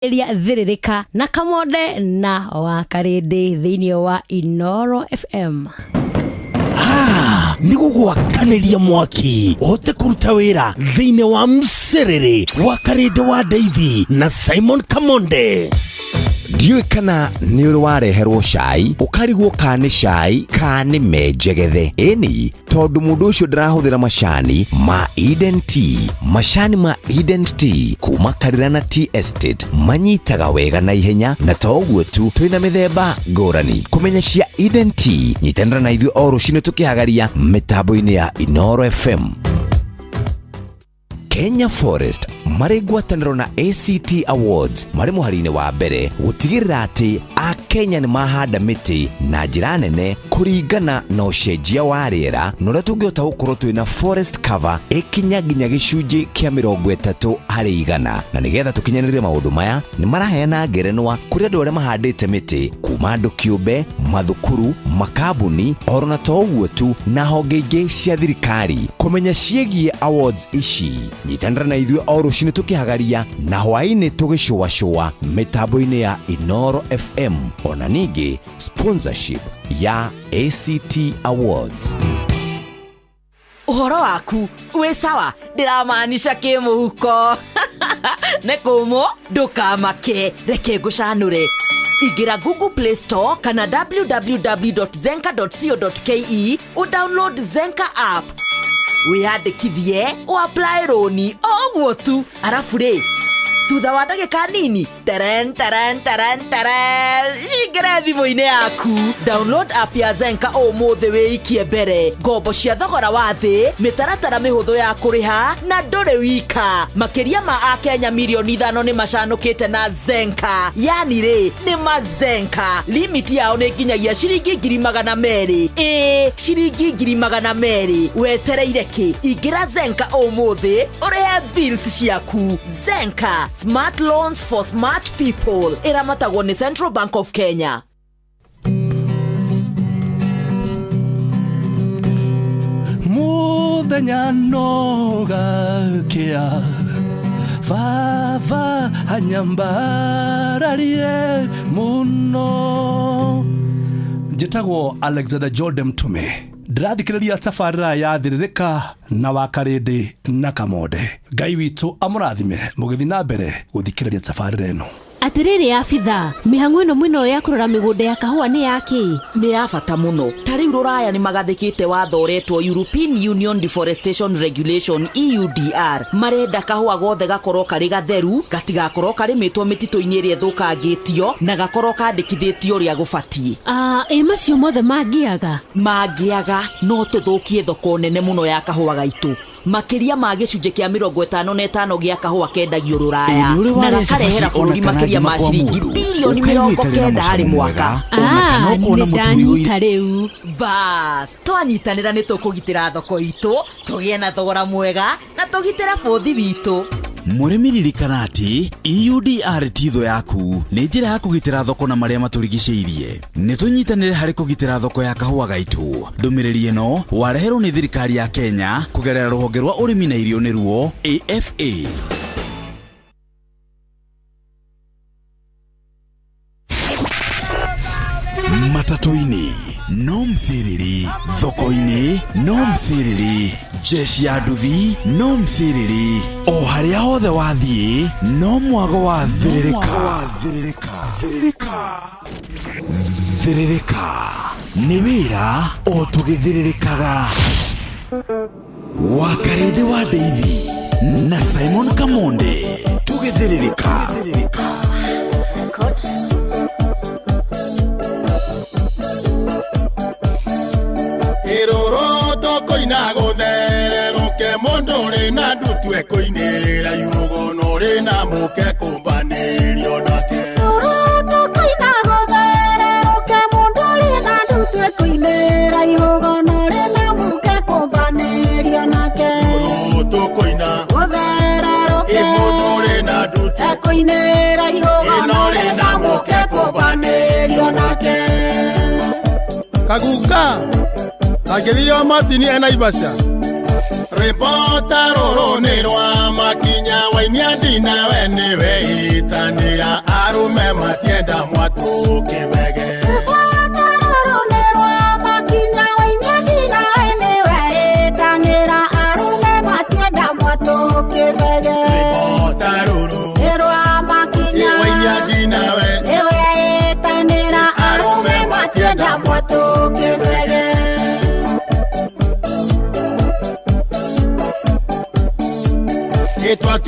Elia Thiririka na Kamonde na Wakarindi thiini wa Inoro FM. Nigugwakaniria mwaki ote kuruta wira thiini wa Mserere Wakarindi wa Deithi na Simon Kamonde. Ndiwe kana ni uri wareherwo cai ukarigwo kani cai kani menjegethe eni tondu mundu ucio ndirahuthira macani ma Eden Tea. Macani ma Eden Tea kuma Karirana Tea Estate manyitaga wega na ihenya na toguo tu twina mithemba ngurani. Kumenya cia Eden Tea nyitanira na ithuĩ o rucini tukihagaria mitambo-ini ya Inoro FM. Kenya Forest mari ngwataniro na ACT Awards mari muharine wa mbere gutigirira ati a Kenya ni mahanda miti na njira nene kuringana na ucenjia wa riera nore tungiota gukorwo twina forest cover ikinya nginya gicunji kia 30% na nigetha tukinyanire maundu maya ni maraheana ngerenwa kuri andu aria mahandite miti kuma andu kiumbe mathukuru makabuni orona toguo tu na honge ingi cia thirikari. Kumenya ciegie awards ici nyitanira na ithuĩ o rucini tukihagaria na hwaini tugicua mitambo-ini ya Inoro FM ona ningi sponsorship ya ACT Awards. Uhoro waku we sawa ndiramaanisha kimuhuko nekumo ndukamake reke ngucanure ingira Google Play Store kana www.zenka.co.ke udownload Zenka app wiyandikithie uapply roni oguo tu arafu ri thutha wa ndagika nini shingire thimũ-inĩ yaku download app ya Zenka ũmũthĩ wĩikie mbere ngombo cia thogora wa thĩ mĩtaratara mĩhũthũ ya kũrĩha na ndũrĩ wika makĩria ma Akenya milioni 5 nĩ macanũkĩte na Zenka yani rĩ nĩ mazenka limit yao nĩ nginyagia ciringi 200,000 ciringi 200,000 wetereire kĩ ingira Zenka ũmũthĩ ũrĩhe bills ciaku. Zenka Smart Loans for Smart People. Iramatagwo ni Central Bank of Kenya. Muthenya nogakia Vava hanyambararie muno. Njĩtagwo Alexander Jordan Mtume. Ndirathikĩrĩria tabarĩra ya Thiririka na Wakarindi na Kamonde. Ngai witũ amũrathime mũgĩthi na mbere gũthikĩrĩria tabarĩra ĩno. Atiriri afitha mihang'o ĩno mwĩno ya kũrora mĩgũnda ya kahũa nĩ yaki Nĩ ya bata mũno. Tarĩu rũraya nĩ magathĩkĩte watho ũretwo European Union Deforestation Regulation EUDR. Marenda kahũa gothe gakorwo karĩ gatheru, gatigakorwo karĩmĩtwo mĩtitũ-inĩ ĩrĩa ĩthũkangĩtio na gakorwo kandĩkithĩtio ũrĩa gũbatiĩ. Macio mothe mangĩaga no tũthũkie thoko nene mũno ya kahũa gaitũ. Makiria ma gĩcunjĩ kĩa 55 gĩa kahũa kendagio rũraya na gakarehera bũrũri makiria ma ciringi bilioni 90 harĩ mwaka. Nĩndanyita rĩu. Bas twanyitanĩra nĩ tũkũgitĩra thoko itũ tũgĩe na thogora mwega na tũgitĩra bũthi witũ. Mũrĩmi ririkana atĩ EUDR ti thũ yaku nĩ njĩra ya kũgitĩra thoko na marĩa matũrigicĩirie. Nĩ tũnyitanĩre harĩ kũgitĩra thoko ya kahũa gaitũ. Ndũmĩrĩri ĩno wareherwo nĩ thirikari ya Kenya kũgerera rũhonge rwa ũrĩmi na irio nĩruo AFA. Matatu-ini no mthiriri, thoko-ini no mthiriri, jeshi ya nduthi no mthiriri, o harĩa hothe wathiĩ no mwago wa Thiririka. Thiririka nĩ wĩra o tũgĩthiririkaga. Wakarindi wa Deithi na Simon Kamonde tũgĩthiririka. Koina gothere roke mondore na ndutwe koinera yugo nore na muke kumbanĩrio nake. Koina gothere roke mondore na ndutwe koinera yugo nore na muke kumbanĩrio nake. Koina gothere roke mondore na ndutwe koinera yugo nore na muke kumbanĩrio nake. Kaguka Agithio Martin ena Ibasha Rwĩmbo rũrũ nĩ rwa Makinya Wainia ndinawe nĩwe itanĩra arũme matienda mwatũ kĩbege. Itwa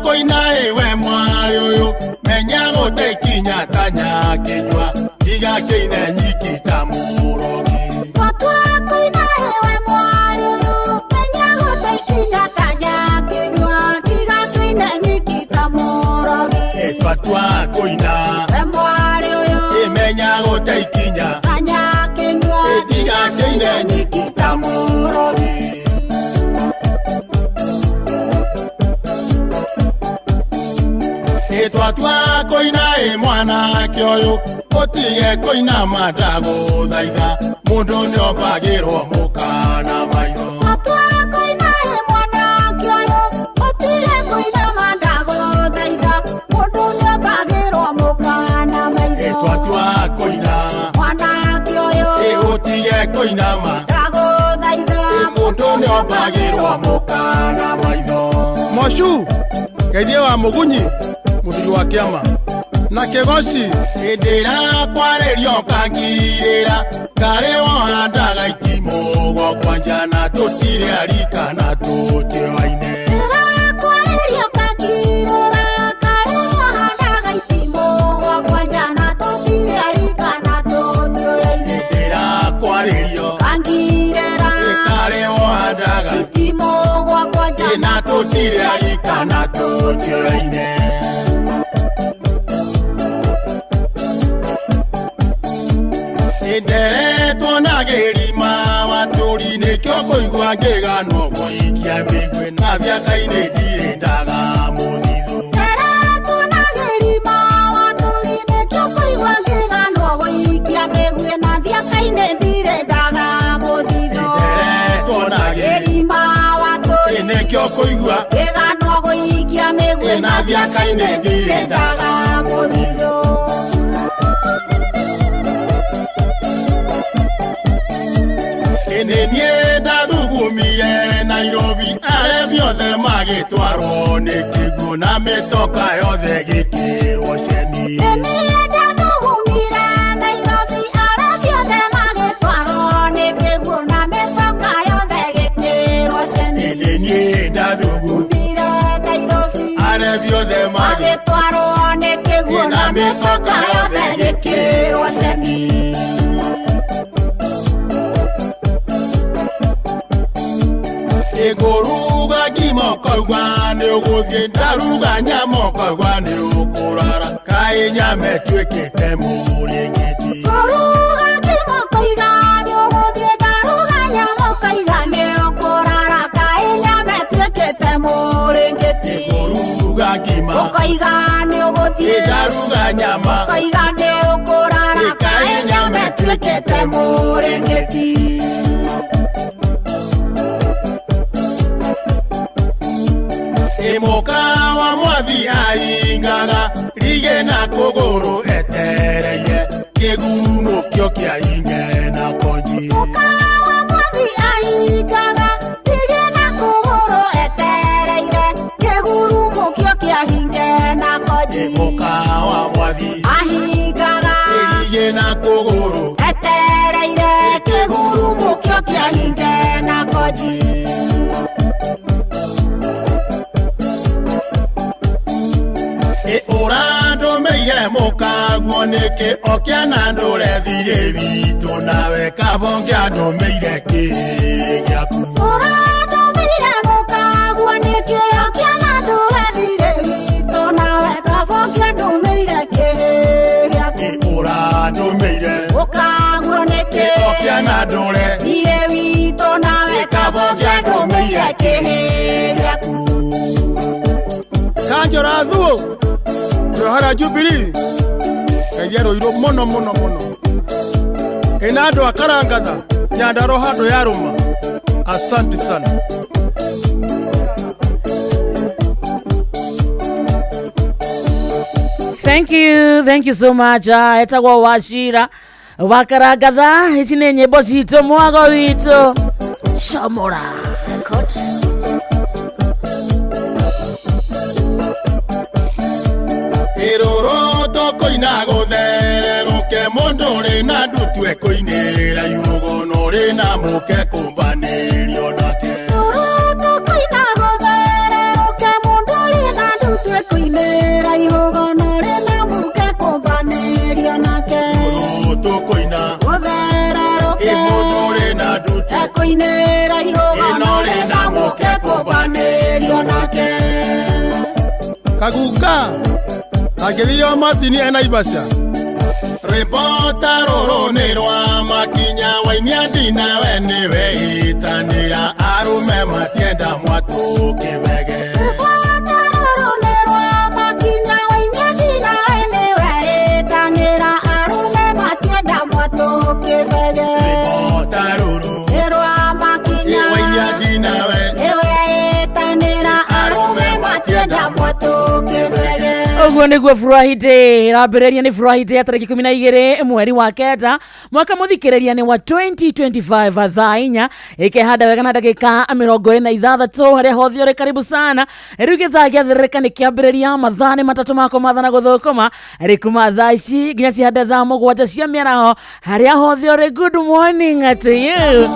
koina ewe mwari uyu menya gũte ikinya tanya kĩnyua tiga kĩine nyikita mũrogi. Itwa koina ewe mwari uyu menya gũte ikinya tanya kĩnyua tiga kĩine nyikita mũrogi. Itwa koina ewe mwari uyu menya gũte ikinya tanya kĩnyua tiga kĩine nyikita mũrogi. Itwa koina e mwana kĩoyo ũtige koina mandago thaitha mũndũ nĩombagĩrwo mũkana maitho. Itwa koina e mwana kĩoyo ũtige koina mandago thaitha mũndũ nĩombagĩrwo mũkana maitho. Itwa koina mwana kĩoyo ũtige koina mandago thaitha mũndũ nĩombagĩrwo mũkana maitho. Mocu Geithie wa Mugunyi muthiri wa kĩama na Kĩgoci hĩndĩra kwarĩrio kangirĩra ngarĩ wohandaga itimũ gwakwa njana tũtirĩ arika na tũtioaine. Hĩndĩra kwarĩrio ngarĩ wohandaga itimũ gwakwa njana tũtirĩ arika na tũtioaine. Nderetwo na gĩrima matũri nĩkĩo kũigua ngĩganwo gũikia mĩigua na bĩaka-inĩ ndirĩ ndaga mũthithũ. Nderetwo na gĩrima matũri nĩkĩo kũigua ngĩganwo gũikia mĩigua na bĩaka-inĩ ndirĩ ndaga mũthithũ. Nderetwo na gĩrima matũri nĩkĩo kũigua ngĩganwo gũikia mĩigua na bĩaka-inĩ ndirĩ ndaga mũthithũ. Niĩ ndathugumire Nairobi arĩa biothe magĩtwarwo nĩ kĩguũ na mĩtoka yothe gĩkĩrwo ceni. Niĩ ndathugumire Nairobi arĩa biothe magĩtwarwo nĩ kĩguũ na mĩtoka yothe gĩkĩrwo ceni. Niĩ ndathugumire Nairobi arĩa biothe magĩtwarwo nĩ kĩguũ na mĩtoka yothe gĩkĩrwo ceni. Iguruga gimokorwa nĩ ũgũthiĩ ndaruga nyamokorwa nĩ ũkũrara kaĩ nyame tuĩkĩte mũrĩngĩti. Nguruga gimokoiga nĩ ũgũthiĩ ndaruga nyamokoiga nĩ ũkũrara kaĩ nyame tuĩkĩte mũrĩngĩti. Iguruga gimokoiga nĩ ũgũthiĩ ndaruga nyama koiga nĩ ũkũrara kaĩ nyame tuĩkĩte mũrĩngĩti. Mũka wa mwathi aingaga rige na kũgũrũ etereire kĩgumo kĩo kĩa inge na konji. Mũka wa mwathi aingaga rige na kũgũrũ etereire kĩgumo kĩo kĩa inge na konji. Mũka wa mwathi aingaga rige na kũgũrũ etereire kĩgumo kĩo kĩa inge na konji. Ũrandũmĩire mũkaguo nĩkĩ okĩana ndũre thirĩ witũ nawe kabo ngĩandũmĩire kĩ gĩaku. Ũrandũmĩire mũkaguo nĩkĩ okĩana ndũre thirĩ witũ nawe kabo ngĩandũmĩire kĩ gĩaku. Ũrandũmĩire mũkaguo nĩkĩ okĩana ndũre thirĩ witũ nawe kabo ngĩandũmĩire kĩ gĩaku. Kanjora thuo Yohara Jubilee Geithie Rũirũ mũno mũno mũno ĩna andũ a Karangatha Nyandarua handũ ya Rũma. Asante sana. Thank you so much. Etagwa Washira Wakaragatha. Ici nĩ nyĩmbo citũ mwago witũ Shamora. Iroro tokoina gũthererũke mũndũ ũrĩ na ndutu ekoinĩra yugo na ũrĩ na mũke kũmbanĩrio nake. Iroro tokoina gũthererũke mũndũ ũrĩ na ndutu ekoinĩra yugo na ũrĩ na mũke kũmbanĩrio nake. Iroro tokoina gũthererũke mũndũ ũrĩ na ndutu ekoinĩra yugo na ũrĩ na mũke kũmbanĩrio nake. Kaguka Agithio matini Naivasha. Ripota rũrũ nĩ rwa Makinya wainia ndina we nĩwe itanĩra arume matienda mwatũ kĩbege. Ripota rũrũ nĩ rwa Makinya wainia ndina we nĩwe itanĩra arume matienda mwatũ kĩbege. Ripota rũrũ nĩ rwa Makinya wainia ndina we nĩwe itanĩra arume matienda mwatũ kĩbege. Oguo nĩguo Friday rambĩrĩria nĩ Friday tarĩki 12 mweri wa kenda mwaka mũthikĩrĩria nĩ wa 2025 thaa 4 ikĩhanda wega na ndagĩka 26 harĩa hothe ũrĩ karibu sana rĩu gĩthaa gĩathĩrĩrĩka nĩ kĩambĩrĩria mathaa nĩ matatũ mako mathana gũthũkũma kuma thaa ici nginya cihande thaa 7 cia mĩaraho harĩa hothe ũrĩ good morning to you.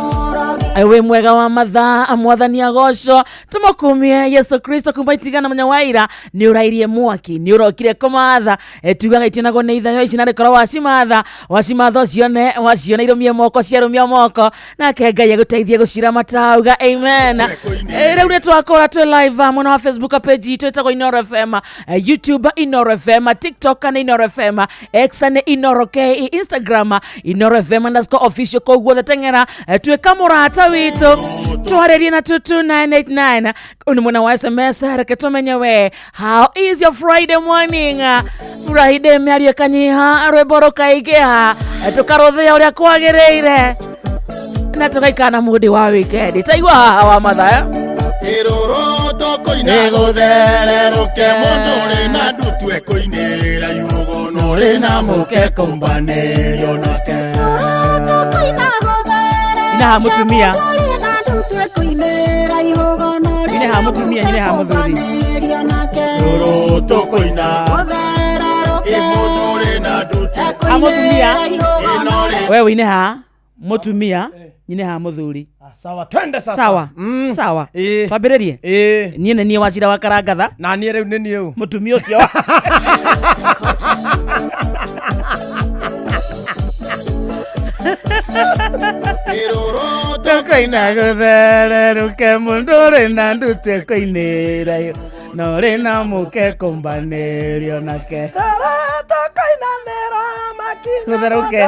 Ewe mwega wa mathaa mwathani agocwo tumukumie Yesu Kristo kumba itigana munyawaira ni urairie mwaki ni urokire kumatha tugaga itinagwo ni ithayo ici na rikoro wacimatha cione wacione irumie moko ciarumia moko na kengai guteithie gucira matauga amen. Rĩu nĩ twakora twe live mwana wa Facebook page itu etagwo Inoro FM, YouTube Inoro FM, TikTok na Inoro FM, X na Inoro K, Instagram Inoro FM _official koguo tengera tweka murata witu twarerie na 22989 uni mwana wa SMS reke tumenye we how is your Friday morning. Friday mĩario kanyiha rwĩmbo rũkaingĩha tukarothea ũrĩa kwagĩrĩire na tugaikana mũndĩ wa weekend taigua haha wa mathaa. Iroro tokoina gũthererũke mũndũ ũrĩ na ndutu ekoinĩra yugo na ũrĩ na mũke kũmbanĩrio nake. Ina ha mutumia ine ha mutumia ine ha muthuri Iroro tokoina mũndũ ũrĩ na ndutu ha mutumia wewe ine ha mutumia ine ha muthuri. Sawa twende sasa. Sawa sawa twambĩrĩrie niĩ nĩ niĩ Wachira wa Karangatha na niĩ rĩu nĩ niĩ mutumia ũcio Iroro tokoina gũthererũke mũndũ ũrĩ na ndutu ekoinĩra na ũrĩ na mũke kũmbanĩrio nake. tokoina nĩ rwa Makinya Gũtherũke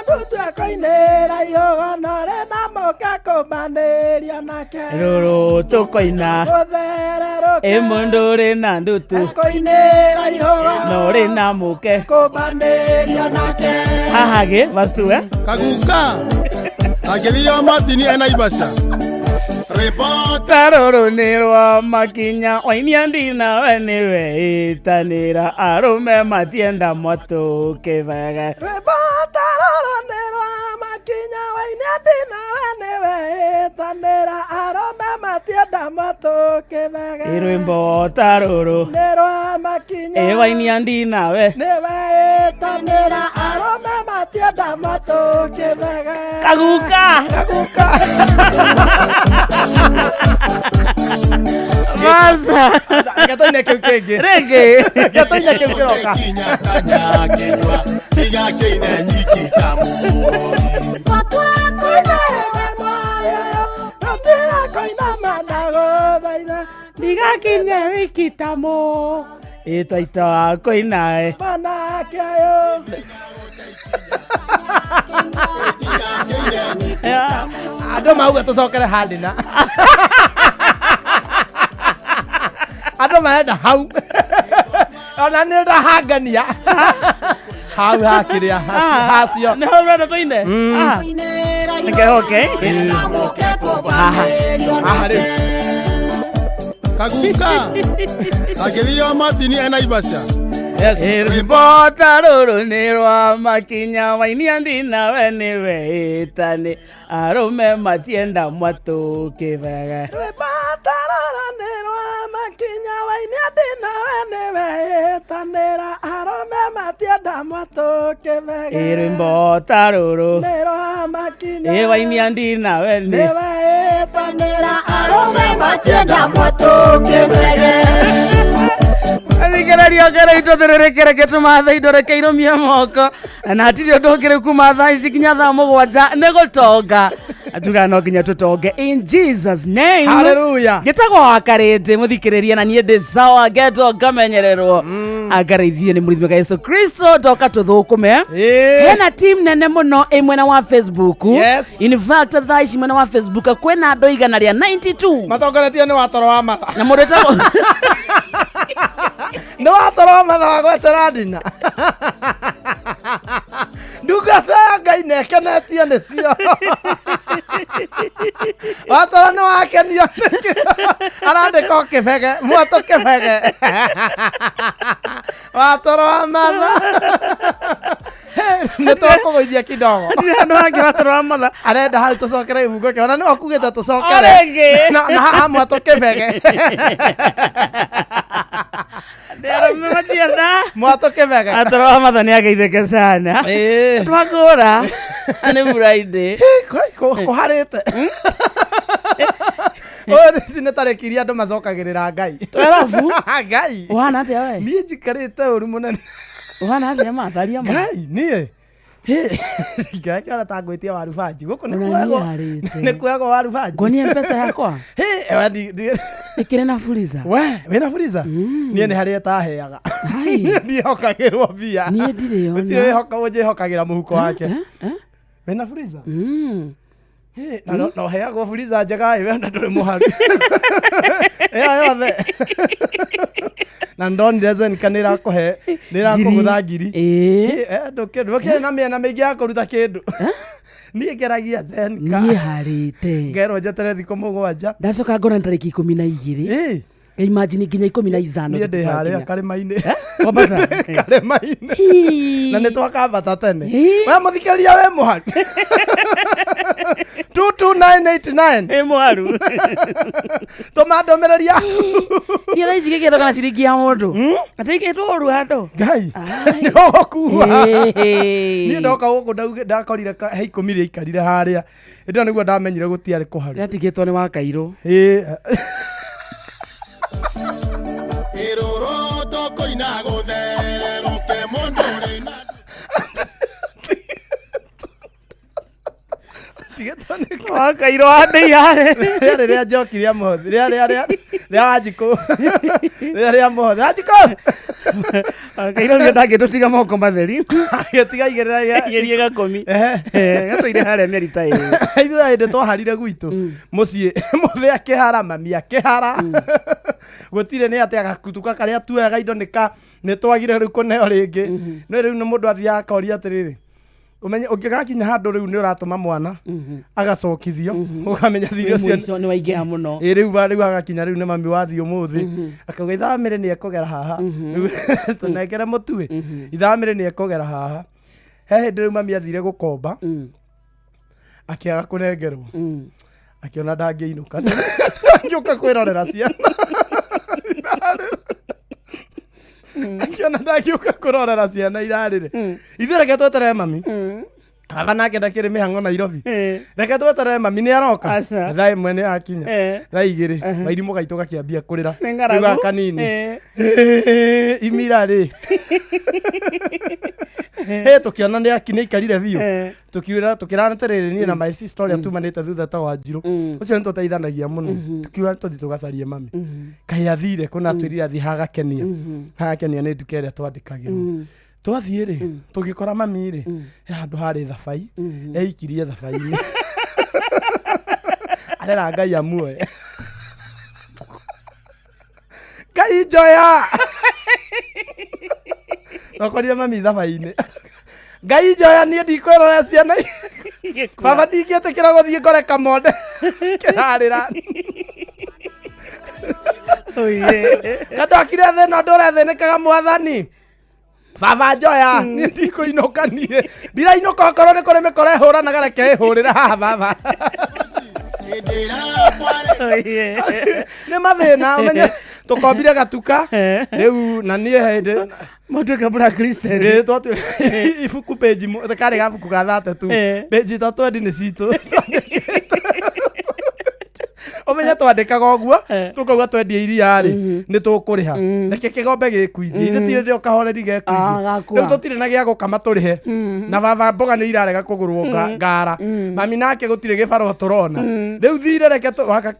ndutu ekoinĩra yugo na ũrĩ na mũke kũmbanĩrio nake. rũrũ tũkoina gũthererũke mũndũ ũrĩ na ndutu ekoinĩra yugo na ũrĩ na mũke kũmbanĩrio nake. hahagĩ vasue Kaguka Agithio matini Naivasha. Ripota rũrũ nĩ rwa Makinya wainia ndina we nĩwe itanĩra arũme matienda mwatũ kĩbege. Rwĩmbo rũrũ nĩ rwa Makinya wainia ndina we nĩwe itanĩra arũme matienda mwatũ kĩbege. Rwĩmbo ta rũrũ nĩ rwa Makinya wainia ndina we nĩwe itanĩra arũme matienda mwatũ kĩbege. Kaguka Masa gatoine kĩu kĩngĩ rĩngĩ gatoine kĩu kĩroka kinya kanya kinywa tiga kĩine nyiki ta mũrũri. ndigakinya wiki tamo ĩtwaita koinae manake ayo andũ mauga tũcokere handina andũ marenda hau ona nĩ ndahangania hau hakĩrĩa hacio nĩho ũrenda tũine nĩkehoke haha rĩu Kaguka Agithio matini Naivasha. rwimbo ta rũrũ nĩ rwa Makinya wainia ndinawe nĩwe ĩtani arũme matienda mwatũkĩbege rwimbo ta rũrũ nĩ rwa Makinya wainia ndinawe nĩwe ĩtanĩra arũme matienda mwatũkĩbege rwimbo ta rũrũ nĩ rwa Makinya wainia ndinawe nĩwe ĩtanĩra arũme matienda mwatũkĩbege Thikĩrĩria ngere itũ thĩrĩrĩkĩreke tũmatha itũrekeirwo mia moko na hatirĩ ũndũ ũngĩrĩ kuma thaa ici kinya thaa mũgwanja nĩ gũtonga tuga no nginya tũtonge in Jesus name. Hallelujah. Gĩtagwo Wakarĩndĩ mũthikĩrĩria na niĩ ndĩ sawa ngetwo ngamenyererwo angareithie nĩ mũrithime Yesu Kristo ndoka tũthũkũme. Hena team nene mũno ĩ mwena wa Facebook. Yes. In fact thaa ici mwena wa Facebook kwĩna andũ igana rĩa 92 matongoretio nĩ watoro wa matha na mũndũ wĩtagwo nĩ watoro wa matha wa gwetera ndina ndungata ya Ngai nekenetie nĩcio watoro nĩ wakenio arandĩka kĩbege mwatũ kĩbege watoro wa matha nĩ tũkũgũithia kidogo andũ angĩ watoro wa matha arenda hau tũcokere ibungo kĩo na nĩ wakugĩte tũcokere na haha mwatũ kĩbege mwatũ kĩbege watoro wa matha nĩ ageithĩke sana twakũra nĩ Friday kũharĩte Odi sinetarekiria andũ macokagĩrĩra Ngai. Arabu Ngai. Uhana atĩa we? Niĩ njikarĩte ũru mũnene. Uhana atĩa matharia ma? Ngai, niĩ. Ngakĩona ta ngwĩtia waru banji. Gũkũ nĩ kwego. Nĩ kwego waru banji. Ngonie mpesa yakwa? Wadi. Ikire na fuliza. We, wena fuliza? Niĩ nĩ harĩa taheaga. Niĩ hokagĩrwo mbia. Niĩ ndirĩ ona. Ndirĩ hoka ũnje hokagĩra mũhuko wake. Wena fuliza? No heagwo fuliza njega wenda ndũrĩ mũharu. Yothe. Na ndonire zen kanira kohe nirakũgũtha ngiri ndũkĩrĩ na mĩena mĩingĩ ya kũruta kĩndũ niĩ ngeragia zen ka niĩ harĩte ngerwo njetere thikũ mũgwanja ndacoka ngona tarĩki 12 imagine nginya 15 niĩ ndĩ harĩa karĩma-inĩ karĩma-inĩ na nĩ twakambata tene we mũthikĩrĩria we mũharu 22989 mũharu tũma ndũmĩrĩria niĩ thaa ici gĩkĩrwo kana ciringi ya mũndũ ataikĩtwo ũru handũ Ngai nĩgũkua niĩ ndoka gũkũ ndakorire he ikũmi rĩa ikarire harĩa ĩndo nĩguo ndamenyire gũtiarĩ kũharu nĩatigĩtwo nĩ Wakairũ Wakairũ andĩ yare rĩrĩa njokirie mothi rĩrĩa Wanjikũ rĩrĩa mothi Wanjikũ Wakairũ nĩ ndangĩtũtiga moko matheri agĩtiga igĩrie gakũmi gatũire harĩa mĩeri ta ĩrĩ ithuĩ hĩndĩ twaharire gwitũ mũciĩ mũthĩ akĩhara mami akĩhara gũtirĩ nĩ atĩ agakutuka karĩa tuoyaga indo nĩ twagire rĩu kũneo rĩngĩ no rĩu nĩ mũndũ athiaga akoria atĩrĩrĩ umenye ũngĩgakinya handũ rĩu nĩ ũratũma mwana agacokithio ũkamenya thirĩ ũcio nĩ waingĩha mũno rĩu agakinya rĩu nĩ mami wathiĩ ũmũthĩ akauga ithamĩrĩ nĩ ekũgera haha tũnengere mũtue ithamĩrĩ nĩ ekũgera haha he hĩndĩ rĩu mami athire gũkomba akĩaga kũnengerwo akĩona ndangĩinũka ngĩũka kwĩrorera ciana akiona ndagĩũka kũrorera ciana irarĩre ithuĩ reke tweterere mami aba nake ndakĩrĩ mĩhang'o Nairobi reke tweterere mami nĩ aroka thaa ĩmwe nĩ akinya thaa igĩrĩ mairimũ gaitũ gakĩambia kũrĩra rĩu kanini imira rĩ tũkĩona nĩ akinĩ ikarire biũ tũkĩrana atĩrĩrĩ niĩ na my sister ũrĩa tumanĩte thutha ta Wanjirũ ũcio nĩ tũteithanagia mũno tũkiuga tũthiĩ tũgacarie mami kaĩ athire kũna twĩrire athiĩ hagakenia nĩ nduka ĩrĩa twandĩkagĩrwo twathiĩ rĩ tũgĩkora mami rĩ handũ harĩ thabai eikirie thabai-inĩ arera Ngai amuoe Ngai njoya twakorire mami thabai-inĩ Ngai njoya niĩ ndikwĩrorera ciana baba ndingĩtĩkĩra gũthiĩ ngore kamonde kĩrarĩra kandakire thĩna ndũrethĩnĩkaga Mwathani baba njoya ni ndiko inokanie ndira inoka korwo ni kuri mikore hura na gareke ihurira haha baba ni mathina umenye tukombire gatuka riu na nie hende Matuika Black Christian. Twatu ifuku page kare gabuku gathate tu page tatwendi ni citu omenya twandikaga oguo tukauga twendie iria ri ni tukuriha reke kigombe gikuithie itire ndio kahoreri gekuithie riu tutire na gia gukama turihe na baba mboga ni irarega kugurwo ngara mami nake gutire gibaro turona riu thire reke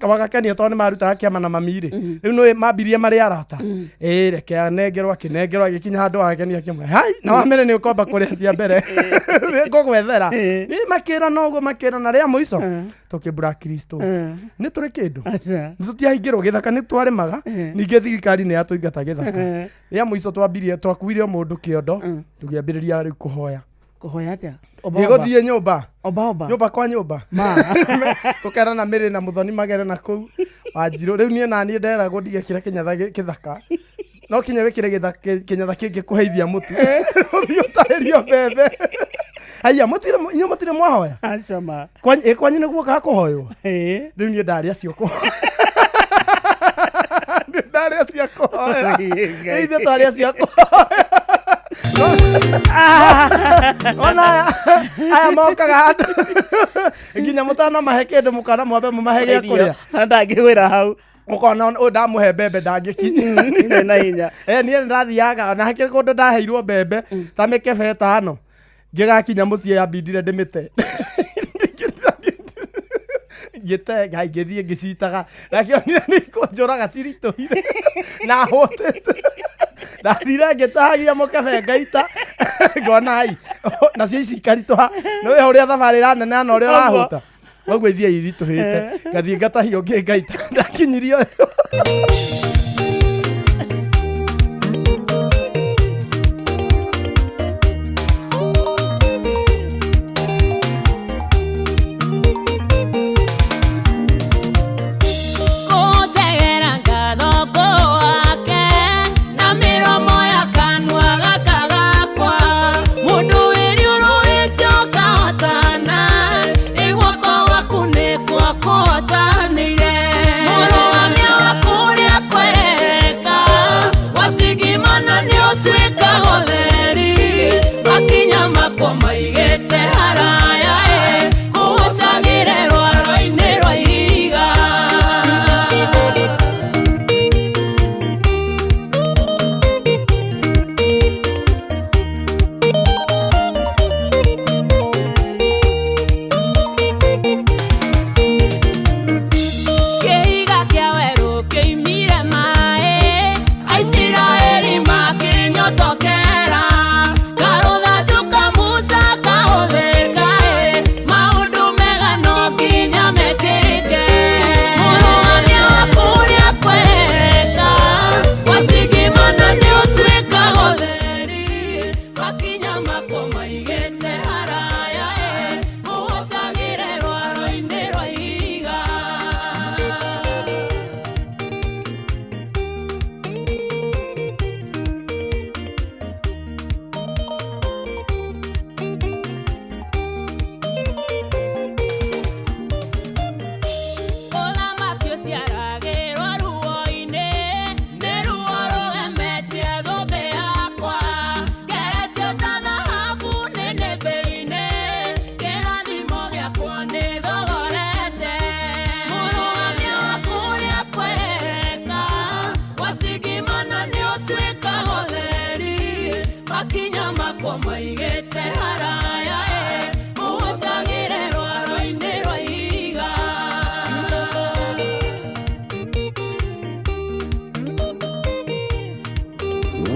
wakakania to ni maruta kiama na mami ri riu no mambirie mari arata reke nengerwa kinengerwa gikinya handu wakenia kimwe hai na wamere ni ukomba kuria cia mbere ngogwethera makira noguo makira na ria muico tukibura Kristo ni turi kindu tutiahingirwo githaka ni twaremaga ninge thirikari ni yatuingata githaka ria muico twambirie twakuire mundu kiondo tugiambiriria riu kuhoya atia Giguthie nyumba nyumba kwa nyumba tukera na miri na muthoni magere na kuu Wanjiru riu nie nani nderagwo ndigekira kinyatha githaka no kinya wikire githaka kinyatha kingi kuheithia mutu uthio taherio bebe haya mutire mwahoya acama kwanyu niguo gakuhoywo riu nie ndari acio ko ndari acio ko ithe twari acio ko ona aya mokaga handu nginya mutana mahe kindu mukana mwambe mumahege kuria ndangigwira hau mukona ndamuhe mbembe ndangikinya na hinya nie ndathiaga na hakiri kundu ndaheirwo mbembe ta mikebe 5 ngigakinya mucie yambindire ndimite gite gai githie ngicitaga nakionire ni kunjuraga cirituhire na hotete ndathire ngitahagia mukebe ngaita ngonai na cio ici karituha no we uria thabari ranene na uria urahuta waguo ithie irituhite ngathie ngatahio ngi ngaita ndakinyirio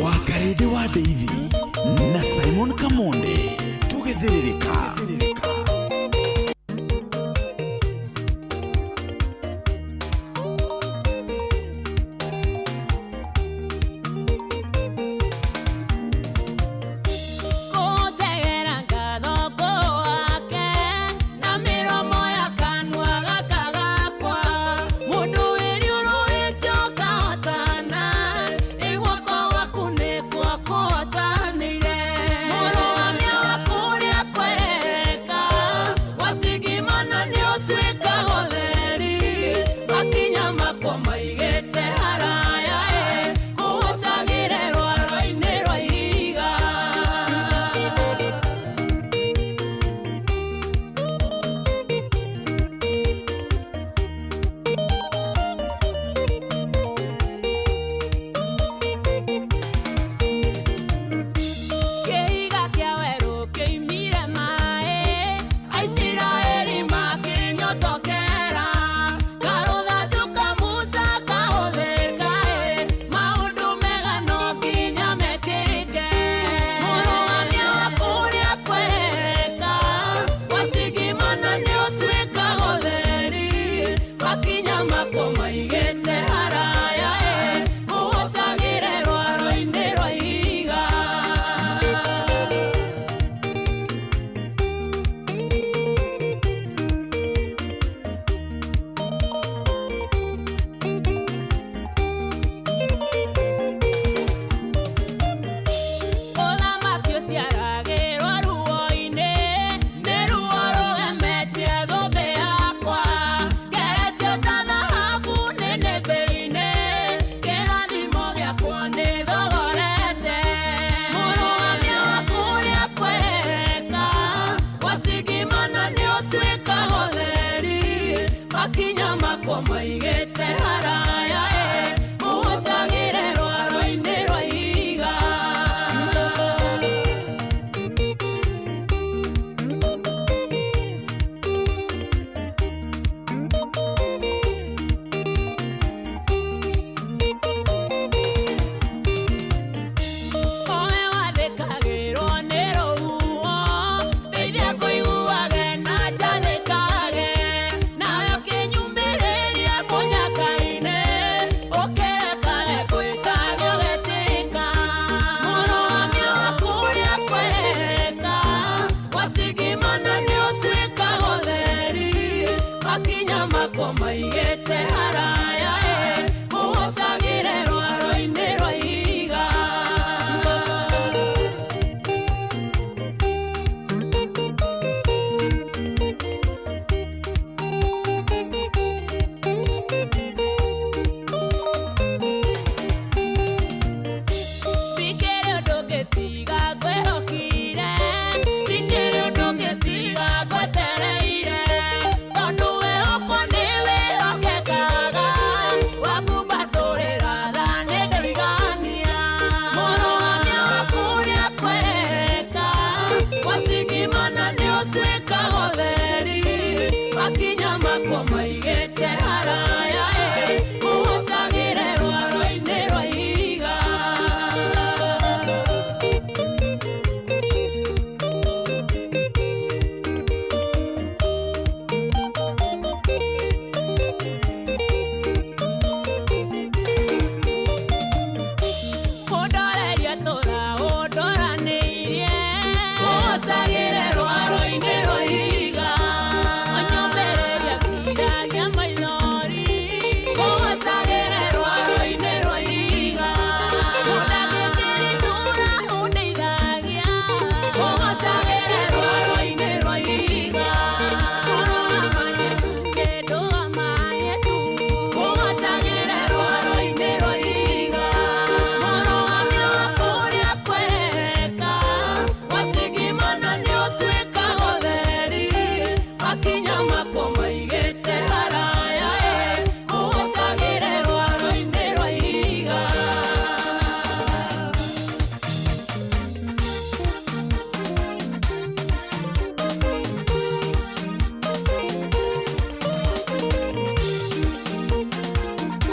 Wakarede wa Daisy na Simon Kamonde tugithiririka Kutegera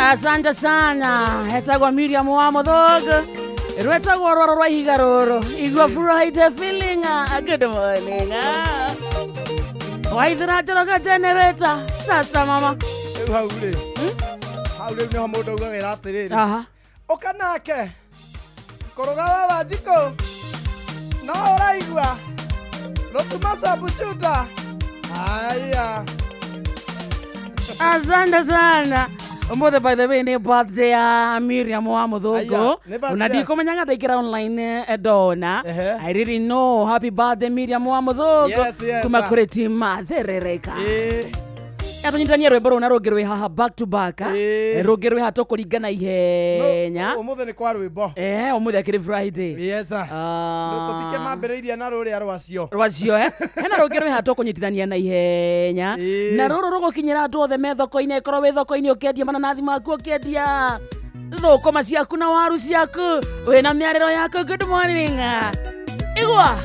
Asante sana. Etagwa Miriam wa Muthogo. Rwetagwa rwaro rwa higaroro. Igwa Friday feeling. Good morning. Waithira njoroga generator. Sasa mama. Haure. Haure ni hamodo ugagira atiriri. Aha. Okanake. Koroga baba jiko. No uraigwa. Rotumasa bushuta. Aya. Asante sana. Umothe by the way ni birthday ya Miriam wa Muthogo. Unadiko manyanga daikira online dona. I really know. Happy birthday Miriam wa Muthogo. Yes. Kuma kure tima therereka. Atonyitania rwimbo runa rugirwe haha back to back. Rugirwe hato kuringana ihenya. Umothe ni kwa rwimbo. Umothe akiri Friday. Yes. Tutike mambereiria na ruri arwacio. Rwacio hena rugirwe hato kunyitithania na ihenya. Na ruru rugukinyira andu othe me thoko-ini ikorwo wi thoko-ini ukiendia mananathi maku ukiendia thukuma ciaku na waru ciaku wina miariro yaku. Good morning. Igwa.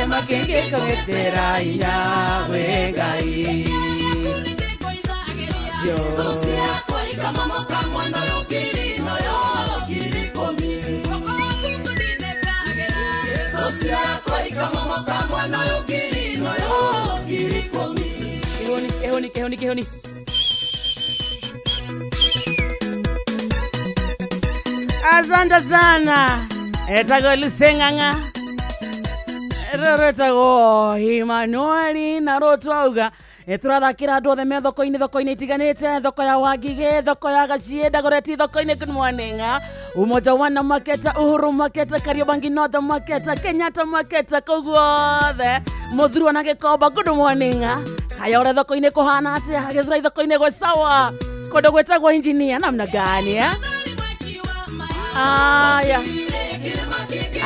kĩrema kĩngĩkũgitĩra hinya wĩ Ngai. Kihoni. Asante sana. Etago Luseng'ang'a. Roretago Emmanuel na Rotwauga. Turathakira andu othe me thoko-inĩ itiganĩte, thoko ya Wangige, thoko ya Gaciĩ, Dagoretti, thoko-inĩ Good Morning, Umoja One Market, Uhuru Market, Kariobangi North Market, Kenyatta Market, koguothe Muthurwa na Gĩkomba. Good morning. Haya ore thoko-inĩ kũhana atĩa? Gĩthũrai thoko-inĩ gwĩ sawa, kũndũ gwĩtagwo engineer namna gani? Aya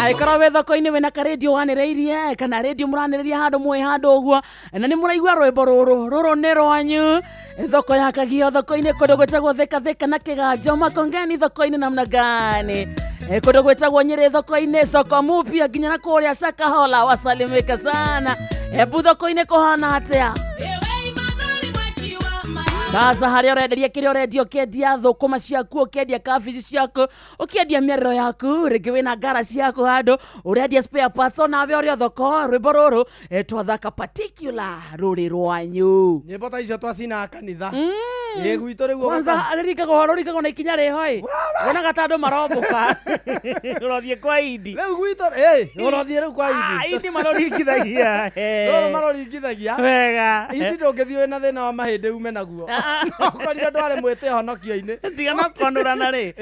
aikara we thoko-inĩ wĩna ka radio wanĩrĩirie kana radio mũranĩrĩria handũ mwĩ handũ ũguo na nĩ mũraigua rwĩmbo rũrũ nĩ rwanyu. Thoko ya Kagio thoko-inĩ kũndũ gwĩtagwo Thika na Kĩganjo. Makongeni thoko-inĩ namna gani? Kũndũ gwĩtagwo Nyĩrĩ thoko-inĩ, soko mpya nginya na kũrĩa Shakahola. Wasalimika sana. Hebu thoko-inĩ kũhana atĩa? Sasa harĩa ũrenderia kĩrĩa ũrendia, ũkĩendia thũkũma ciaku, ũkĩendia kabici ciaku, ũkĩendia mĩarĩro yaku, rĩngĩ wĩna ngara ciaku handũ, ũrendia spare parts, onawe ũrĩ o thoko. Rwĩmbo rũrũ twathaka particular rũrĩ rwanyu. Nyĩmbo ta icio twacina kanitha. Gwitũ rĩu kwanza rĩrikagwo na ikinya rĩho wonaga ta andũ maromboka ũrothiĩ kwa Idi. Rĩu gwitũ ũrothiĩ rĩu kwa Idi. Idi maroringithagia. Rũrũ maroringithagia. Wega. Idi ndũngĩthiĩ wĩna thĩna wa mahĩndĩ ume naguo. Ũkorire ndwarĩ mwĩte honokio-inĩ. Tiga no kũnũrana rĩ.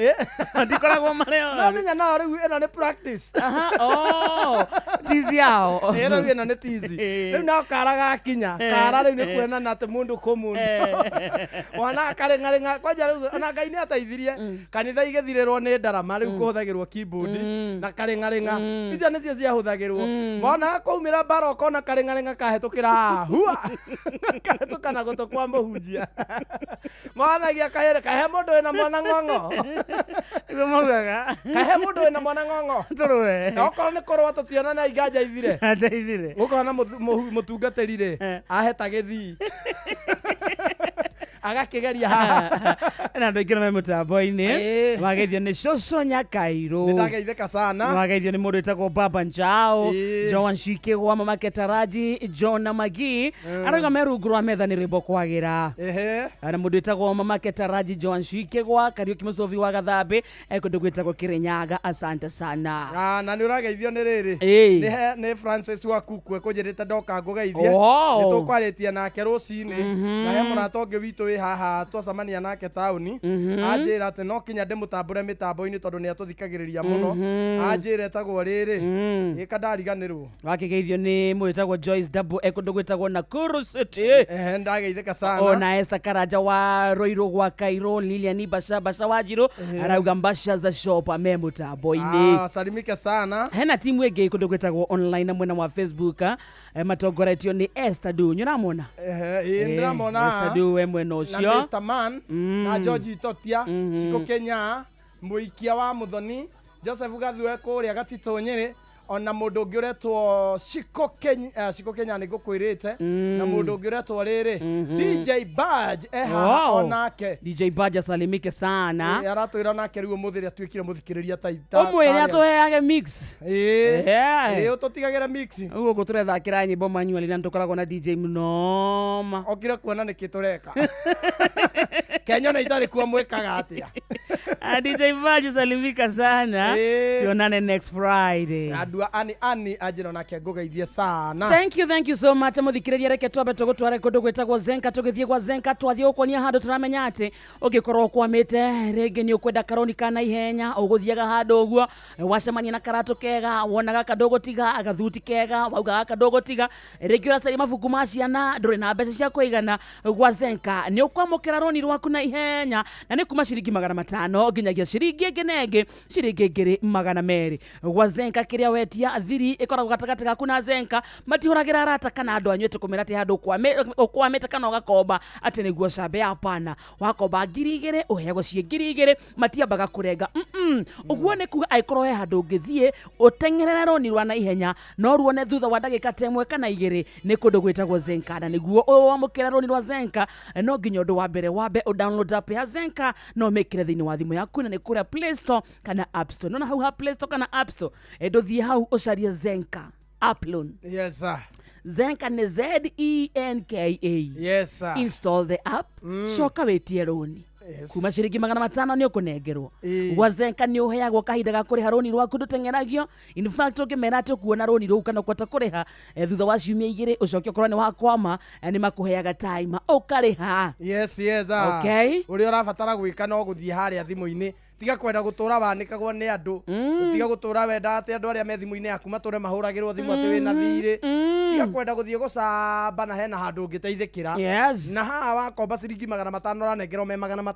Ndikoragwo marĩ o. No menya no rĩu ĩno nĩ practice. Tizi yao. Rĩu ĩno nĩ tizi. Rĩu no kara gakinya. Kara rĩu nĩ kuonana atĩ mũndũ kũ mũndũ. Wana karengarenga kwanja rĩu ona Ngai nĩ ateithirie kanitha igĩthirĩrwo nĩ ndarama rĩu kũhũthagĩrwo keyboard na karengarenga. Icio nĩcio ciahũthagĩrwo. Mona kwaumĩra mbara ũkona karengarenga kahetũkĩra haha. Kahetũka na gũtũ kwa mũhunjia. Mwanagia kahe mũndũ wĩna mwana ng'ong'o. Kahe mũndũ wĩna mwana ng'ong'o. Tũrũe. Okorwo nĩ kũrũa tũtionana inganja ithire. Ateithire. Ũkona mũtungatĩri rĩ aheta gĩthii. Agakigeria haha na ndikira me mutambo-ini wageithio ni Coco Nyakairũ. Nĩndageithĩka sana. Wageithio ni mũndũ wĩtagwo Baba Njau, Joan Shikĩgwa, Mama Ketaraji, John Magi. Arauga me rungu rwa metha nĩ rwĩmbo kwagĩra. Na mũndũ wĩtagwo Mama Ketaraji, Joan Shikĩgwa, Kariuki Mũcobi wa Gathambi, kũndũ gwĩtagwo Kĩrĩnyaga. Asante sana. Na nĩ ũrageithio nĩ rĩrĩ nĩ Francis wa Kukwe kũnjĩrĩte ndoka ngũgeithie. Nĩ tũkwarĩtie nake rũcinĩ na he mũrata ũngĩ witũ haha twacamania nake tauni anjĩra atĩ no kinya ndĩmũtambũre mĩtambo-inĩ tondũ nĩ atũthikagĩrĩria mũno. Anjĩra etagwo rĩrĩ ĩka ndariganĩrwo. Wakĩgeithio nĩ mũĩtagwo Joyce Double kũndũ gwĩtagwo Nakuru City. Ndageithĩka sana. Ona Esther Karanja wa Roiro gwa Kairũ, Lilian Basha Wanjirũ arauga Mbasha za shop me mũtambo-inĩ. Salimike sana. Hena timu ĩngĩ kũndũ gwĩtagwo online mwena wa Facebook matongoretio nĩ Esther Du. Nĩũramwona? Ndĩramwona. Esther Du we mwena ũcio. Na Mr. Man na George Totia Siko Kenya mũikia wa Muthoni Joseph Gathue kũrĩa Gatito Nyĩrĩ ona mũndũ ũngĩ ũretwo Siko Kenya nĩ ngũkwĩrĩte na mũndũ ũngĩ ũretwo rĩrĩ DJ Badge haha onake. DJ Badge asalimike sana. Aratwĩra nake rĩu ũmũthĩ atuĩkire mũthikĩrĩria ta ũmwĩre atũheage mix. Ũtũtigagĩra mix. Ũguo gũtũrethakĩra nyĩmbo manually na tũkoragwo na DJ Mnoma. Okire kuona nĩkĩ tũreka. Kenya na itarĩ kuo mwĩkaga atĩa. DJ Badge salimika sana. Tuonane next Friday. Ani ajira nake ngũgeithie sana. Thank you so much muthikĩrĩria reke twambe tũgũtware kũndũ gwĩtagwo Zenka. Tũgĩthiĩ gwa Zenka twathiĩ ũkonia handũ tũramenya atĩ ũngĩkorwo kwamĩte rĩngĩ nĩ ũkwenda karoni kana ihenya ũgũthiaga handũ ũguo wacemania na karatũ kega wonaga kandũgũ tiga agathuti kega waugaga kandũgũ tiga rĩngĩ ũracaria mabuku ma ciana ndũrĩ na mbeca cia kũigana gwa Zenka nĩ ũkwamũkĩra roni rwaku na ihenya na nĩ kuma ciringi 500 nginyagia ciringi ĩngĩ na ĩngĩ ciringi 200 gwa Zenka kĩrĩa community ya Athiri ikoragwo gatagati gaku na Zenka matihuragira arata kana andu anyu tukumira ati handu kwamete kana ugakomba ati niguo cambe hapana wakomba 2,000 uheagwo cie 2,000 matiambaga kurenga uguo ni kuga aikorwo he handu ngithie utengerera roni rwa na ihenya no ruone thutha wa ndagika temwe kana 2 ni kundu gwitagwo Zenka na niguo wamukira roni rwa Zenka no nginya undu wa mbere wambe download app ya Zenka no mekire thiini wa thimu yaku na ni kuria Play Store kana App Store no hau ha Play Store kana App Store nduthie hau ucarie Zenka Applon. Yes sir. Zenka ni ZENKA. Yes sir. Install the app. Coka wetie roni. Yes. Kuma ciringi 500 ni ukunengerwo. Gwa Zenka ni uheagwo kahinda ga kuriha roni rwaku ndutengeragio. In fact ukimera ati kuona roni ruu kana kwata kuriha thutha wa ciumia 2 ucoke ukorwo ni wakwama ni makuheaga time ukariha. Yes yes. Okay. Uri urabatara gwika no guthie haria thimu-ini tiga kwenda gutura wanikagwo ni andu tiga gutura wenda ati andu aria me thimu-ini yaku mature mahuragirwo thimu ati wina thiri tiga kwenda guthie gucamba na hena handu ngiteithikira na haha wakomba ciringi 500 ranengerwo me 500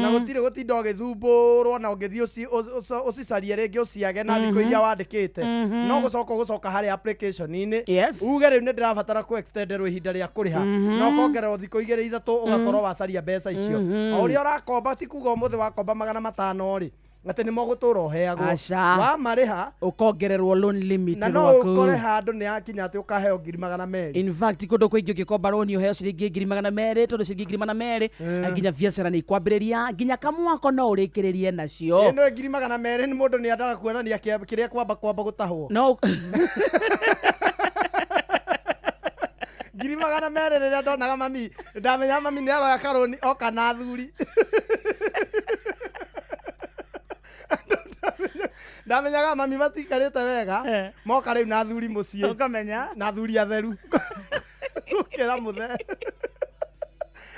na gutire gutinda ugithumburwo na ungithie ucicarie ringi uciage na thiko iria wandikite no gucoka hari application-ini uge riu ni ndirabatara ku extenderwo ihinda ria kuriha no kongererwo thiko 2-3 ugakorwo wacaria mbeca icio uria urakomba ti kuga umuthi wakomba 500 ri ati ni mogutura uheagwo wa mariha ukongererwo loan limit na no ukore handu ni akinya ati ukaheo 200,000. In fact kundu kwingi ugikomba loan uheo ciringi 200,000 tondu ciringi 200,000 nginya biacara ni kwambiriria nginya kamwako no urikiririe nacio no 200,000 ni mundu ni andaga kuonania kiria kwamba gutahwo no 200,000 riria ndonaga mami ndamenya mami ni aroya karoni oka na thuri ndamenyaga mami matikarite wega moka riu na thuri mucii ukamenya na thuri atheru ukira muthe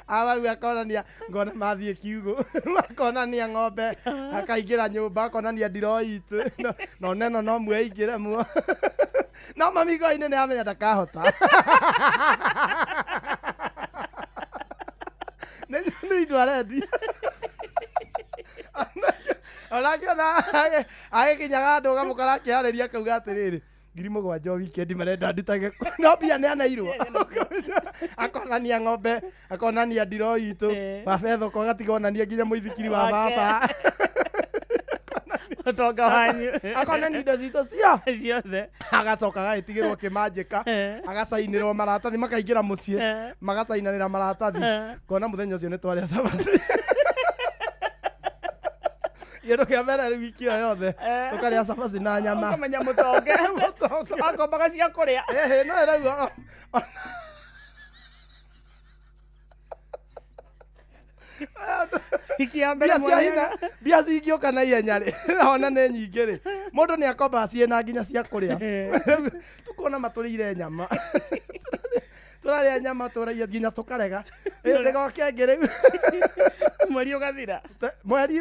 awa akonania ngona mathie kiugo akonania ng'ombe akaingira nyumba akonania ndiro itu no neno no mweingire muo no mami goine ni amenya ndakahota ni ndwarendi Olakiona agikinyaga andu gamukora akihariria kauga atiriri 7,000 weekend marenda nditage no bia ni anairwo akonania ng'ombe akonania ndiro itu baba thoko gatigonania nginya muithikiri wa baba utonga wanyu akonania indo cito ciothe agacoka gaitigirwo kimanjika agacainirwo maratathi makaingira mucii magacainanira maratathi kona muthenya ucio ni twaria sabaci yero kia mbere wiki yothe tukaria sabaci na nyama ukamenya mutonge akombaga cia kuria no eragwo bia cingioka na ihenya ri ona nĩ nyingĩ ri mũndũ nĩ akombaga ciĩna nginya cia kũrĩa tukona matũrĩire nyama tũrarĩa nyama tũraiya nginya tũkarega ndĩgoke ngĩ rĩu mweri ũgathira mweri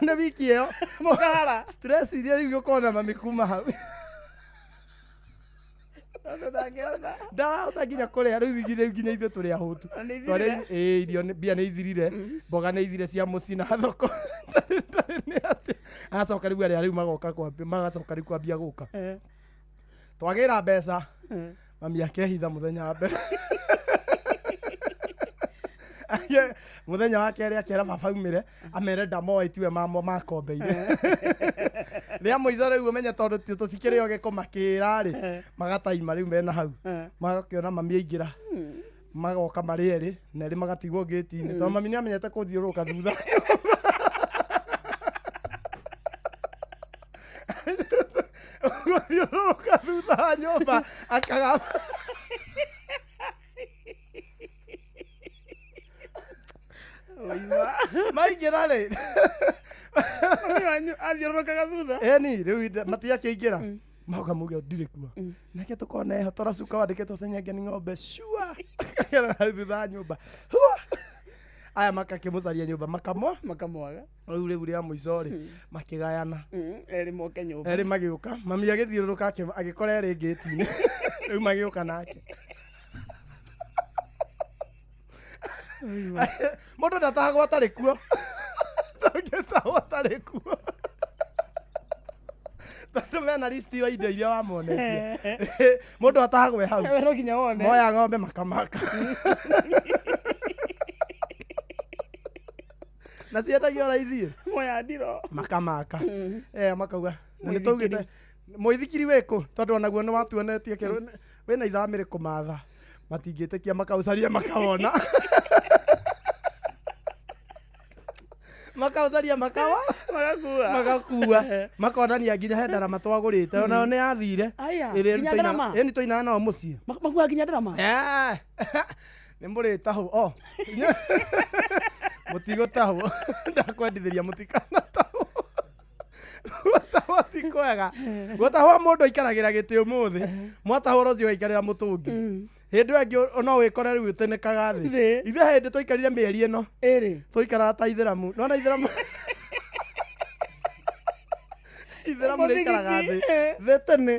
nĩ wiki ĩyo mũkahara stress iria rĩu gũkorwo na mami kuma hau ndarahota nginya kũrĩa rĩu nginya ithuĩ tũrĩ ahũtu irio mbia nĩ ithirire mboga nĩ ithire cia mũciĩ na thoko nĩ atĩ agacoka rĩu arĩa rĩu magacoka rĩu kwambia gũka twagĩra mbeca mami akehitha mũthenya wa mbere muthenya wa kerĩ akera baba umire amere ndamoa itiwe mamo makombeire ria muico riu umenye tondu tutikiri oge kumakira ri magataima riu mena hau magakiona mami aingira magoka mari eri na ri magatigwo gate-ini tondu mami ni amenyete kuthiuruka thutha kuthiuruka thutha nyumba akaga maingira ri athiũrũrũkaga thutha ni riu matiakĩingĩra mauga muge ndire kuo nake tukona eho toracuka wandĩkĩtwo cenyenge ni ng'ombe cua thutha nyũmba aya makakĩmũcaria nyũmba makamwaga rĩu rĩa mũico rĩ makĩgayana erĩ moke nyũmba erĩ magĩũka mami agĩthiũrũrũka agĩkora erĩ ngĩti-inĩ rĩu magĩũka nake mũndũ ndatahagwo atarĩ kuo ndangĩtahwo atarĩ kuo tondu mena list wa indo iria wamonetie mundu atahagwe hau no nginya wone moya ng'ombe makamaka na ciendagio raithi moya ndiro makamaka makauga na nĩ twaugĩte mũithikiri wĩkũ tondũ onaguo nĩ watuonetie kĩrũ wĩna ithamĩrĩ kũmatha matingĩtĩkia makaucaria makawona makaucaria makawa magakua makonania nginya he ndarama twagũrĩte onao nĩ yathire ĩni tũinaga nao mũciĩ makua nginya ndarama nĩ mũrĩtahũ mũtigũtahũ ndakwendithĩria mũtikanatahũ gũtahwo ti kwega gũtahwo mũndũ aikaragĩra gĩtĩ ũmũthĩ mwatahũra ũcio aikarĩra mũtũngi hĩndĩ ĩngĩ no wĩkore rĩu ũtĩnĩkaga thĩ ithuĩ hĩndĩ twaikarire mĩeri ĩno tũikaraga ta ithĩramu nona ithĩramu ithĩramu rĩikaraga thĩ tene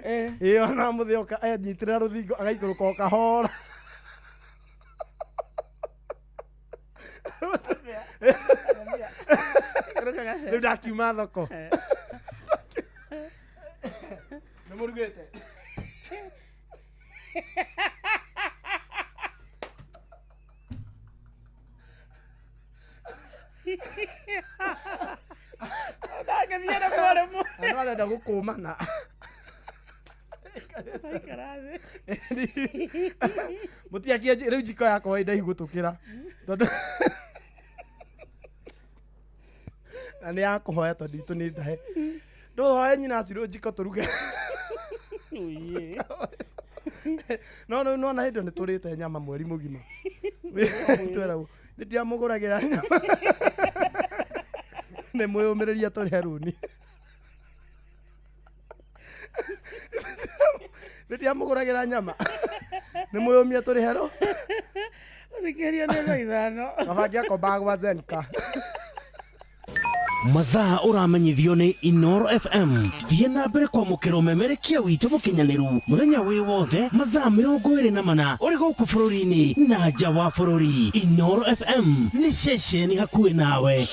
ona mũthĩ oka anyitĩrĩra rũthingo agaikũrũka o kahora rĩu ndakiuma thoko nĩ mũrugĩte no arenda gũkũmana mũtiakie rĩu njiko yakwa ndaigũtũkĩra tondũ na nĩ yakũhoya tondũ itũ nĩ ndahe ndũhoe nyina acirũ njiko tũruge nona hĩndĩ nĩ tũrĩte nyama mweri mũgima tweragwo nĩndiamũgũragĩra nyama nĩ mwĩyũmĩrĩria tũrĩa rũni nĩndiamũgũragĩra nyama nĩ mwĩyũmia tũrĩ hero thikĩria nĩ thaa ithano baba ngĩakombaga gwa Zenka mathaa ũramenyithio nĩ Inooro FM thiĩ na mbere kwamũkĩra ũmemerekia witũ mũkinyanĩru mũthenya wĩ wothe mathaa 24 ũrĩ gũkũ bũrũri-inĩ na nja wa bũrũri. Inooro FM nĩ ceceni hakuhĩ nawe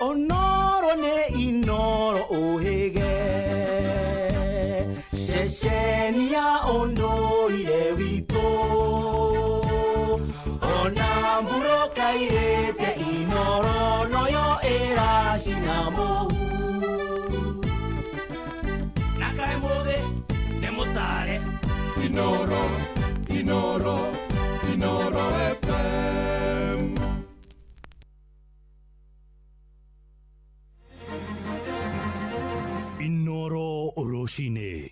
Onoro nĩ Inooro ũhĩge ceceni ya ũndũire witũ ona mburũka irĩte Inooro noyo ĩracina mũhu na kaĩ mũthĩ nĩ mũtare Inooro FM Inooro rũcinĩ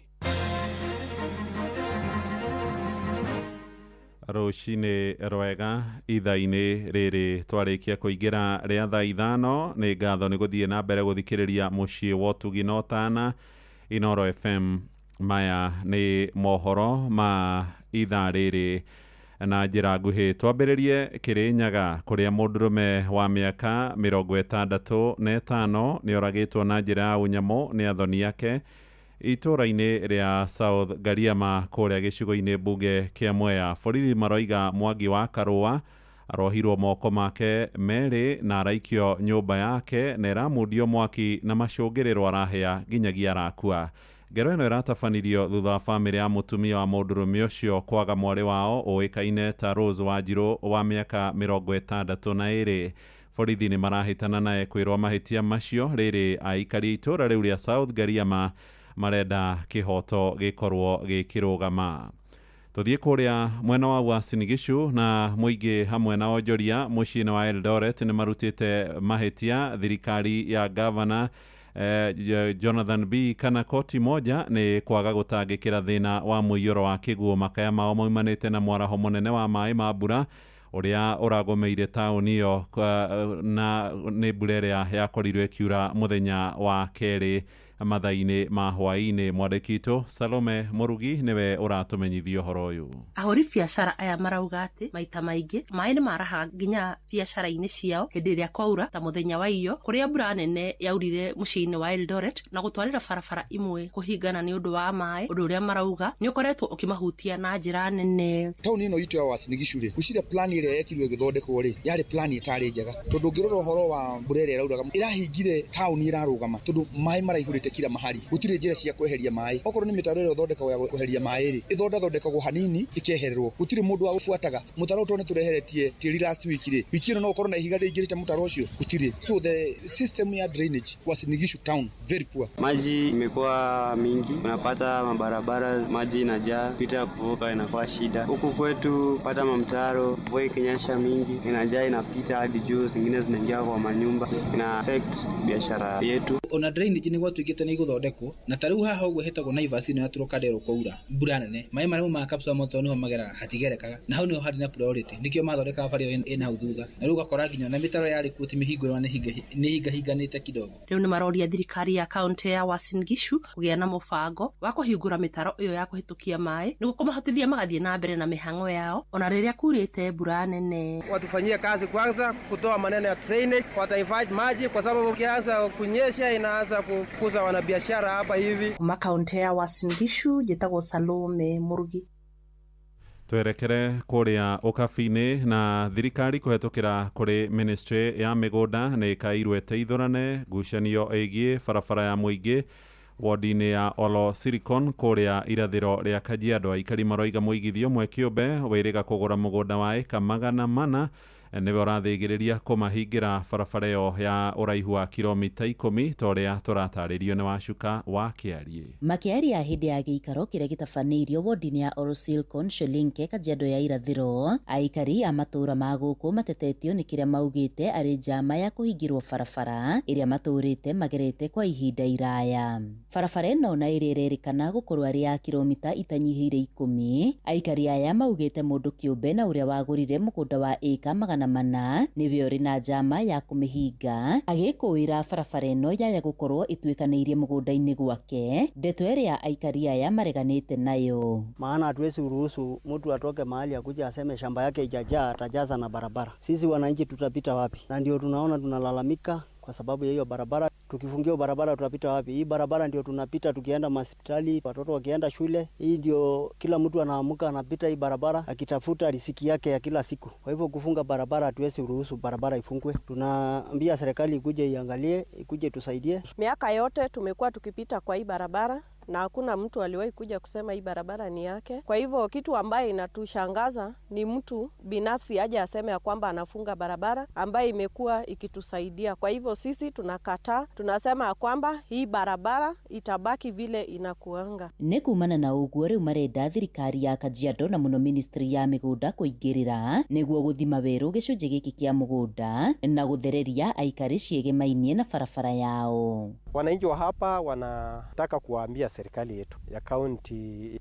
rũcinĩ rwega ithaa-inĩ rĩrĩ twarĩkia kũingĩra rĩa thaa ithano nĩ ngatho nĩ gũthiĩ na mbere gũthikĩrĩria mũciĩ wa ũtugi na ũtana Inooro FM. Maya nĩ mohoro ma ithaa rĩrĩ na njĩra nguhĩ. Twambĩrĩrie Kĩrĩnyaga kũrĩa mũndũrũme wa mĩaka 65 nĩ oragĩtwo na njĩra ya ũnyamũ nĩ athoni yake itũra-inĩ rĩa South Gariama kũrĩa gĩcigo-inĩ mbunge kĩa Mwea. Borithi maroiga Mwangi wa Karũa arohirwo moko make merĩ na araikio nyũmba yake na ĩramundio mwaki na macũngĩrĩro arahĩa nginyagia arakua. Ngero ĩno ĩratabanirio thutha wa bamĩrĩ ya mũtumia wa mũndũrũme ũcio kwaga mwarĩ wao ũĩkaine ta Rose Wanjirũ wa mĩaka 62. Borithi nĩ marahĩtana naye kwĩrwo mahĩtia macio rĩrĩ aikari itũra rĩu rĩa South Gariama marenda kĩhoto gĩkorwo gĩkĩrũgama. Tũthiĩ kũrĩa mwena wa Uasin Gishu na mũingĩ hamwe na onjoria mũciĩ-inĩ wa Eldoret nĩ marutĩte mahĩtia thirikari ya gavana Jonathan B. kana koti moja nĩ kwaga gũtangĩkĩra thĩna wa mũiyũro wa kĩguũ. Makaya mao maumanĩte na mwaraho mũnene wa maĩ ma mbura ũrĩa ũragomeire taũni ĩyo na nĩ mbura ĩrĩa yakorirwo ĩkiura mũthenya wa kerĩ. mathaini ma hwaini. Mwandĩkitũ Salome Murugi niwe ũratumenyithia ũhoro ũyũ. Ahũri biacara aya marauga atĩ maita maingĩ maĩ nĩ maraha nginya biacara-inĩ ciao hĩndĩ ĩrĩa kwaura ta mũthenya wa iyo, kũrĩa mbura nene yaurire mũciĩ-inĩ wa Eldoret na gũtwarĩra barabara imwe kũhingana nĩ ũndũ wa maĩ, ũndũ ũrĩa marauga nĩ ũkoretwo ũkĩmahutia na njĩra nene. Tauni ĩno itũ ya Uasin Gishu rĩ, gwĩciria plan ĩrĩa yekirwo ĩgĩthondekwo rĩ, yarĩ plan ĩtarĩ njega, tondũ ũngĩrora ũhoro wa mbura ĩrĩa ĩrauraga ĩrahingire tauni ĩrarũgama, tondũ maĩ maraihũrĩte kila mahali, gũtirĩ njĩra cia kweheria maĩ. Okorwo nĩ mĩtaro ĩrĩa ĩthondekagwo ya kweheria maĩ rĩ, ĩthondekagwo hanini ĩkehererwo, gũtirĩ mũndũ wa gũbuataga. Mũtaro ũtũ nĩ tũreheretie tĩri last week rĩ, wiki ĩno no ũkorwo na ihiga rĩingĩrĩte mũtaro ũcio, gũtirĩ. So the system ya drainage Uasin Gishu town very poor. Maji imekuwa mingi, unapata mabarabara maji inajaa, pita kuvuka inakuwa shida. Huku kwetu pata mamtaro, mvua ikinyesha mingi inajaa, inapita hadi juu, zingine zinaingia kwa manyumba, ina affect biashara yetu. Ona drainage nĩ gwatuĩkĩte nĩ gũthondekwo, na tarĩu haha ũguo hetagwo Naivas nĩ atũrokanderwo kwaura mbura nene, maĩ marĩa ma Kapsabet moto niho mageraga hatigerekaga, na hau niho harĩ na priority, nikĩo mathondeka bari ĩyo ĩna thutha, na rĩu gakora nginya na mĩtaro yarĩ kuo ti mĩhingũrwo nĩ hingahinganĩte kidogo. Rĩu nĩ maroria thirikari ya kaunti ya Uasin Gishu kũgĩa na mũbango wa kũhingũra mĩtaro ĩyo ya kũhĩtũkia maĩ nĩguo kũmahotithia magathiĩ na mbere na mĩhang'o yao ona rĩrĩa kurĩte mbura nene. Watufanyie kazi kwanza kutoa maneno ya drainage, watahifadhi maji kwa sababu ukianza kunyesha inaanza kufukuza wanabiashara hapa hivi. Kuma kaunti ya Uasin Gishu, njĩtagwo Salome Murugi. Twerekere kũrĩa ũkabi-inĩ na thirikari kũhetũkĩra kũrĩ ministry ya mĩgũnda nĩ ĩkairwo ĩteithũrane ngucanio ĩgiĩ barabara ya mũingĩ wodi-inĩ ya Olo Silicon kũrĩa irathĩro rĩa Kajiado. Aikari maroiga mũigithio ũmwe kĩũmbe wĩrĩga kũgũra mũgũnda wa eka 400 nĩwe ũrathĩgĩrĩria kũmahingĩra barabara ĩyo ya ũraihu wa kilomita 10 ta ũrĩa tũratarĩrio nĩ Wacuka wa Kĩarie. Makĩaria hĩndĩ ya gĩikaro kĩrĩa gĩtabanĩirio wodi-inĩ ya Olo Silicon Sholinke Kajiado ya irathĩro, aikari a matũũra ma gũkũ matetetio nĩ kĩrĩa maugĩte arĩ njama ya kũhingĩrwo barabara ĩrĩa matũũrĩte magerete kwa ihinda iraya. Barabara ĩno na ĩrĩa ĩrerĩkana gũkorwo arĩ ya kilomita itanyihĩire 10. Aikari aya maugĩte mũndũ kĩũmbe na ũrĩa wagũrire mũgũnda wa eka 400 nĩwe ũrĩ na njama ya kũmĩhinga, agĩkũĩra barabara ĩno yaya gũkorwo ĩtuĩkanĩirie mũgũnda-inĩ gwake, ndeto ĩrĩa aikari aya mareganĩte nayo. Maana hatuwezi ruhusu mtu atoke mahali akuje aseme shamba yake ijajaa atajaza na barabara. Sisi wananchi tutapita wapi? Na ndio tunaona tunalalamika kwa sababu ya hiyo barabara. Tukifungia barabara tutapita wapi? Hii barabara ndio tunapita tukienda hospitali, watoto wakienda shule. Hii ndio kila mtu anaamuka anapita hii barabara akitafuta riziki yake ya kila siku. Kwa hivyo kufunga barabara hatuwezi ruhusu barabara ifungwe. Tunaambia serikali ikuje iangalie, ikuje tusaidie. Miaka yote tumekuwa tukipita kwa hii barabara na hakuna mtu aliwahi kuja kusema hii barabara ni yake. Kwa hivyo kitu ambaye inatushangaza ni mtu binafsi aje aseme ya kwamba anafunga barabara ambaye imekuwa ikitusaidia. Kwa hivyo sisi tunakataa, tunasema ya kwamba hii barabara itabaki vile inakuanga. Nĩ kumana na ũguo rĩu marenda thirikari ya Kajiado na mũno ministry ya mĩgũnda kũingĩrĩra nĩguo gũthima werũ gĩcunjĩ gĩkĩ kĩa mũgũnda na gũthereria aikari ciĩgemainie na barabara yao. Wananchi wa hapa wanataka kuambia serikali yetu ya county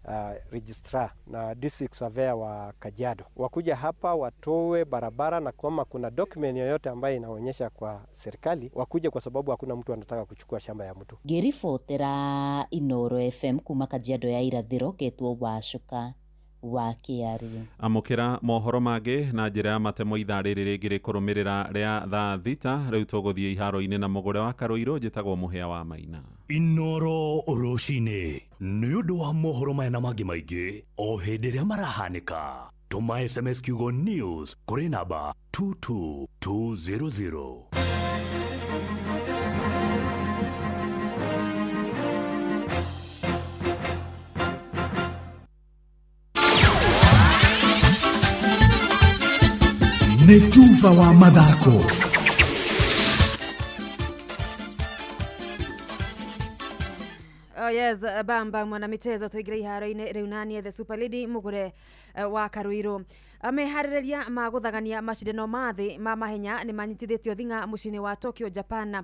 registrar na district surveyor wa Kajiado wakuja hapa watoe barabara, na kama kuna document yoyote ambayo inaonyesha kwa serikali wakuje, kwa sababu hakuna mtu anataka kuchukua shamba ya mtu. Ngĩribotera Inoro FM kuma Kajiado ya irathĩro getwo Wacuka wa Kĩarie. Amũkĩra mohoro mangĩ na njĩra ya matemo ithaa rĩrĩ rĩngĩ rĩkũrũmĩrĩra rĩa thaa thita. Rĩu tũgũthiĩ iharo-inĩ na mũgũre wa Karũirũ njĩtagwo Mũhĩa wa Maina. Inoro rũcinĩ nĩ ũndũ wa mohoro maya na mangĩ maingĩ o hĩndĩ ĩrĩa marahanĩka. Tũma SMS kiugo news kũrĩ namba 22200. Nĩ Tuva wa mathako. Oh yes, bamba mwana mitezo tuigire iharo-inĩ rĩu nanie the Super Lady mũgũre wa Karũirũ. Meharĩrĩria ma gũthagania macindano ma thĩ ma mahenya nĩ manyitithĩtio thing'a mũciĩ-inĩ wa Tokyo, Japan,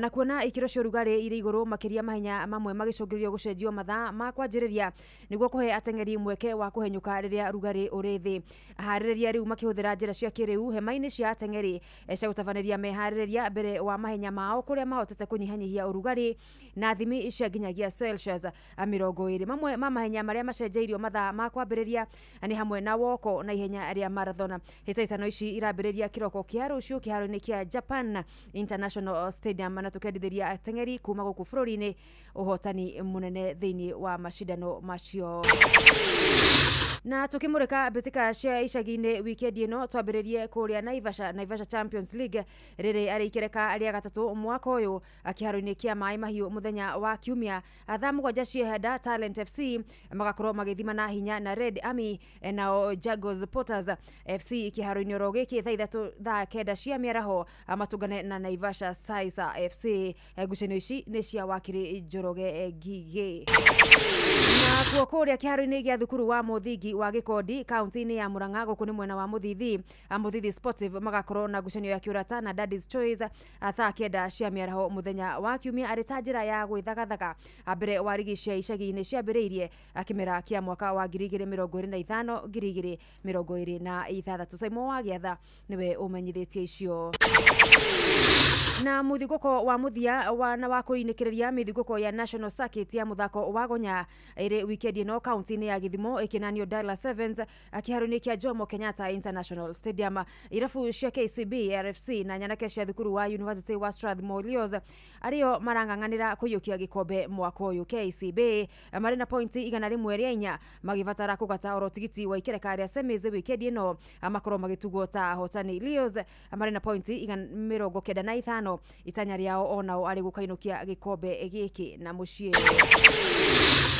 na kuona ikĩro cia ũrugarĩ irĩ igũrũ makĩria mahenya mamwe magĩcũngĩrĩrio gũcenjio mathaa ma kwanjĩrĩria nĩguo kũhe ateng'eri mweke wa kũhenyũka rĩrĩa rugarĩ ũrĩ thĩ. Harĩrĩria rĩu makĩhũthĩra njĩra cia kĩrĩu hema-inĩ cia ateng'eri cia gũtabanĩria meharĩrĩria mbere wa mahenya mao kũrĩa mahotete kũnyihanyihia ũrugarĩ na thimi cia nginyagia Celsius 20. Mamwe ma mahenya marĩa macenjeirio mathaa ma kwambĩrĩria nĩ hamwe na woko na ihenya rĩa marathon. Hĩtahĩtano ici irambĩrĩria kĩroko kĩa rũciũ kĩharo-inĩ kĩa Japan International Stadium na tũkendithĩria ateng'eri kuma gũkũ bũrũri-inĩ ũhotani mũnene thĩinĩ wa macindano macio. Na tukimurika mbĩtĩka cia icagi-inĩ wikendi ĩno twambĩrĩrie kũrĩa Naivasha Champions League rĩrĩ arĩ ikereka rĩa gatatũ mwaka ũyũ kĩharo-inĩ kĩa Maĩ Mahiũ mũthenya wa Kiumia. Thaa mũgwanja ciehenda Talent FC magakorwo magĩthimana hinya na Red Army nao Jagos Potters FC kĩharo-inĩ oro gĩkĩ thaa ithatũ thaa kenda cia mĩaraho matũngane na Naivasha Saisa FC. Ngucanio ici nĩ cia wakiri Njoroge Ngigĩ. Na kuo kũrĩa kĩharo-inĩ gĩa thukuru wa mũthingi wa Gĩkondi kaunti-inĩ ya Murang'a gũkũ nĩ mwena wa Mũthithi Sportive magakorwo na ngucanio ya kĩũrata na Daddy's Choice thaa kenda cia mĩaraho mũthenya wa Kiumia arĩ ta njĩra ya gwĩthagathaga mbere wa rigi cia icagi-inĩ ciambĩrĩirie kĩmera kĩa mwaka wa 2025 2026. Simon wa Gĩatha niwe ũmenyithĩtie icio. Na mũthigũko wa mũthia na wa kũinĩkĩrĩria mĩthigũko ya National Circuit ya mũthako wa Gonya ĩrĩ wikendi ĩno kaunti-inĩ ya Gĩthumo ĩkĩnanio Dallas Sevens kĩharo-inĩ kĩa Jomo Kenyatta International Stadium. Irabu cia KCB, RFC na nyanake cia thukuru wa University wa Strathmore Leos arĩo marang'ang'anĩra kũiyũkia gĩkombe mwaka ũyũ. KCB marĩ na pointi 104 magĩbatara kũgata oro tigiti wa ikereka rĩa semis wikendi ĩno makorwo magĩtugwo ta hotani. Leos marĩ na pointi 95 itanya rĩao onao arĩ gũkainũkia gĩkombe gĩkĩ na mũciĩ.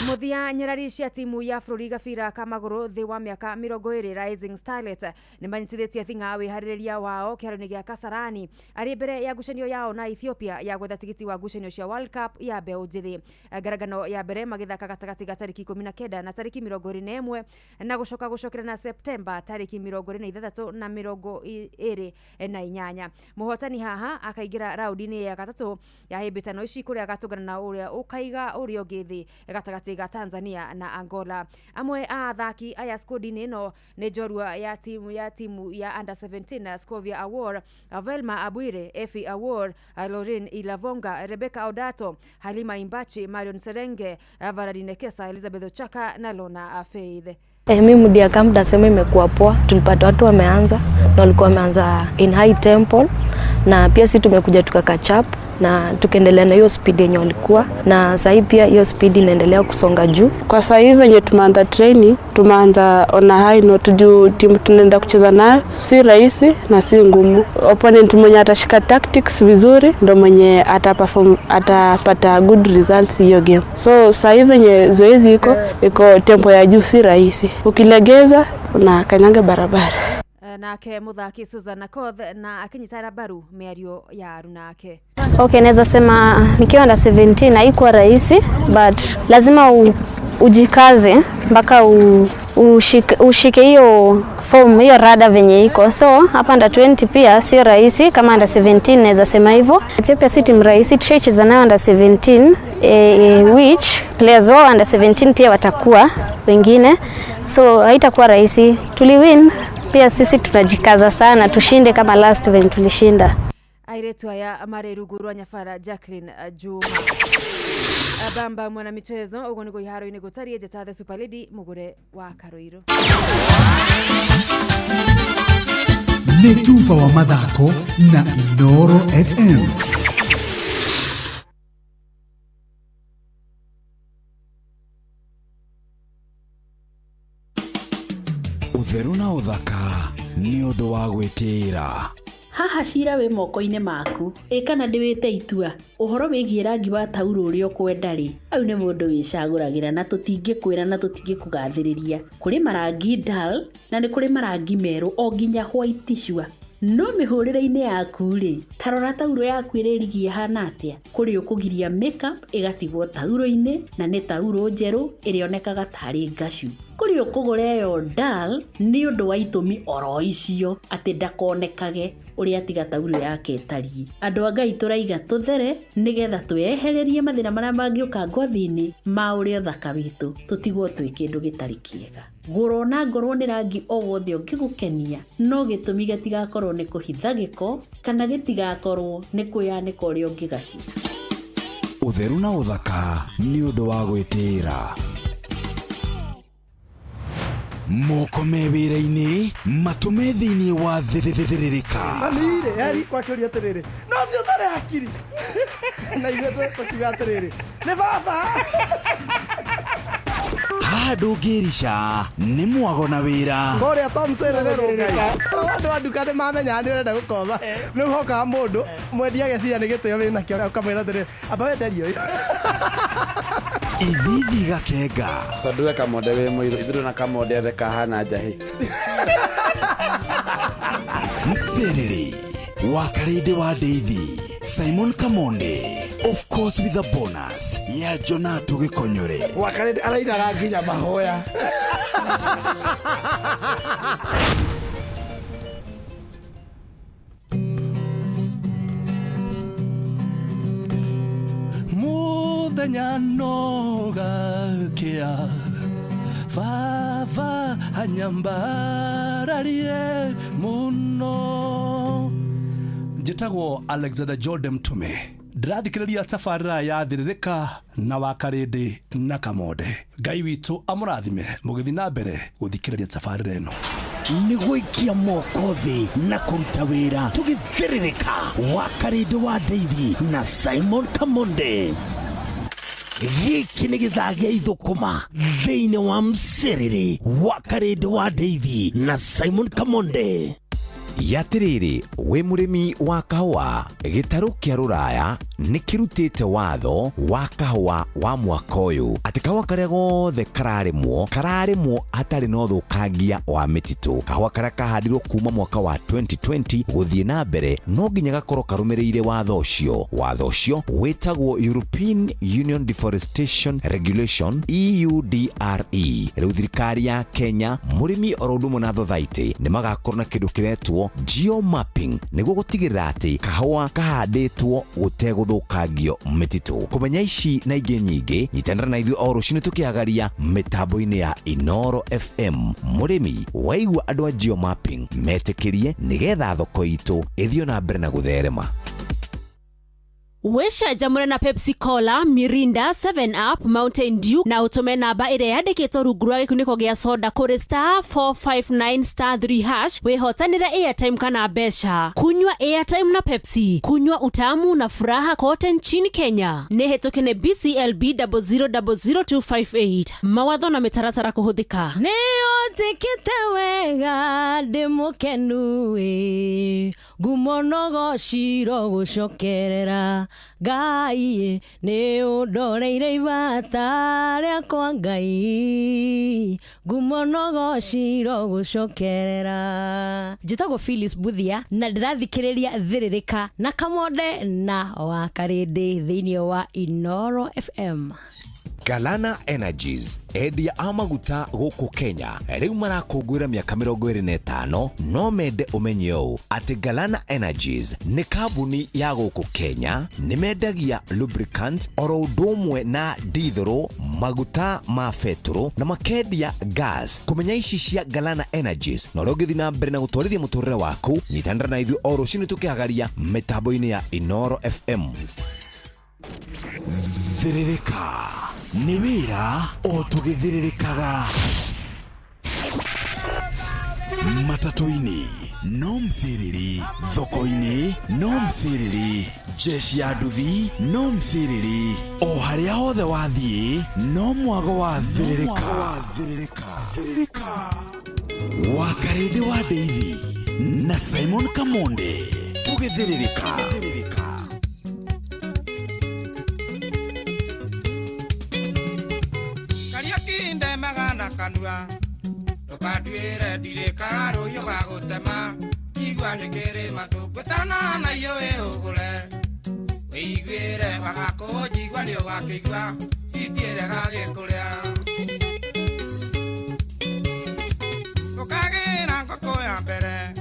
Muthia nyarari cia timu ya bũrũri gabira ka magũrũ thĩ wa mĩaka 20 Rising Starlet nĩ manyitithĩtie thing'a wĩharĩrĩria wao kĩharo-inĩ gĩa Kasarani arĩ mbere ya ngucanio yao na Ethiopia ya gwetha tigiti wa ngucanio cia World Cup ya mbeũ njĩthĩ. Ngaragano ya mbere magĩthaka gatagatĩ ga tarĩki 19 na tarĩki 21 na gũcokera na Septemba tarĩki 26 na 28. Mũhotani haha akaingĩra raundi-inĩ ya gatatũ ya hĩmbĩtano ici kũrĩa agatũngana na ũrĩa ũkaiga ũrĩa ũngĩ thĩ gatagatĩ ga Tanzania na Angola. Amwe a athaki aya skodi-inĩ ĩno nĩ njorua ya timu ya under 17 Scovia Award, Velma Abwire, Efi Award, Lauren Ilavonga, Rebecca Odato, Halima Imbachi, Marion Serenge, Varadine Kesa, Elizabeth Ochaka na Lona Faith. Mimi Mudia Camp nasema imekuwa poa. Tulipata watu wameanza na walikuwa wameanza in high tempo na pia sisi tumekuja tukakachap na tukaendelea na hiyo speed yenye walikuwa na sasa pia hiyo speed inaendelea kusonga juu. Kwa sasa hivi wenye tumeanza training tumeanza on a high note juu timu tunaenda kucheza nayo si rahisi na si ngumu. Opponent mwenye atashika tactics vizuri ndo mwenye atapata good results hiyo game. So sasa hivi wenye zoezi iko tempo ya juu si rahisi. Ukilegeza na kanyanga barabara. Nake muthaki Susan Koth na akinyitana baru mĩario ya Arunake. Okay, naweza sema nikiwa na 17 haikuwa rahisi but lazima ujikaze mpaka ushike hiyo form hiyo rada venye iko. So hapa under 20 pia sio rahisi kama under 17 naweza sema hivyo. Ethiopia si timu rahisi, tushacheza nayo under 17 which players wao under 17 pia watakuwa wengine. So haitakuwa rahisi. Tuliwin pia sisi tunajikaza sana tushinde kama last when tulishinda. Airetu aya marerugurwa nyafara Jacqueline Juma. Bamba mwana michezo ugo niko iharo-inĩ gũtariĩ njata the Super Lady mugure wa Karoiro. Nĩ Tuva wa mathako na Inooro FM. Ũtheru na ũthaka nĩ ũndũ wa gwĩtĩĩra. Haha cira wĩ moko-inĩ maku. Kana ndĩwĩte itua. Ũhoro wĩgiĩ rangi wa tauro ũrĩa ũkwenda rĩ. Au nĩ mũndũ wĩcagũragĩra na tũtingĩkwĩra na tũtingĩkũgathĩrĩria. Kũrĩ marangi dull na nĩ kũrĩ marangi merũ o nginya white sure. no mĩhũrĩre-inĩ yaku rĩ, tarora tauro yaku ĩrĩrigie hana atĩa. Kũrĩ ũkũgiria makeup ĩgatigwo tauro-inĩ na nĩ tauro njerũ ĩrĩonekaga tarĩ ngacu. Kũrĩ ũkũgũra yo dull nĩ ũndũ wa itũmi oro icio atĩ ndakonekage ũrĩa tiga tauro yake ĩtariĩ. Andũ a Ngai tũraiga tũthere nĩgetha twĩehererie mathĩna marĩa mangĩũka ngothi-inĩ ma ũrĩa ũthaka witũ, tũtigwo twĩ kĩndũ gĩtarĩ kĩega. Ngũrwo na ngorwo nĩ rangi o wothe ũngĩgũkenia, no gĩtũmi gĩtigakorwo nĩ kũhitha gĩko kana gĩtigakorwo nĩ kwĩyanĩka ũrĩa ũngĩgaci. Ũtheru na ũthaka nĩ ũndũ wa gwĩtĩĩra. Moko me wĩra-inĩ matũme thĩinĩ wa thĩrĩrĩka. Manire yari kwa kĩũria atĩrĩrĩ, no si ũtarĩ hakiri na ithuĩ tũkiuga atĩrĩrĩ nĩ baba. Haha ndũngĩrica nĩ mwago na wĩra. Kũrĩa Tom Sererero Ngai andũ a nduka nĩ mamenya nĩ ũrenda gũkomba, rĩu hokaga mũndũ mwendia ageciria nĩ gĩtĩo wĩna kĩo, ũkamwĩra atĩrĩrĩ amba wenderio ũyũ. Ithithi gakenga tondũ we kamonde wĩ mũirũ, ithuĩ na kamonde othe kahana njahĩ. Mserere Wakarede wa Deithi, Simon Kamonde, of course with a bonus ya Jonato Gikonyore. Wakarede arainaga nginya mahoya. Muthenya nogakia Vava hanyambararie muno. Njĩtagwo Alexander Jordan Mtume, ndĩrathikĩrĩria tabarĩra ya thĩrĩrĩka na Wakarede na Kamonde. Ngai witũ amũrathime mũgĩthiĩ na mbere gũthikĩrĩria tabarĩra ĩno. Nĩ gũikia moko thĩ na kũruta wĩra tũgĩthĩrĩrĩka. Wakarede wa Deithi na Simon Kamonde. Gĩkĩ nĩ gĩthaa gĩa ithũkũma thĩinĩ wa Mserere. Wakarede wa Deithi na Simon Kamonde. Yatiriri we murimi wa kahua, gĩtarũ kĩa Rũraya nĩ kĩrutĩte watho wa kahua wa mwaka ũyũ atĩ kahua karĩa gothe kararĩmwo hatarĩ na ũthũkangia wa mĩtitũ. Kahua karĩa kahandirwo kuma mwaka wa 2020 gũthiĩ na mbere no nginya gakorwo karũmĩrĩire watho ũcio. Watho ũcio wĩtagwo European Union Deforestation Regulation EUDRE. Rĩu thirikari ya Kenya, mũrĩmi oro ũndũ ũmwe na thothaitĩ nĩ magakorwo na kĩndũ kĩretwo geomapping nĩguo gũtigĩrĩra atĩ kahua kahandĩtwo gũtegũthũkangio mĩtitũ. Kũmenya ici na ingĩ nyingĩ, nyitanĩra na ithuĩ o rũciinĩ tũkĩagaria mĩtambo-inĩ ya Inoro FM. Mũrĩmi waigua andũ a geomapping metĩkĩrie nĩgetha thoko itũ ĩthiĩ na mbere na gũtherema. Wĩcanjamũre na Pepsi Cola, Mirinda, 7up, Mountain Dew na ũtũme namba ĩrĩa yandĩkĩtwo rungu rwa gĩkunĩko gĩa soda kũrĩ *459*3# wĩhotanĩre airtime kana mbeca. Kunywa airtime na Pepsi, kunywa utamu na furaha kote nchini Kenya. Nĩ hĩtũkie nĩ BCLB 0000258. Mawatho na mĩtaratara kũhũthĩka. Nĩ ũnjĩkĩte wega ndĩmũkenu ngumo nogociro gũcokerera Ngai nĩ ũndoreire ibata rĩakwa Ngai ngumo nogociro gũcokerera. Njĩtagwo Phyllis Buthia na ndĩrathikĩrĩria thĩrĩrĩka na Kamonde na Wakarede thĩinĩ wa Inoro FM. Galana Energies, endia a maguta gũkũ Kenya, rĩu marakũngũĩra mĩaka 25 no mende ũmenye ũũ atĩ Galana Energies nĩ kambuni ya gũkũ Kenya, nĩ mendagia lubricant oro ũndũ ũmwe na dithero, maguta ma betũrũ na makendia gas. Kũmenya ici cia Galana Energies na ũrĩa ũngĩthiĩ na mbere na gũtwarithia mũtũrĩre waku, nyitanĩra na ithuĩ o rũciinĩ tũkĩagaria mĩtambo-inĩ ya Inoro FM. Thĩrĩrĩka nĩ wĩra o tũgĩthĩrĩrĩkaga. Matatũ-inĩ no Mserere, thoko-inĩ no Mserere, jeshi ya nduthi no Mserere, o harĩa hothe wathiĩ no mwago wa thĩrĩrĩka. Wakarede wa Deithi na Simon Kamonde tũgĩthĩrĩrĩka. Kanua, lokaduere dire karo yoga gotema, Ukigwa ndikiri matugutana na iyo wihugure wiguire wagakujigwa ni ugakigwa itiere gagikuria ukagira ngoko ya mbere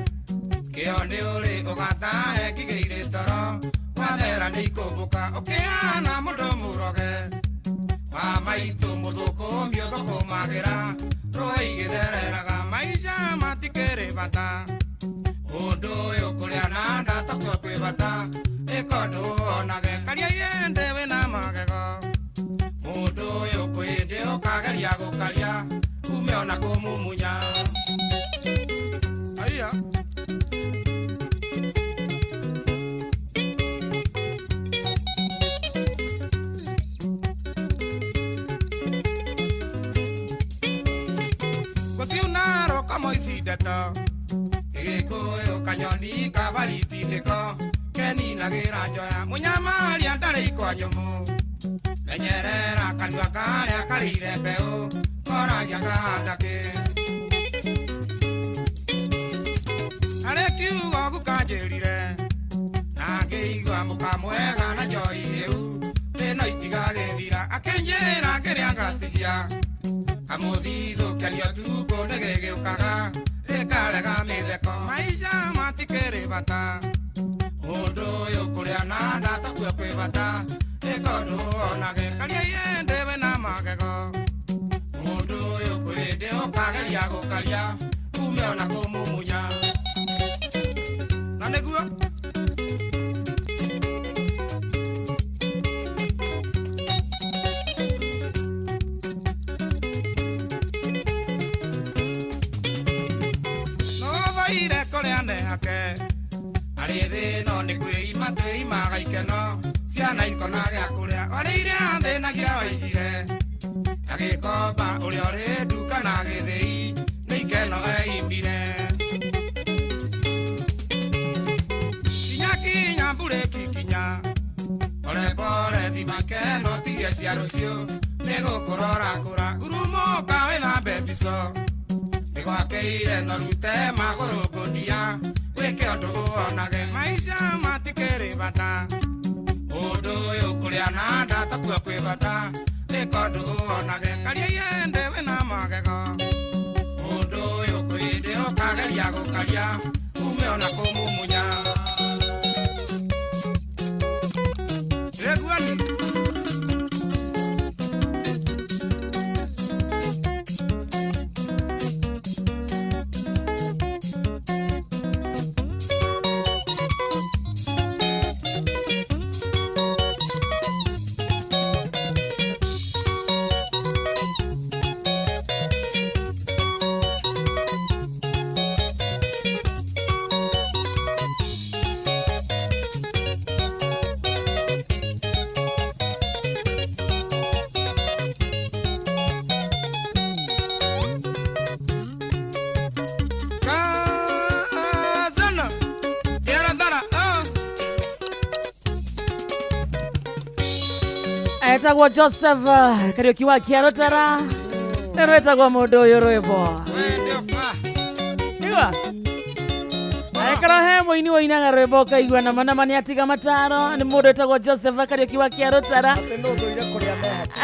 kio ni uri ugatahe kigeire toro wathera ni ikumbuka ukiana mundu muroge wa maitu muthukumio thukumagira roigithereraga maica matikiri bata undu uyu kuria na ndata kwa kwibata ikondu onage karia yende wina magego mundu uyu kwindi ukageria gukaria umeona kumumunya aya Kosiunaro kamo isideta Igikuyo kanyoni kabariti neko Keni nagira njoya munyamari andare ikwa nyomu Lenyerera kanua kare akarire mbeo Koragia kahandake Arekiugo gukanjirire Nangeigwa mukamwega na njoi hiu Teno itigagethira akenjera ngeria ngatigia Kamuthithu kiario tuko negege ukaga Rekarega mitheko maica matikiri bata Undu uyu kuria na ndata kwa kwibata Ikondu onage karia yende wina magego Undu uyu kwindi ukageria gukaria umeona kumumunya Na niguo ire kuria nehake arithi no ni kwima twimaga ikeno ciana ikonage akuria arire athinagia waigire agikomba uria uri nduka na githii ni ikeno eimbire kinya mbure kinya pole pole thimakeno tigie cia rucio ni gukurora kura urumo kawe na bebiso Nigwakeire no rute maguru gunia wike undu onage maica matikiri bata undu uyu kuria na ndata kwa kwibata ikondu onage karia yende wina magego undu uyu kwindi ukageria gukaria umeona kumumunya Eguani etagwo Joseph Kariuki wa Kiarotara nero etagwo mundu uyu rwimbo igwa aikara he muini woinaga rwimbo kaigua na mana mani atiga mataro ni mundu etagwo Joseph Kariuki wa Kiarotara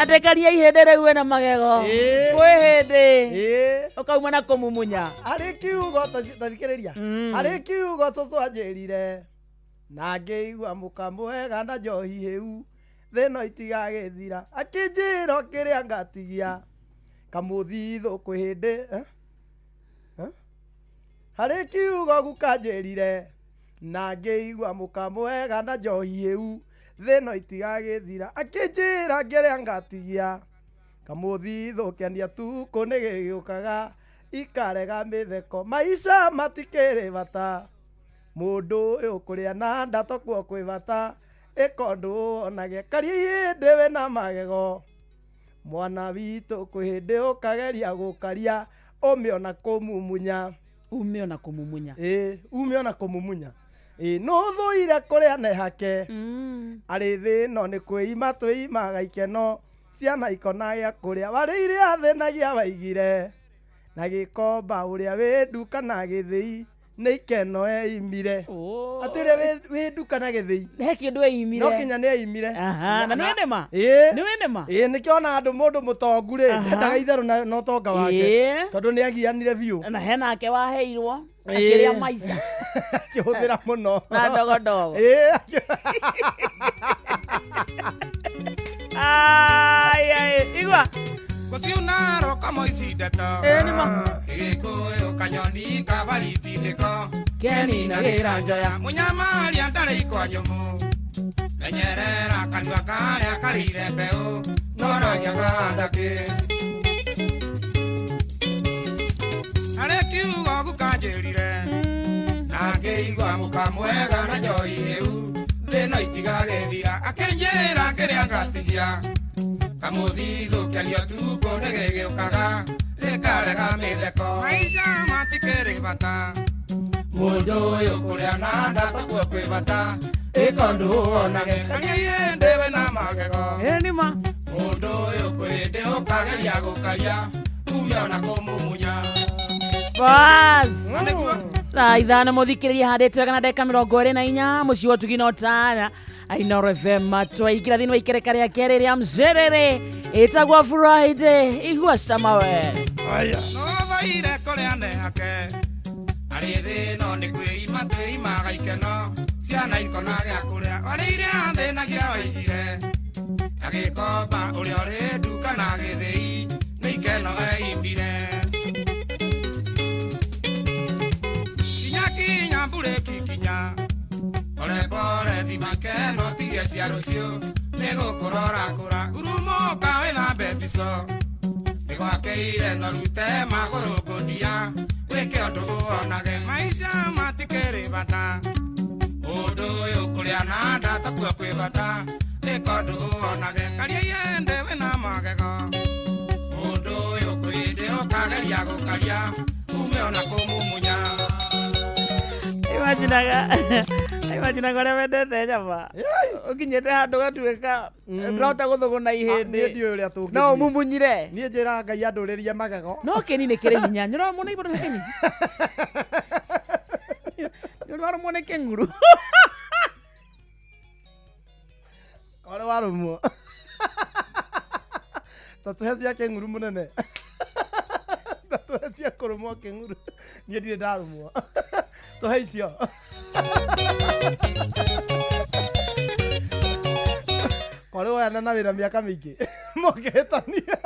atekaria ihende rĩu wena magego kwĩ hĩndĩ ũkauma na kũmumunya harĩ kiugo tathikĩrĩria harĩ kiugo cũcũ anjĩrire na ngĩigua mũkamwega na njohi hĩu thĩno itigagĩthira akĩnjĩra kĩrĩa ngatigia kamũthithũ kwĩ hĩndĩ harĩ kiugo gukanjĩrire na ngĩigua mũkamwega na njohi hĩu thĩno itigagĩthira akĩnjĩra kĩrĩa ngatigia kamũthithũkania tukũ nĩgĩgĩũkaga ikarega mĩtheko maica matikĩrĩ bata mũndũ ũyũ kũrĩa na ndatũ kuo kwĩ bata ĩkondũ onage karia ihĩndĩ wĩna magego mwana witũ kwĩ hĩndĩ ũkageria gũkaria ũmĩona kũmumunya umeona kũmumunya umeona kũmumunya nũthũire kũrĩa nehake arĩ thĩno nĩ kwĩima twĩimaga ikeno ciana ikonagia kũrĩa warĩ iria thĩnagia waigire na gĩkomba ũrĩa wĩ nduka na gĩthĩi nä ikeno eimire atä å rä a wä nduka na gä thä he kä ndå eimire no kinya nä eimire na nä wä nä ma nä kä ona andå må ndå må tongu rä endaga itherå na tonga wake tondå nä agianire biå na henake waheirwo akä rä a maica akä hå thä ra må no na ndogondogo igua Kusiunaro kama isidata Igikuyu kanyoni kabariti ndiko Keni na giranjaya Munyamari andare ikwa nyomu Menyerera kanua kare karire mbeu Nora gĩakandake Harĩ kiugo gukanjĩrire Na ngĩigua mũka mwega na njoi hĩu Thĩno itigagĩthira akĩnjĩra kĩrĩa ngatigia Kamuthithũkanio tuko nĩgĩgĩũkaga rĩkarega mĩtheko Maica matikĩrĩ bata Mũndũ ũyũ kũrĩa na nda takuo kwĩ bata ĩko ndũonage karia ihĩndĩ wĩna magego Mũndũ ũyũ kwĩndĩ ũkageria gũkaria ume ona kũmumunya Bas thaa ithano mũthikĩrĩria handĩte wega na ndagĩka 24 mũciĩ wa Tugi no Tana Ainoro FM twaingĩra thĩinĩ wa ikereka rĩa kerĩ rĩa mcerere ĩtagwo Friday igua camawe no vaire kũrĩa nehake arĩ thĩno nĩ kwĩima twĩimaga ikeno ciana ikona gĩa kũrĩa arĩ iria thĩnagia waigire agĩkomba ũrĩa ũrĩ nduka na gĩthĩi nĩ ikeno eimbire kinya mburĩki kinya pole thima keno tige cia rũciũ nĩ gũkũrorakũra urumũka wĩna mbebico nĩ gwakĩire no rute magũrũ ngũnia wĩke ũndũ ũonage maica matikĩrĩ bata mũndũ ũyũ kũrĩa na nda takuo kwĩ bata wĩke ũndũ ũonage karia ihĩndĩ wĩna magego mũndũ ũyũ kwĩndĩ ũkageria gũkaria ume ona kũmumunya imaginaga ũrĩa wendete nyama ũkinyĩte handũ gatuĩka ndĩrahota gũthũgũna ihĩndĩ no ũmumunyire niĩ njĩra Ngai andũrĩrie magego no kĩni nĩ kĩrĩ hinya nĩũrona mũno igũrũ nĩ kĩni nĩũrarũmwo nĩ kĩng'uru kwarĩ warũmwo tatũhe cia kĩng'uru mũnene tatũhe cia kũrũmwo kĩng'uru niĩ ndirĩ ndarũmwo tũhe icio kwarĩ woyana na wĩra mĩaka mĩingĩ mũkĩhĩtania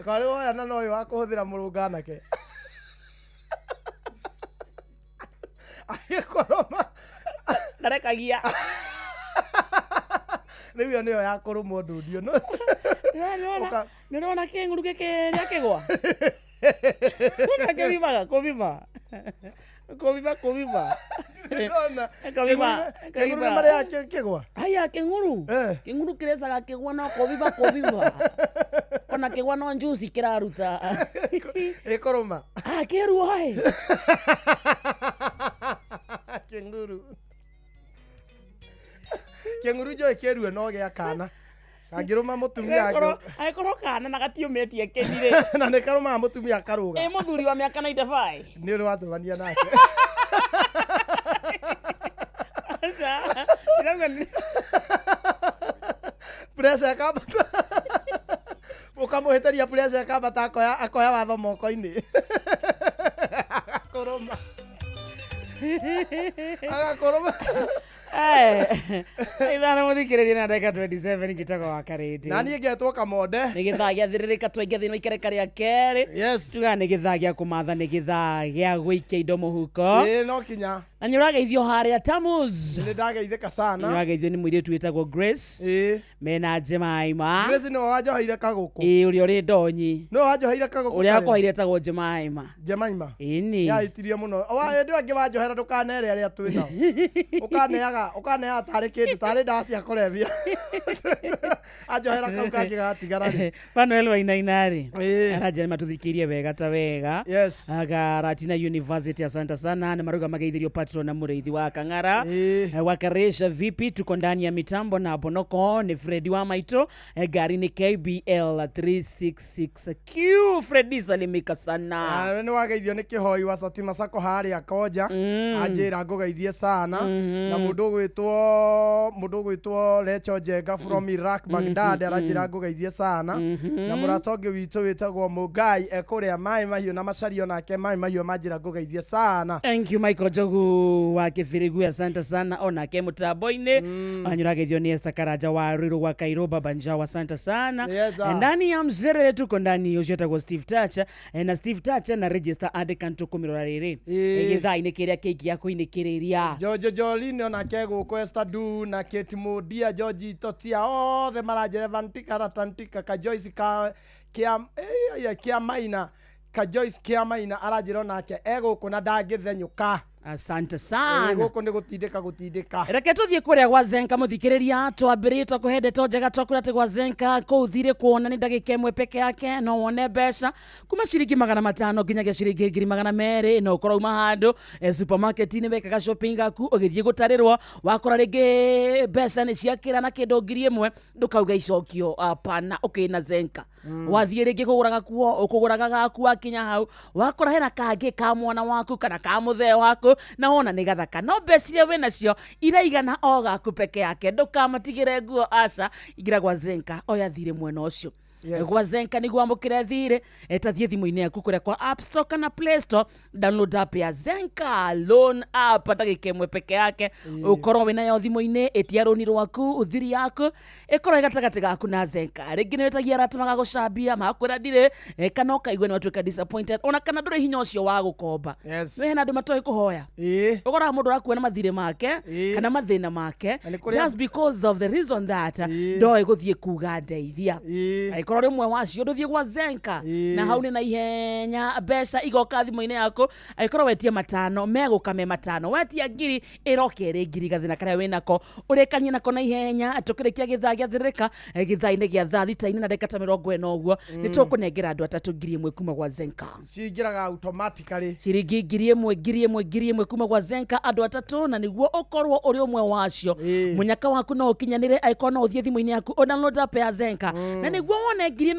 kwarĩ woyana na ũyũ wa kũhũthĩra mũrũnganake agĩkoroma ndarekagia rĩu ĩyo nĩyo ya kũrũmwo ndũndio nĩũrona kĩng'uru gĩkĩ rĩa kĩgwa nakĩbimaga kũbima kĩng'uru marĩa kĩgwa haya kĩng'uru kĩrecaga kĩgwa no kũbiba ona kĩgwa no njuci kĩraruta ĩkũrũma kĩruo kĩng'uru njoĩ kĩrue no gĩa kana kangĩrũma mũtumia agĩkorwo kana na gatiũmĩtie kĩnirĩ na nĩ karũmaga mũtumia karũga mũthuri wa mĩaka 95 nĩ ũrĩ watũmania nake pressure yakambata ũkamũhĩtĩria pressure yakambata akoya watho moko-inĩ agakorũma ithano mũthikĩrĩria na ndagĩka 27 njĩtagwo wa Karĩndĩ na niĩ ngetwo Kamonde nĩ gĩthaa gĩa thirĩrĩka twaingĩ thĩinĩ wa ikereka rĩa kerĩ tugaga nĩ gĩthaa gĩa kũmatha nĩ gĩthaa gĩa gũikia indo mũhuko no kinya na nĩ ũrageithio harĩa Tamus nĩ ndageithĩka sana nĩ ũrageithio nĩ mũirĩtu wĩtagwo Grace mena Jemaima Grace nĩwe wanjoheire kagũkũ ũrĩa ũrĩ ndonyi nĩwe wanjoheire kagũkũ ũrĩa wakũheire etagwo Jemaima ĩni yaitirie mũno hĩndĩ ĩngĩ wanjohera ndũkanere arĩa twĩnao ũkaneaga tarĩ kĩndũ tarĩ ndawa cia kũrebia anjohera kau kangĩ gatigara rĩ Manuel Wainaina-rĩ aranjĩra matũthikĩrie wega ta wega Garatina University asante sana nĩ marauga mageithĩrio patro na Mureithi wa Kang'ara. Wakaresha vipi, tuko ndani ya mitambo na Bonoko ni Freddy wa Maito. Gari ni KBL 366Q. Freddy salimika sana. Ni wageithio ni kihoi wa Satima Sako hari akoja. Ajira ngogeithie sana. Na mundu gwitwo Lecho Jega from Iraq Baghdad arajira ngogeithie sana. Na muratonge witu witagwo Mugai ekuria mai mahiu na macario nake mai mahiu majira ngogeithie sana. Thank you Michael Jogu wa Kifirigu, asante sana. Onake mutaboine anyurageithio ni Esther Karaja wa Ruiru wa Kairo Babanja, asante sana. Ndani ya mzere tuko ndani ucietagwo Steve Tacha na Steve Tacha na register adekanto kumirora riri igithai-ini kiria kingi akuinikiriria Jojo Jolini onake guko Esther Du na Kate Mudia George Totia othe marajere vantika ratantika ka Joyce kia maina ka Joyce kia maina arajiro nake eguko na ndangithenyuka. Asante sana. Guko ndi gutindika. Reke tuthie kuria gwa Zenka muthikiriria twambirite kuhende to njega twakurate gwa Zenka kuthire kuona ni ndagika imwe peke yake no wone mbeca kuma ciringi 500 nginyagia ciringi 200 no ukorwo uma handu supermarket ni wekaga shopping aku ugithie gutarirwo wakora ringi mbeca ni ciakira na kindu 1000 ndukauga icokio apana ukina Zenka wathie ringi kuguraga kuo ukuguraga gaku akinya hau wakora hena kangi ka mwana waku kana ka muthe waku na ona ni gathaka no mbeca we nacio iraigana o gaku peke yake ndukamatigire nguo aca igira gwa Zenka oya thire mwena ucio. Gwa Zenka ni gwamukire thire etathie thimu-ini yaku kuria kwa App Store kana Play Store, download app ya Zenka loan app ndagika imwe peke yake ukorwo wina yo thimu-ini etia roni rwaku uthiri yaku ikorwo gatagati gaku na Zenka ringi ni wetagia ratamaga gucambia makwira ndire kana ukaigwe ni watuika disappointed ona kana ndure hinya ucio wa gukomba we na andu matoi kuhoya ugora mundu arakuwa na mathire make kana mathina make just because of the reason that ndoi guthie kuga ndeithia korwo rimwe wacio nduthie gwa Zenka na hau ni na ihenya mbeca igoka thimu-ini yaku aikorwo wetie 5 megukame 5 wetia ngiri irokere ngiri gathina karia winako urekanie nako na ihenya tukirikia githaa gia thirika githaa-ini gia thaa thita-ini na ndagika 40 uguo ni tukunengera andu 3 ngiri 1 kuma gwa Zenka cingiraga automatically ciringi ngiri 1 kuma gwa Zenka andu 3 na niguo ukorwo uri umwe wacio munyaka waku no ukinyanire aikorwo no uthie thimu-ini yaku download app ya Zenka na niguo one ngiri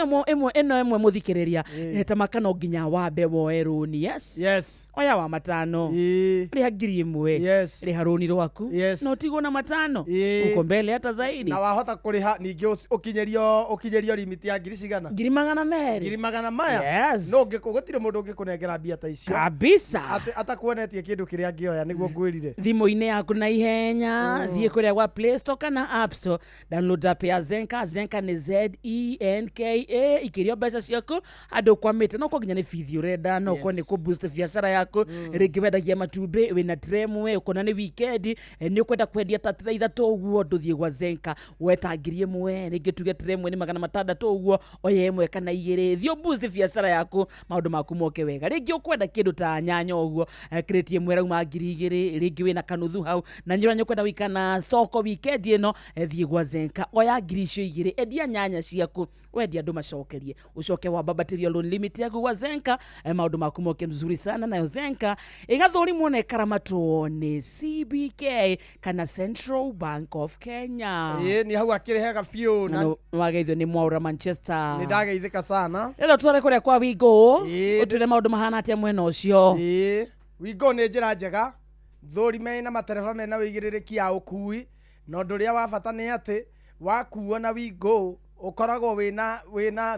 eno muthikiriria eta makano nginya wambe woe roni yes oya wa 5 riha ngiri 1 riha roni rwaku no tigo na 5 uko mbele hata zaidi na wahota kuriha ningi ukinyerio limit ya ngiri cigana ngiri 200 maya no ngikugutire mundu ngikunengera bia ta icio kabisa atakuonetie kindu kiria ngioya niguo ngwirire thimu-ini yaku na ihenya thie kuria gwa Play Store kana App Store download app ya Zenka ni ZENKA ikirio mbeca ciaku andu kwamite no kuginya ni bithi urenda no ko ni ku boost biashara yaku ringi wendagia matumbi wina tremwe ukona ni weekend ni ukwenda kwendia ta 3 uguo nduthie gwa Zenka weta ngiri 1 ringi tuge tremwe ni 600 uguo oya imwe kana 2 thio boost biashara yaku maundu maku moke wega ringi ukwenda kindu ta nyanya uguo crate imwe rauma ngiri 2 ringi wina kanuthu hau na nyuranyo kwenda wikana stock weekend ino thie gwa Zenka oya ngiri icio 2 endia nyanya ciaku wendia andu macokerie ucoke wa Material Loan Limit yaku gwa Zenka maundu maku moke mzuri sana nayo Zenka igathuri muone karamato ni CBK kana Central Bank of Kenya ni hau akirehega biu na wageithio ni Mwaura Manchester ni ndageithika sana elo tware kuria kwa Wigo utire maundu mahana atia mwena ucio Wigo ni njira njega thuri mena matereba mena wigiririkia ya ukui no nduria wa bata ni ati wakuo na Wigo ukoragwo wina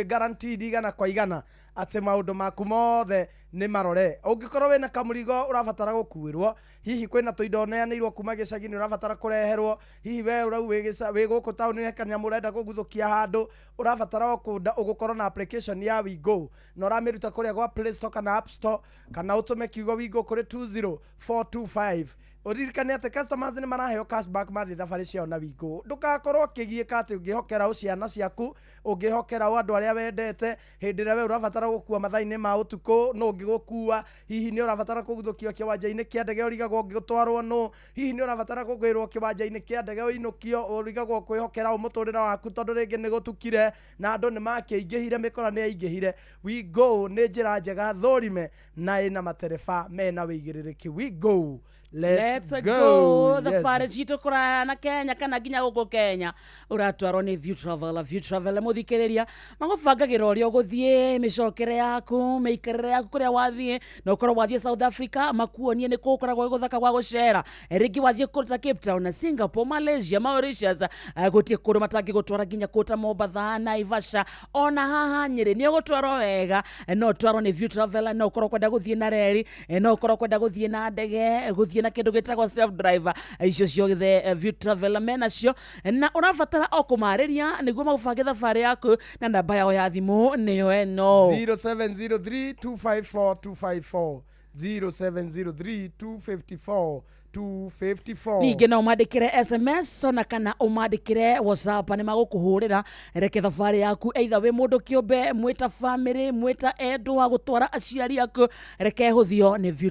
guaranteed igana kwa igana ati maundu maku mothe ni marore ungikorwo wina kamurigo urabatara gukuirwo hihi kwina tuindo neanirwo kuma gicagi ni urabatara kureherwo hihi we urau wi guku tauni hekania murenda kuguthukia handu urabatara ugukorwo na application ya Wigo na uramiruta kuria gwa Play Store kana App Store kana utume kiugo Wigo kuri 20425 uririkane ati customers ni maraheo cashback mathi thabari ciao na wingu ndugakorwo kigiika ati ungihokera uciana ciaku ungihokera andu aria wendete hindi ria we urabatara gukua mathaini ma utuku no ngigukua hihi ni urabatara kuguthukio kiwanja-ini kia ndege urigagwo ngigutwarwo no hihi ni urabatara kugwirwo kiwanja-ini kia ndege uinukio urigagwo kwihokera umuturira waku tondu ringi ni gutukire na andu ni makiingihire mikora ni yaingihire we go ni njira njega thorime na ina matereba mena wigiririki we go Let's go. The Yes. fare chito kuraya na Kenya kana ginya guko Kenya uratwaro ni View Travel muthikiriria magũbangagĩra ũrĩa ũgũthiĩ mĩcokere yaku mĩikarĩre yaku kũrĩa wathiĩ na ũkorwo wathiĩ South Africa makuonie nĩ kũ ũkoragwo gũthaka gwa gũcera rĩngĩ wathiĩ kũruta Cape Town na Singapore Malaysia Mauritius gũtiĩ kũndũ matangĩgũtwara nginya kũta Mombasa Naivasha ona haha Nyĩrĩ nĩ ũgũtwarwo wega no ũtwarwo nĩ View Travel no ũkorwo kwenda gũthiĩ na reri no ũkorwo kwenda gũthiĩ na ndege gũthiĩ na kindu gitagwo self driver icio ciothe View Travel menacio na ũrabatara o kũmarĩria nĩguo magũbange thabarĩ yaku na namba yao ya thimũ nĩyo eno 0703254254 0703254254 ningĩ no ũmandĩkĩre SMS ona kana ũmandĩkĩre WhatsApp nĩ magũkũhũrĩra reke thabarĩ yaku either wĩ mũndũ kĩũmbe mwĩta family mwĩta endwa gũtwara aciari aku reke hũthio nĩ View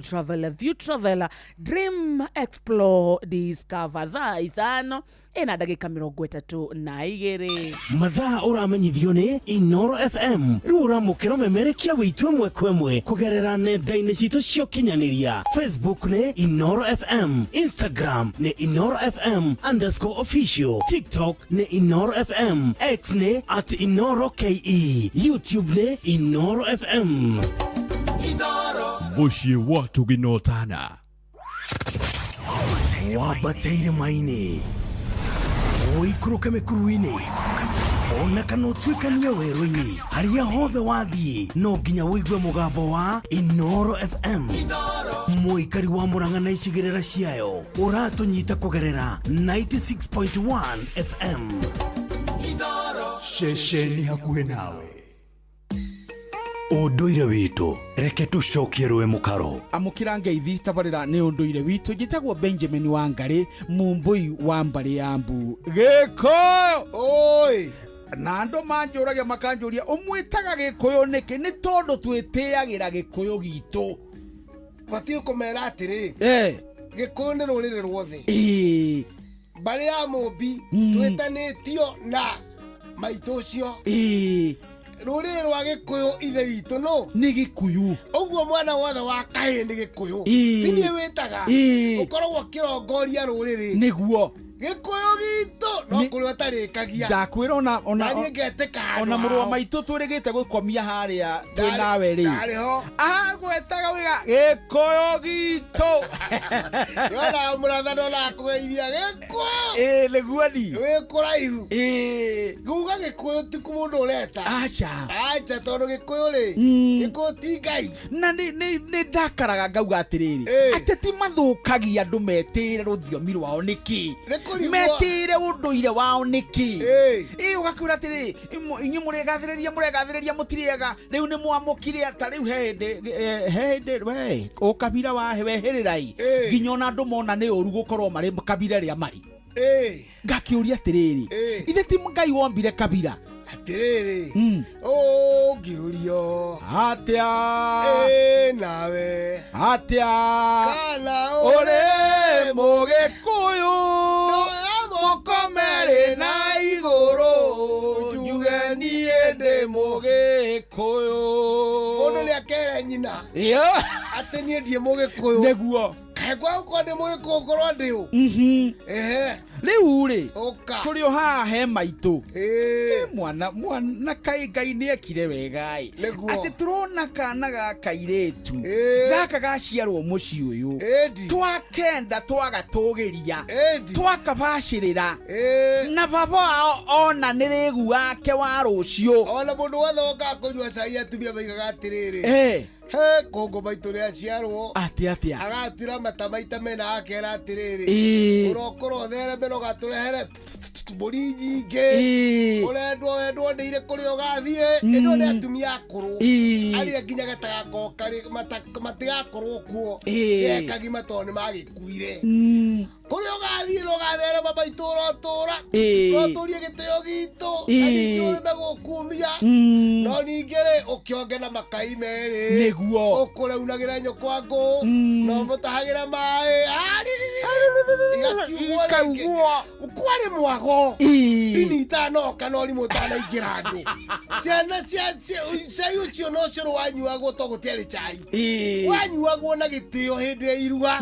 Travel Dream Explore Discover thaa 5 ina ndagĩka 32 mathaa ũramenyithio nĩ Inoro FM rĩu ũramũkĩra ũmemerekia wĩtũ ĩmwe kwa ĩmwe kũgerera nenda-inĩ citũ cia ũkinyanĩria Facebook nĩ Inoro FM Instagram nĩ Inoro FM _official TikTok nĩ Inoro FM X nĩ @InoroKE YouTube nĩ Inoro FM Muciĩ wa Tuginotana wabateire maini oikũrũke mĩkuru-inĩ ona kana ũtuĩkanie werũ-inĩ harĩa hothe wathiĩ no nginya wĩigue mũgambo wa Inoro FM mũikari wa Mũrang'a na icigĩrĩra ciayo ũratũnyita kũgerera 96.1 FM ceceni hakuhĩ nawe ũndũire witũ reke tũcokie rwe mũkaro amũkĩra ngeithi tabarĩra nĩ ũndũire witũ njĩtagwo Benjamin Wangarĩ mumbui wa mbarĩ ya Mbu Gĩkũyũ oi na andũ manjũragia makanjũria ũmwĩtaga Gĩkũyũ nĩkĩ nĩ tondũ twĩtĩagĩra Gĩkũyũ gitũ batiĩ kũmera atĩrĩ Gĩkũyũ nĩ rũrĩrĩ ruothe mbarĩ ya Mũmbi twĩtanĩtio na maitũ ũcio rũrĩrĩ rwa Gĩkũyũ ithe witũ no nĩ Gĩkũyũ ũguo mwana wothe wa kahĩĩ nĩ Gĩkũyũ ti niĩ wĩtaga ũkoragwo kĩrongoria rũrĩrĩ nĩguo Gĩkũyũ gitũ no kũrĩ ũtarĩkagia ndakwĩra ona ngetĩka ona mũrũ wa maitũ twĩrĩgĩte gũkomia harĩa twĩ nawe rĩ agwetaga wiga Gĩkũyũ gitũ yona mũrathano na kũgeithia Gĩkũyũ nĩguo ni wĩ kũraihu nguga Gĩkũyũ ti mũndũ ũreta acha tondũ Gĩkũyũ rĩ Gĩkũyũ ti Ngai na nĩ ndakaraga ngauga atĩrĩrĩ atĩ ti mathũkagia andũ metĩre rũthiomi rwao nĩkĩ metire ũndũire wao nĩkĩ ũgakwĩra atĩrĩ inyuĩ mũregathĩrĩria mũtirĩega rĩu nĩ mwamũkire ta rĩu hĩndĩ we ũkabira wehĩrĩrai nginya ona andũ mona nĩ ũru gũkorwo marĩ kabira rĩa marĩ ngakĩũria atĩrĩrĩ ithe ti Ngai wombire kabira atĩrĩrĩ ũngĩũrio atĩa nawe atĩa kana ũrĩ Mũgĩkũyũ mũkomere na igũrũ njuge niĩ ndĩ Mũgĩkũyũ mũndũ nĩ akere nyina atĩ niĩ ndiĩ Mũgĩkũyũ nĩguo kaĩ gwakorwo ndĩ Mũgĩkũyũ ngorwo ndĩ ũ rĩu rĩ tũrĩ o haha he maitũ mwana kaĩ Ngai nĩ ekire wega atĩ tũrona kana ga kairĩtu gaka gaciarwo mũciĩ ũyũ twakenda twagatũgĩria twakabacĩrĩra na baba wao ona nĩ rĩgu wake wa rũciũ ona mũndũ wothe wokaga kũnyua cai atumia maigaga atĩrĩrĩ kũngũ maitũ rĩ aciarwo atĩa agatuĩra mata maita mena akera atĩrĩrĩ ũrokorwo thereme no gatũrehere mbũri nyingĩ ũrendwo ndeire kũrĩa ũgathiĩ ĩno nĩ atumia akũrũ arĩa nginya gatagako matigakorwo kuo gekagima tondũ nĩ magĩkuire kũrĩa ũgathiĩ ũgatherema maitũra ũtũra ũtũrie gĩtĩo gitũ na ningĩ ũrĩme gũkumia no ningĩ-rĩ ũkĩonge na makai merĩ nĩguo ũkũreunagĩra nyũkwa ngũ no mũtahagĩra maĩ igakiugwo kwarĩ mwago ini itanoka no rimũ ũtanaingĩra andũ ciana cai ũcio no ũcũrũ wanyuagwo to gũtiarĩ cai wanyuagwo na gĩtĩo hĩndĩ ya iruga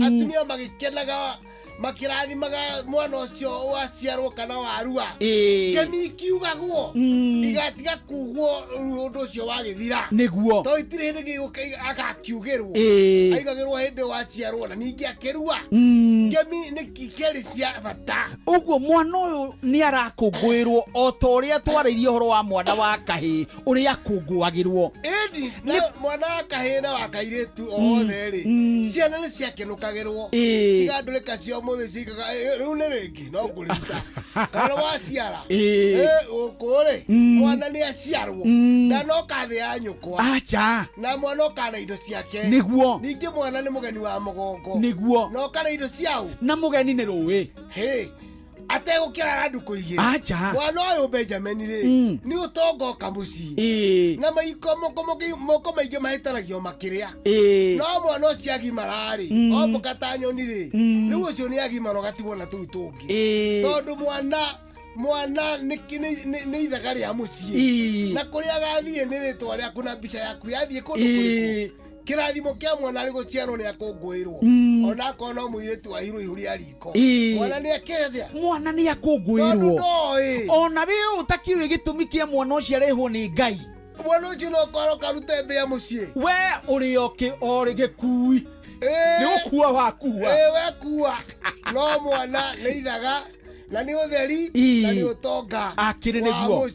atumia magĩkenaga makirathimaga mwana ũcio waciarwo kana warua ngemi ikiugagwo igatiga kugwo ũndũ ũcio wagĩthira nĩguo to itirĩ hĩndĩ agakiugĩrwo aigagĩrwo hĩndĩ waciarwo na ningĩ akĩrua ngemi nĩ kĩrĩ cia bata ũguo mwana ũyũ nĩ arakũngũĩrwo o ta ũrĩa twarĩirie ũhoro wa mwana wa kahĩĩ ũrĩa akũngũagĩrwo ĩndi na mwana wa kahĩĩ na wa kairĩtu othe-rĩ ciana nĩ ciakenũkagĩrwo igandũrĩka cio mũthĩ ciikaga rĩu nĩ rĩngĩ no ngũrĩruta kana waciara ũkũ-rĩ mwana nĩ aciarwo na no kathĩ ya nyũkwa acha na mwana okana indo ciake nĩguo ningĩ mwana nĩ mũgeni wa mũgongo nĩguo no kana indo ciao na mũgeni nĩ rũĩ ategũkĩra randuko igĩrĩ mwana ũyũ Benjamin-rĩ nĩ ũtongoka mũciĩ na moko maingĩ mahĩtanagio makĩrĩa no mwana ũcio agimara-rĩ o mũkata nyoni-rĩ rĩu ũcio nĩ agimara ũgatigwo na tũu tũngĩ tondũ mwana nĩ ithaga rĩa mũciĩ na kũrĩa agathiĩ nĩ rĩtwa rĩaku na mbica yaku yathiĩ kũndũ kũrĩkũ kĩrathimo kĩa mwana arĩ gũciarwo nĩ akũngũĩrwo ona akorwo no mũirĩtu wa iru ihũria riko mwana nĩ akethia mwana nĩ akũngũĩrwo ona we ũtakiũĩ gĩtũmi kĩa mwana ũcio arehwo nĩ Ngai mwana ũcio no kwaro karute mbĩa mũciĩ we ũrĩ orĩ gĩkui nĩ ũkua wakua we kua no mwana nĩ ithaga na nĩ ũtheri na nĩ ũtonga akĩrĩ nĩguo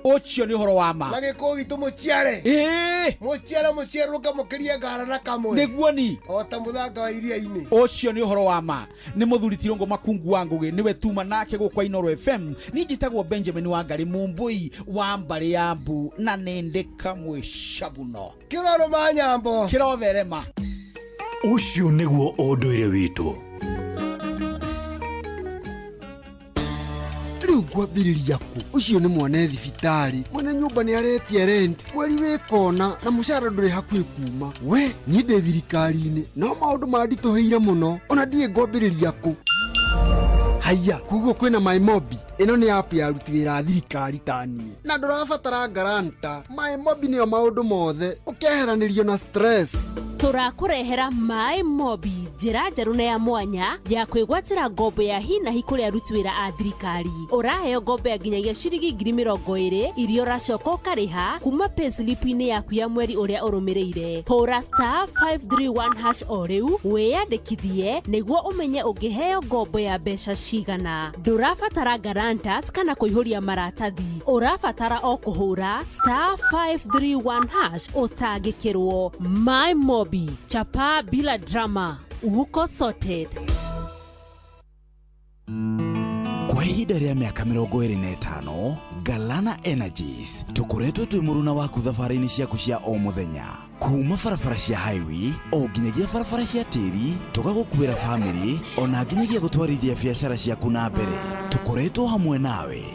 ũcio nĩ ũhoro wa ma na gĩkũũ gitũ mũciare mũciarwo kamũkĩrie ngara na kamwe nĩguo ni o ta mũthanga wa iria-inĩ ũcio nĩ ũhoro wa ma nĩ mũthuri Tirũngũ Makungu wa Ngũgĩ nĩwe tuma nake gũkwa Inooro FM niĩ njĩtagwo Benjamin Wangari Mũmbũi wa mbarĩ ya Mbu na nĩ ndĩ kamwe cabuno kĩroro ma nyambo kĩrotherema ũcio nĩguo ũndũire witũ rĩu ngwambĩrĩria kũ ũcio nĩ mwene thibitarĩ mwene nyũmba nĩ aretie rent mweri wĩkona na mũcara ndũrĩ hakuhĩ kuma we niĩ ndĩ thirikari-inĩ no maũndũ manditũhĩire mũno ona ndiĩ ngwambĩrĩria kũ haya kuguo kwĩna MyMobi ĩno nĩ app ya aruti wĩra a thirikari ta niĩ na ndũrabatara garanta MyMobi nĩyo maũndũ mothe ũkeheranĩrio na stress turakũrehera MyMobi njĩra njerũ na ya mwanya ya kwĩgwatĩra ngombo ya hi na hi kũrĩ aruti wĩra a thirikari ũraheo ngombo ya nginyagia ciringi 20,000 iria ũracoka ũkarĩha kuma payslip-inĩ yaku ya mweri ũrĩa ũrũmĩrĩire hũra *531# o rĩu wĩyandĩkithie nĩguo ũmenye ũngĩheo ngombo ya mbeca cigana ndũrabatara guarantors kana kũihũria maratathi ũrabatara o kũhũra *531# ũtangĩkĩrwo MyMobi chapa bila drama uko sorted kwa ihinda rĩa mĩaka 25 Galana Energies tũkoretwo twĩ mũruna waku thabarĩ-inĩ ciaku cia o mũthenya kuma barabara cia highway o nginyagia barabara cia tĩri tũgagũkuĩra family ona nginyagia gũtwarithia biacara ciaku na mbere tũkoretwo hamwe nawe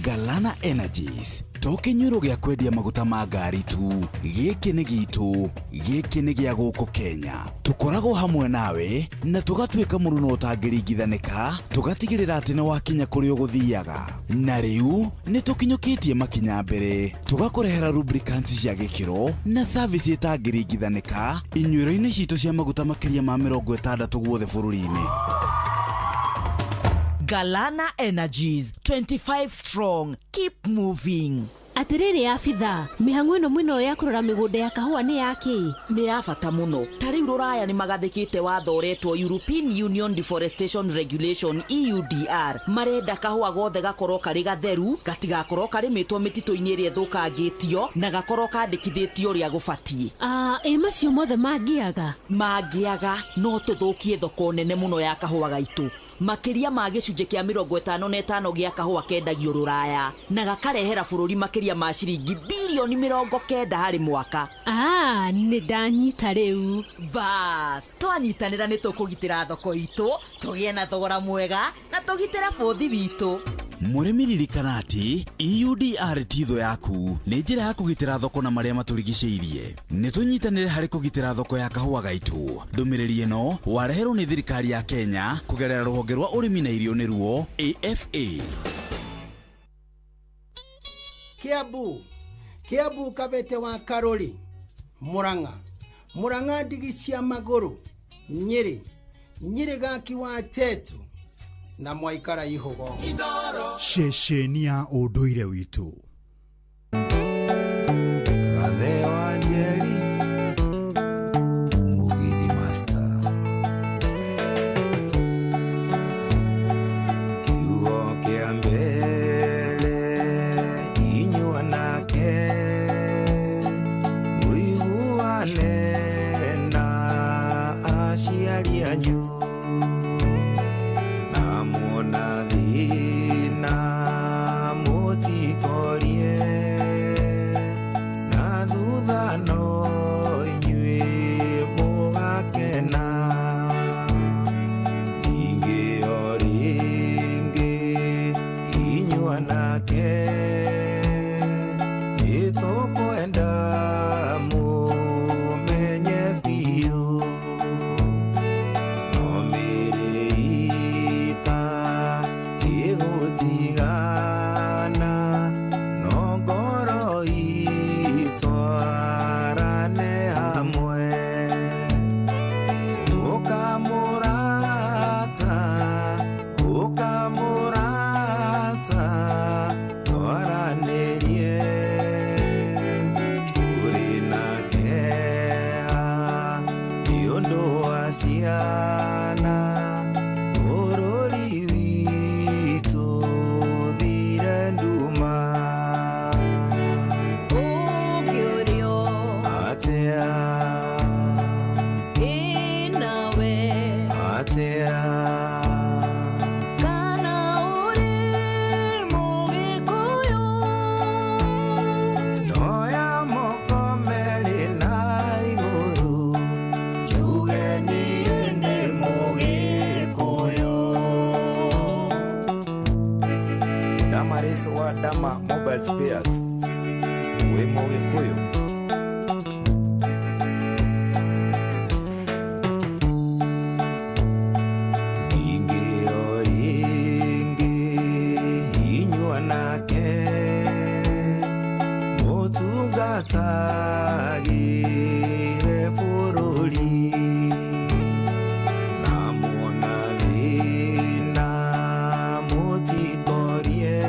Galana Energies to kĩnyuĩro gĩa kwendia maguta ma ngari tu gĩkĩ nĩ gitũ gĩkĩ nĩ gĩa gũkũ Kenya tũkoragwo hamwe nawe na tũgatuĩka mũruno ũtangĩringithanĩka tũgatigĩrĩra atĩ nĩ wakinya kũrĩa ũgũthiaga na rĩu nĩ tũkinyũkĩtie makinya mbere tũgakũrehera lubricants cia gĩkĩro na service ĩtangĩringithanĩka inyuĩro-inĩ citũ cia maguta makĩria ma 60 guothe bũrũri-inĩ. Galana Energies 25 strong keep moving Atiriri afitha mihang'o ĩno mwĩno ya kũrora mĩgũnda ya kahũa nĩ yake nĩ ya bata mũno ta rĩu rũraya nĩ magathĩkĩte watho ũretwo European Union Deforestation Regulation EUDR marenda kahũa gothe gakorwo karĩ gatheru gatigakorwo karĩmĩtwo mĩtitũ-inĩ ĩrĩa ĩthũkangĩtio na gakorwo kandĩkithĩtio ũrĩa gũbatiĩ macio mothe mangĩaga no tũthũkie thoko nene mũno ya kahũa gaitũ makiria ma gicunje kia 55 gia kahua kendagio ruraya na gakarehera bururi makiria ma ciringi bilioni 90 hari mwaka. Ni ndanyita riu. Bas, twanyitanira ni tukugitira thoko itu, tugie na thogora mwega na tugitira bothi witu. Murimi ririkana ati EUDR titho yaku nĩ njĩra ya kũgitĩra thoko na marĩa matũrigicĩirie. Nĩ tũnyitanĩre harĩ kũgitĩra thoko ya kahũa gaitũ. Ndũmĩrĩri ĩno wareherwo nĩ thirikari ya Kenya kũgerera rũhonge rwa ũrĩmi na irio nĩruo AFA. Kiambu Kabete wa Karori, Murang'a ndigi cia magũrũ, Nyeri gaki wa Tetu na Mwaikara Ihogo. Ceceni ya ũndũire witũ. Gathe wa Njeri Mugidi Master kiugo kĩa mbere inyuĩ nake mũiguane na aciari anyu. Dama Mobile Spares we Mogikuyu. Ingi oringi inyuĩ nake mũtungatagĩre bũrũri na muona thĩna mũtikorie.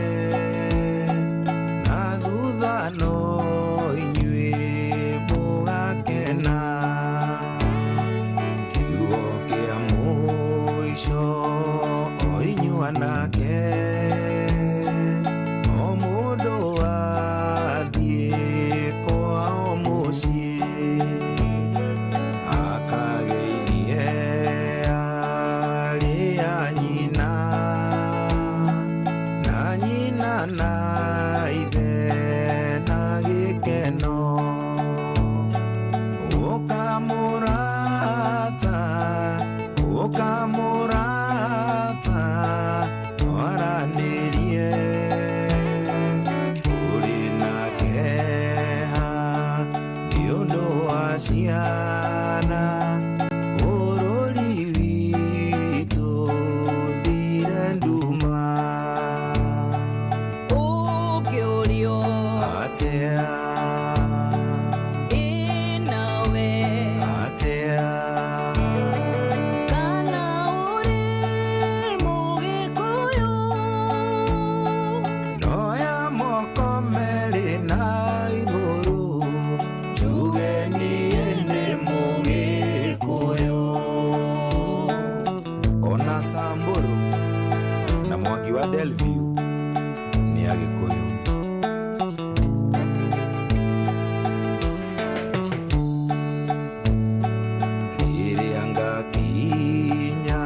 Irianga kinya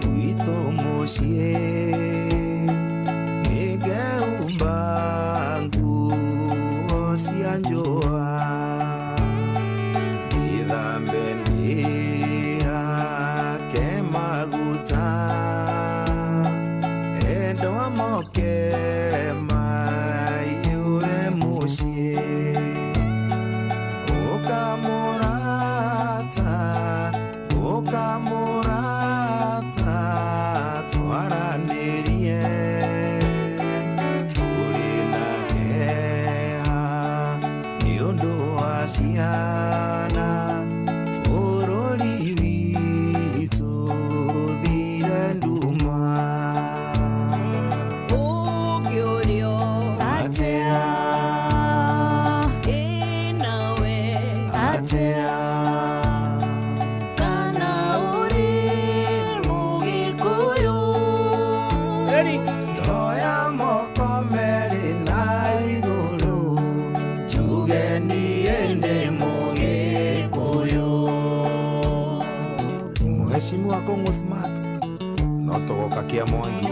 gwito muciĩ nĩngeumba nguo cia njũa ndĩthambe ndĩhake maguta endwa moke maiyũre muciĩ ukamurata twaranĩrie tũrĩ na kĩeha nĩ ũndũ wa ciana bũrũri witũ thire nduma ũngĩũrio atĩa ĩnawe atĩa Mheshimu wako Ng'usmat no togoka kia Mwangi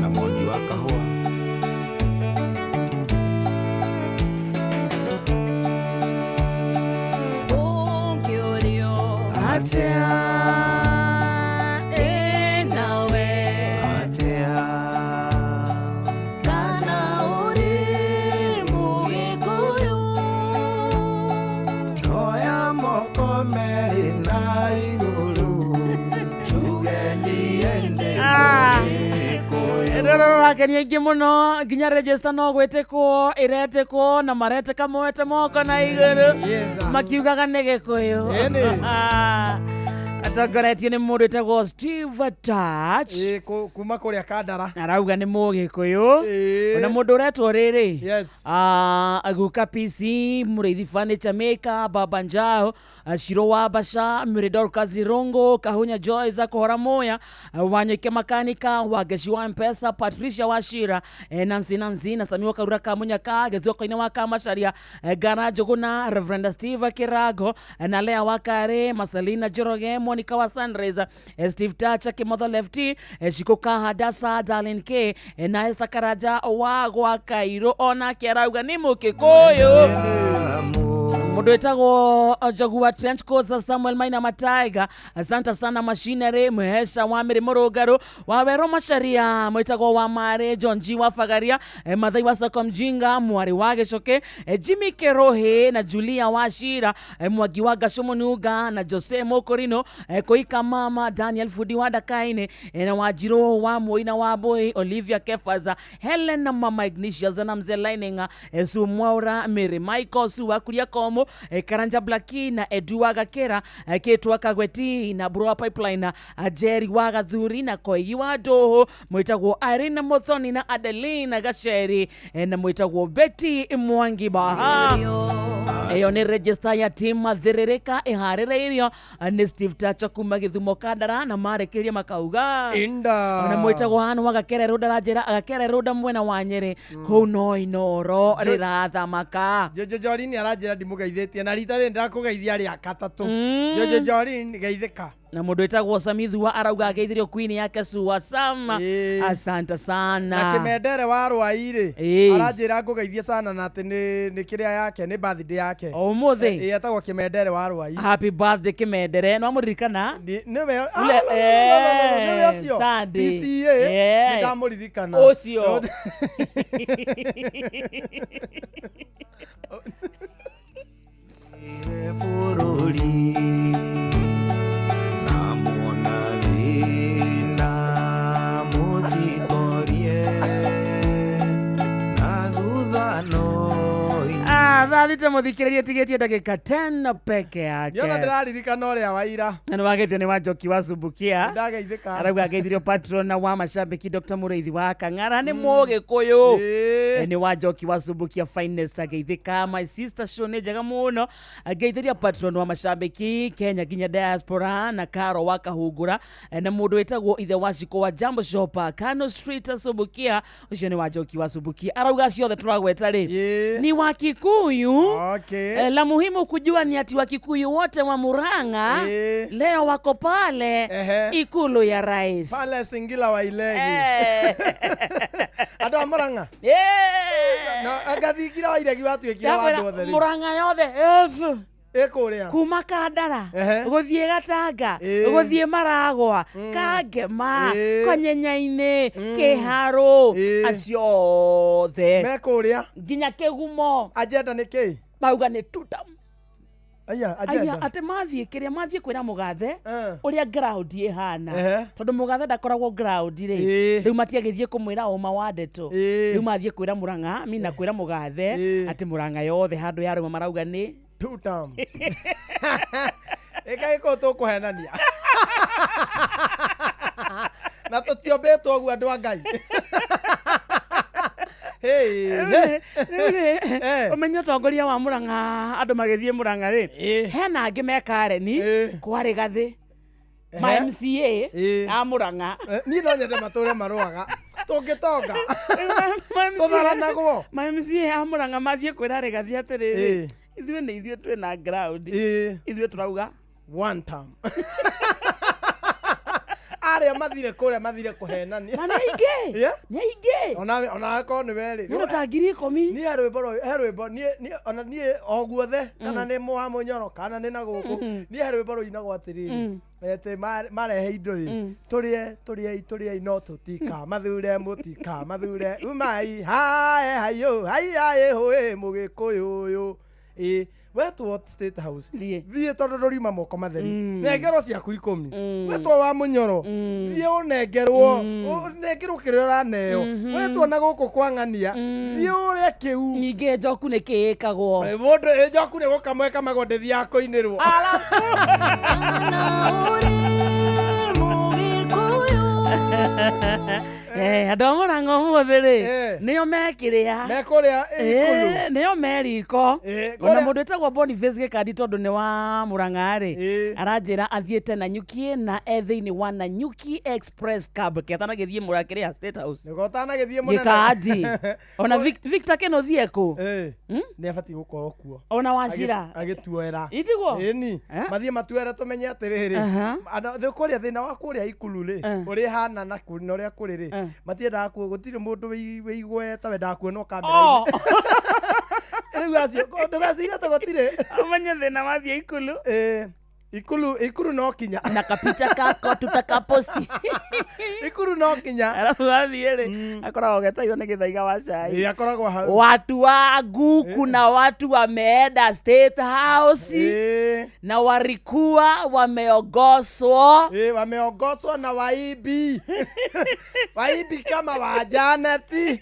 na Mwangi wa kahũa ũngĩũrio atĩa ĩnawe atĩa kana ũrĩ Mũgĩkũyũ ndoya moko merĩ na igũrũ njuge niende Rorokenia ingĩ mũno nginya register no gwĩtĩkwo ĩretĩkwo na maretĩka moete moko na igũrũ makiugaga nĩ Gĩkũyũ atongoretio nĩ mũndũ wĩtagwo Steve Touch kuma kũrĩa Kandara arauga nĩ Mũgĩkũyũ na mũndũ ũretwo rĩrĩ Aguka PC Mũrĩithi Furniture Maker Baba Njao Shiro wa Basha Miridor Zirongo Kahunya Joyce Kuhora Moya Wanyike Makanika Wageci wa Mpesa Patricia Washira Nancy na Sami Wakarura Kamunyaka Gĩthũko-inĩ wa Kamacharia Gana Njũgũna Reverend Steve Kirago na Lea Wakare Masalina Joroge Monica wa Sunrise Steve Touch Kimotho Lefty Shikuka Hadasa Darlene K na Esa Karaja wa gwa Kairo ona kĩarauga nĩ Mũgĩkũyũ mũndũ wĩtagwo Njogu wa Trench Coats Samuel Maina Mataiga asante sana Machinery Mhesha wa Mĩrĩ Mũrũngarũ wa Wero Macharia mwĩtagwo wa Mare John G wa Fagaria Mathai wa Soko Mjinga Mwari wa Gĩcoke Jimmy Kerohe na Julia Washira Mwangi wa Gacomunuga na Jose Mokorino Koika Mama Daniel Fudi wa Dakaine na Wajiro wa Moina wa Boy Olivia Kefaza Helen na Mama Ignatius na Mzee Lining Su Mwaura Mary Michael Su wa Kuria Komo Karanja Blacki na Edu wa Gakera Ketu wa Kagweti na Bro Pipeline Jerry wa Gathuri na Koigi wa Doho mwĩtagwo Irene Muthoni na Adeline Gacheri na mwĩtagwo Betty Mwangi Baha eyo nĩ register ya team Mathĩrĩrĩka ĩharĩrĩirio nĩ Steve Touch kuma Gĩthumo Kandara na marekeria makauga na mwĩtagwo hano wa Gakere Road aranjĩra Gakere Road mwena wa Nyĩrĩ kũu no inoro rĩrathamaka Jojo Jorini aranjĩra ndimũgeithĩtie na rita rĩrĩ ndĩrakũgeithia rĩa gatatũ Jojo Jorini geithĩka na mũndũ wĩtagwo Samithua arauga ageithirio queen yake Sua Sam asante sana na Kĩmendere wa Rwairĩ aranjĩra ngũgeithie sana na atĩ nĩ kĩrĩa yake nĩ birthday yake ũmũthĩ etagwo Kĩmendere wa Rwairĩ happy birthday Kĩmendere no mũririkana nĩwe ũcio Sunday PCA nĩ ndamũririkana ũcio bũrũri Thite mũthikĩrĩria tigĩtie ndagĩka 10 peke yake Yona ndĩraririkana ũrĩa wa ira na nĩwageithio nĩ Wanjoki wa Subukia ndageithĩka arauga ageithirio patron wa macambĩki Dr. Mũrĩithi wa Kang'ara nĩ Mũgĩkũyũ nĩ Wanjoki wa Subukia finest ageithĩka my sister show nĩ njega mũno ageithiria patron wa macambĩki Kenya nginya diaspora na Karo wa Kahungura na mũndũ wĩtagwo ithe wa Shiko wa Jambo Shop Kano Street Subukia ũcio nĩ Wanjoki wa Subukia arauga ciothe tũragweta rĩ ni wa Kikuyu muhimu. Okay. La muhimu kujua ni ati Wakikuyu wote wa Murang'a leo wako pale ikulu ya rais. Pale Singila wa Ilegi. Ado wa Murang'a. Na agathikira wa Ilegi watu ekira wandu othe. Murang'a yothe. Ekuria. Kuma Kandara, guthie Gatanga, guthie Maragwa, Kangema, Konyenyaine, Kiharo, acio the. Mekuria. Nginya Kigumo. Agenda ni ki? Mauga ni tutam. Aya, agenda. Ate mathie kiria mathie kwira mugathe uria ground ihana. Tondu mugathe ndakoragwo ground ri. Riu matiagithie kumwira uma wa Ndeto. Riu mathie kwira Murang'a, mina kwira mugathe ati Murang'a yothe handu yaruma marauga ni tutam. Eka iko to kuhenania. Na tutiombetwo guo andu a Ngai. Umenye tongoria wa Murang'a andu magithie Murang'a ri hena angi mekareni kwari gathi ma MCA a Murang'a ni no nyende mature maruaga tungitonga tutharanagwo ma MCA a Murang'a mathie kwira regathi atiriri ithuĩ nĩ ithuĩ twĩna ground ithuĩ turauga one time. Aria mathire kuria mathire kuhenania. Na nĩ ingĩ. Ona ko nĩ weri. Nĩ ta 10,000. Ni herwĩmbo ni ona ni oguothe kana nĩ mwa Munyoro kana nĩ na gũkũ. Ni herwĩmbo rũinagwo atiriri. Ete marehe indo ri. Turie no tutika mathure mutika mathure umai hae hayo hai hoe Mũgĩkũyũ ũyũ. Wetwo State House thie tondu ndurima moko matheri nengerwo ciaku 10 wetwo wa Munyoro thie unengerwo kiria uraneo wetwo na guku kwa Ng'ania thie uria kiu ninge Njoku ni kiikagwo mundu Njoku ni gukamweka magonde thia koinirwo andu a Murang'a umuthi ri nio mekiria mekuria ikulu nio meriko ona mundu etagwo Boniface Gikandi tondu ni wa Murang'a ri aranjira athiete na nyuki na ethiini wa na nyuki express cab ketana githie Murang'a State House nigotana githie munene Gikandi ona Victor Keno thieko ni abati gukorwo kuo ona Wachira agituera itigwo ni mathie matuere tumenye atiriri thukuria thina wa kuria ikulu ri uri hana na kuri uria kuri ri matiendaga kuo gutire mundu weigweta wendaga kuonwo kamera-ini riu acio ndugacire tugutire umenye thina wathie ikulu ikulu no kinya na kapicha kako tutakaposti ikulu no kinya alafu wathie ri akoragwo getairwo ni githaiga wa cai akoragwo hau watu wangu kuna watu wameenda State House na walikuwa wameogoswa na waibi waibi kama wa Janeti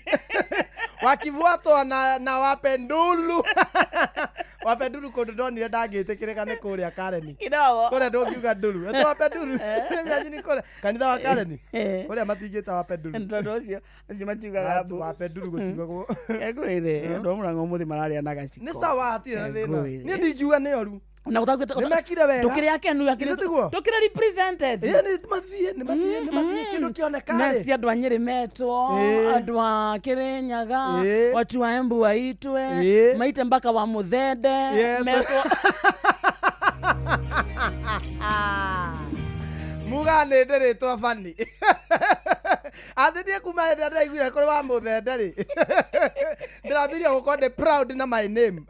wakivuatwa na wapendulu wapendulu kundu ndonire ndangĩtĩkĩrĩka nĩ kũrĩa Kareni kũrĩa ndũngiuga nduru ete wapendulu imagine kũrĩa kanitha wa Kareni kũrĩa matingĩta wapendulu ndondo ũcio acio matiugaga wapendulu gũtigagwo kwĩrĩ andũ a Murang'a ũmũthĩ mararĩa na gaciko nĩ sawa hatirĩ na thĩna niĩ ndingiuga nĩ oru na utakwita nimekire wega tukire akenu tukire represented ni mathie kindu kionekane next andu a Nyeri metwo andu a Kirinyaga watu wa Embu waitwe maite mpaka wa Muthende metwo mugane nderetwa fani athenie kuma ndada igwira kuri wa Muthende ri ndirabiria gukorwo proud na my name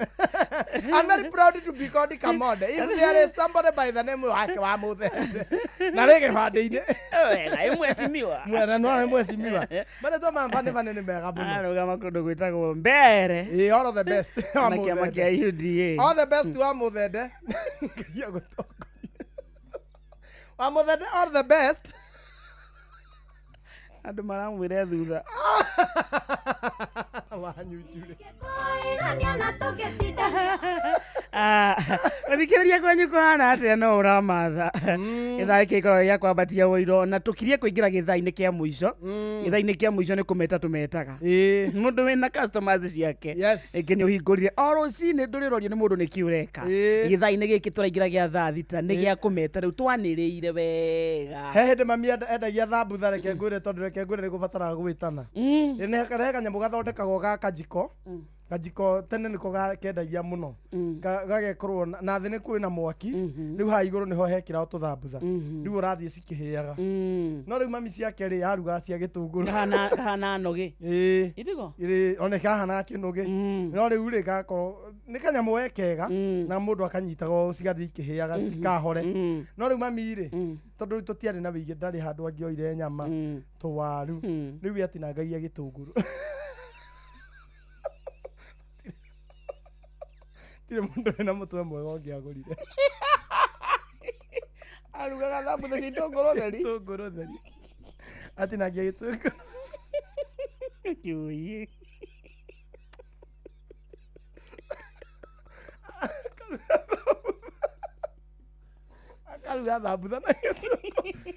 I'm very proud to be called Kamode if there is somebody by the name wa Muthende na rege fande-ini wega imwecimiwa mwana no imwecimiwa bale to mamfane fane ni mega muno arugama kundu gwitagwo mbere all the best na kiama kia UDA all the best wa Muthende ngia gutongo wa Muthende all the best andu maramwire thutha wanyujure thikiriria kwanyu kwana atia no uramatha githai kikorwo gia kwambatia woiro na tukirie kuingira githai-ini kia muico githai-ini kia muico ni kumeta tumetaga mundu wina customers ciake ingi ni uhingurire o rucini ndurirorio ni mundu ni kiureka githai-ini giki turaingira gia thaa thita ni gia kumeta riu twaniriire wega he hindi mami endagia thambutha reke ngwire tondu reke ngwire ni gubataraga gwitana ni heka nyamu gathondekagwo ga kajiko kajiko tene niko gakendagia muno gagekorwo na thĩ nĩ kwĩna mwaki rĩu haha igũrũ nĩho hekĩra tũthambutha rĩu ũrathiĩ cikĩhĩaga no rĩu mami ciake rĩ yaruga cia gĩtũngũrũ hana noge irigo oneka hana kĩnũgĩ no rĩu rĩ gakorwo nĩ kanyamũ wekega na mũndũ akanyitaga cigathiĩ ikĩhĩaga citikahore no rĩu mami rĩ tondũ tũtiarĩ na wĩigĩ ndarĩ handũ angĩoire nyama tũwaru rĩu yatinangagia gĩtũngũrũ tire mũndũ wĩna mũtwe mwega ũngĩagũrire arugaga thambutha cia itũngũrũ theri atinangia gĩtũngũrũ kiũi akaruga thambutha na gĩtũngũrũ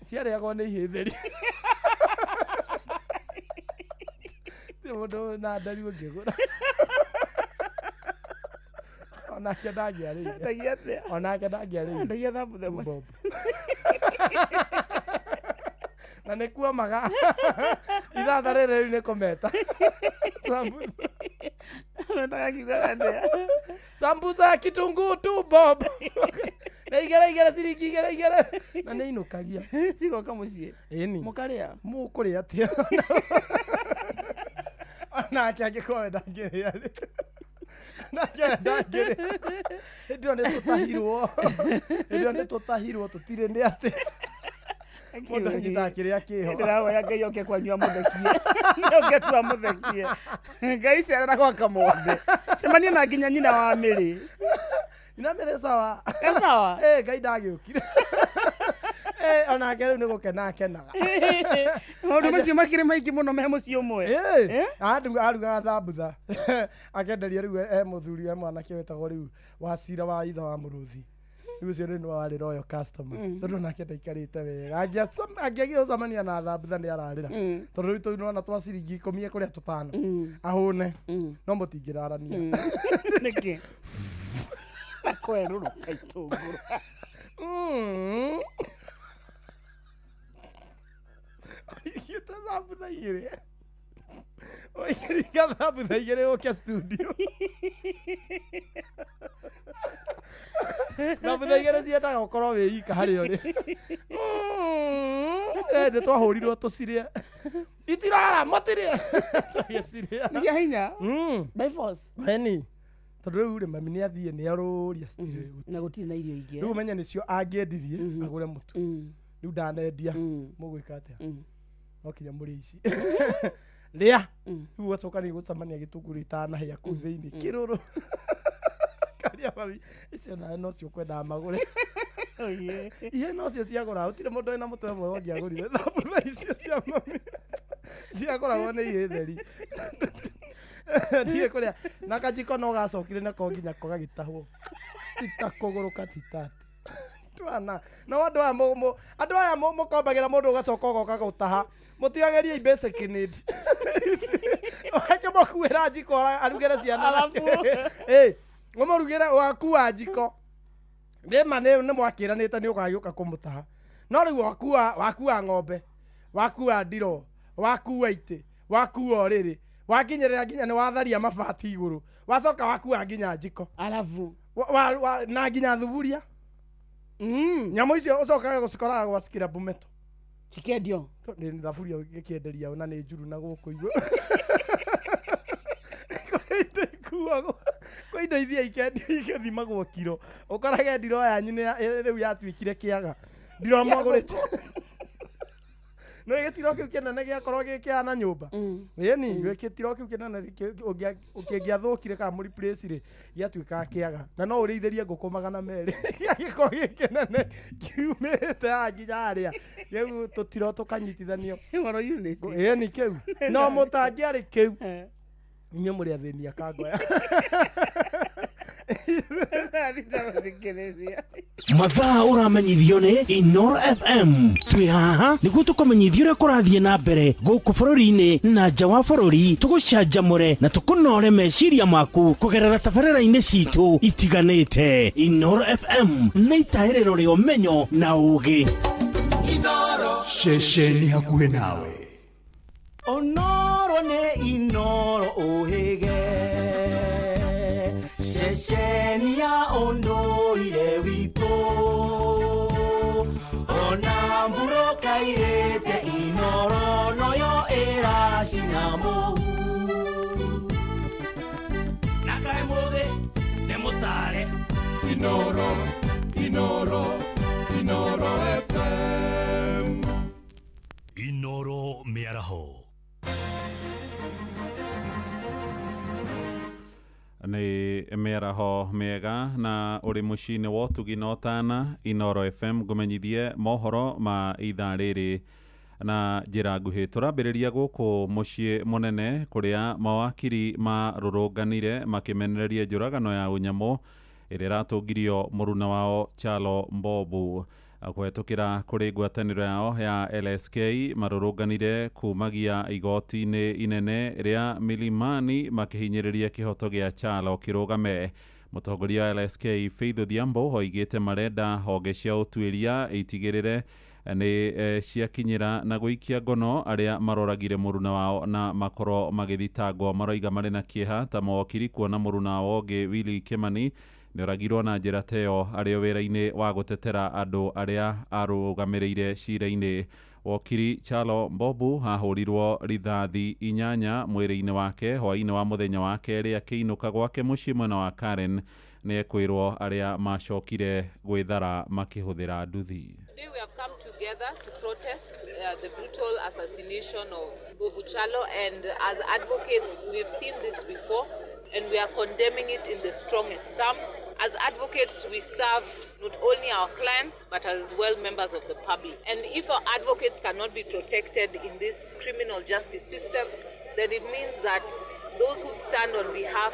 ciarĩagwo nĩ ihĩ theri tire mũndũ na ndari ũngĩgũra onake ndangĩarĩire onake ndangĩarĩire ndagia thambutha macio na nĩ kuomaga ithatha rĩrĩ rĩu nĩ kũmeta sambusa ya kitunguu tu bob na igere ciringi igere na nĩ inukagia cigoka mũciĩ ĩni mũkarĩa mũkũrĩa atĩa onake angĩkorwo we ndangĩrĩa rĩ ndio nĩ tũtahirwo tũtirĩ nĩ atĩ mũndũ anyitaga kĩrĩa kĩho ndĩrahoya Ngai oke kwanyu amũthekie oke tu amũthekie Ngai cerera gwa Kamothe cemania na nginya nyina wa Mĩrĩ nyina Mĩrĩ sawa sawa Ngai ndagĩũkire onake rĩu nĩ gũkena akenaga maũndũ macio makĩrĩ maingĩ mũno me mũciĩ ũmwe arugaga thambutha akenderia rĩu mũthuri mwanake wetagwo rĩu Wacira wa ithe wa Mũrũthi rĩu ũcio nĩ warĩ royal customer tondũ nake ndaikarĩte wega angĩagire gũcemania na thambutha nĩ ararĩra tondũ rĩu tũinona twa ciringi 10 kũrĩa tũtano ahũne no mũtingĩrarania nĩkĩ nakwerũrũka itũngũrũ igĩte thambutha igĩrĩ oigĩringa thambutha igĩrĩ ũke studio thambutha igĩrĩ ciendaga ũkorwo wĩ ika harĩa ũrĩ nĩ twahũrirwo tũcirĩe itirara matirĩe tũgĩcirĩa nĩ hinya by force eni tondũ rĩu rĩ mami nĩ athiĩ nĩ arũria citirĩ na gũtirĩ na irio ingĩ rĩu menye nĩcio angĩendirie agũre mũtu rĩu ndanendia mũgwĩka atĩa no kinya mũrĩ ici rĩa rĩu ũgacoka nĩ gũcemania gĩtũngũrũ itanahĩa kũu thĩinĩ kĩrũrũ karia mami icio nawe no cio kwendaga magũre ihe no cio ciagũra gũtirĩ mũndũ wĩna mũtwe mwega ũngĩagũrire thambutha icio cia mami ciagũragwo nĩ ihĩ theri ndiĩ kũrĩa na kajiko no gacokire nako nginya ko gagĩtahwo titakũgũrũka titati twana no andũ aya mũkombagĩra mũndũ ũgacoka ũgoka gũtaha mũtigagerie basic need wake mũkuĩra njiko arugĩre ciana mũmũrugĩre wakua njiko rĩma nĩ mwakĩranĩte nĩ ũgagĩũka kũmũtaha no rĩu wakua ng'ombe wakua ndiro wakua itĩ wakua ũrĩrĩ wakinyĩrĩra nginya nĩ watharia mabati igũrũ wacoka wakua nginya njiko alafu na nginya thuburia nyamũ icio ũcokaga gũcikoraga gwa Skira Bumeto cikendio nĩ thaburia gĩkĩenderia na nĩ njuru na gũkũ igũrũ kwa indo iria ikendio igĩthimagwo kiro ũkorage ndiro yanyu rĩu yatuĩkire kĩaga ndiro mwagũrĩte no gĩtiro kĩu kĩnene gĩakorwo gĩkĩhana nyũmba ĩni gĩtiro kĩu kĩnene ũkĩngĩathũkire kana mũri place rĩ gĩatuĩkaga kĩaga na no ũrĩithĩrie ngũkũ 200 gĩakorwo gĩkĩnene kiumĩte nginya harĩa rĩu tũtiro tũkanyitithanio ĩni kĩu no mũtangĩarĩ kĩu inyuĩ mũrĩ athĩni akangoya mathaa ũramenyithio nĩ Inoro FM twĩ haha nĩguo tũkũmenyithia ũrĩa kũrathiĩ na mbere gũkũ bũrũri-inĩ na nja wa bũrũri tũgũcanjamũre na tũkũnore meciria maku kũgerera tabarĩra-inĩ citũ itiganĩte. Inoro FM nĩ itahĩrĩro rĩa ũmenyo na ũũgĩ. Inoro ceceni hakuhĩ nawe. Onoro nĩ Inoro ũhĩge Inoro, Inoro, Inoro FM. Inoro Miaraho. Nĩ mĩaraho mĩega na ũrĩ mũciĩ-inĩ wa ũtugi na ũtana Inoro FM ngũmenyithie mohoro ma ithaa rĩrĩ na njĩra nguhĩ. Tũrambĩrĩria gũkũ mũciĩ mũnene kũrĩa mawakiri marũrũnganire makĩmenereria njũragano ya ũnyamũ ĩrĩa ĩratũngirio mũruna wao Charles Mbobu. Kũhetũkĩra kũrĩ ngwatanĩro yao ya LSK marũrũnganire kumagia igoti-inĩ inene rĩa Milimani makĩhinyĩrĩria kĩhoto gĩa Charles kĩrũgame. Mũtongoria wa LSK Faith Odhiambo oigĩte marenda honge cia ũtuĩria itigĩrĩre nĩ ciakinyĩra na gũikia ngono arĩa maroragire mũruna wao na makorwo magĩthitangwo. Maroiga marĩ na kĩeha ta mawakiri kuona mũruna wao ũngĩ Willy Kimani nĩoragirwo na njĩra teyo arĩ o wĩra-inĩ wa gũtetera andũ arĩa arũgamĩrĩire cira-inĩ. Wakiri Charles Mbobu ahũrirwo rithathi 8 mwĩrĩ-inĩ wake hwaĩ-inĩ wa mũthenya wa kerĩ akĩinũka gwake mũciĩ mwena wa Karen. Nĩ ekwĩrwo arĩa macokire gwĩthara makĩhũthĩra nduthi. Today we have come together to protest the brutal assassination of Mbobu Charles, and as advocates we've seen this before and we are condemning it in the strongest terms. As advocates we serve not only our clients but as well members of the public, and if our advocates cannot be protected in this criminal justice system, then it means that those who stand on behalf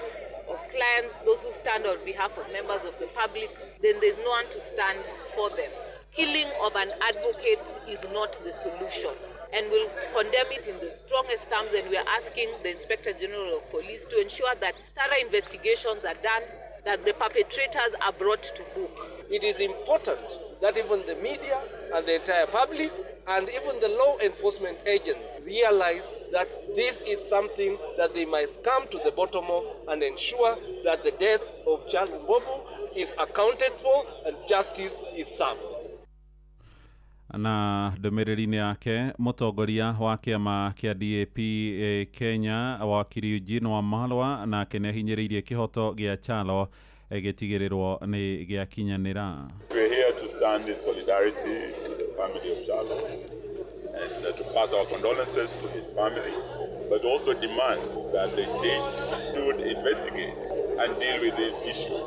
of clients, those who stand on behalf of members of the public, then there's no one to stand for them. Killing of an advocate is not the solution, and we'll condemn it in the strongest terms, and we are asking the Inspector General of Police to ensure that thorough investigations are done, that the perpetrators are brought to book. It is important that even the media and the entire public and even the law enforcement agents realize that this is something that they must come to the bottom of and ensure that the death of Charles Mbobu is accounted for and justice is served. Na ndũmĩrĩri-inĩ yake mũtongoria wa kĩama kĩa DAP Kenya wakiri Eugene Wamalwa nake nĩahinyĩrĩirie kĩhoto gĩa Charles gĩtigĩrĩrwo nĩ gĩakinyanĩra. We're here to stand in solidarity with the family of Charles and to pass our condolences to his family, but also demand that the state should investigate and deal with this issue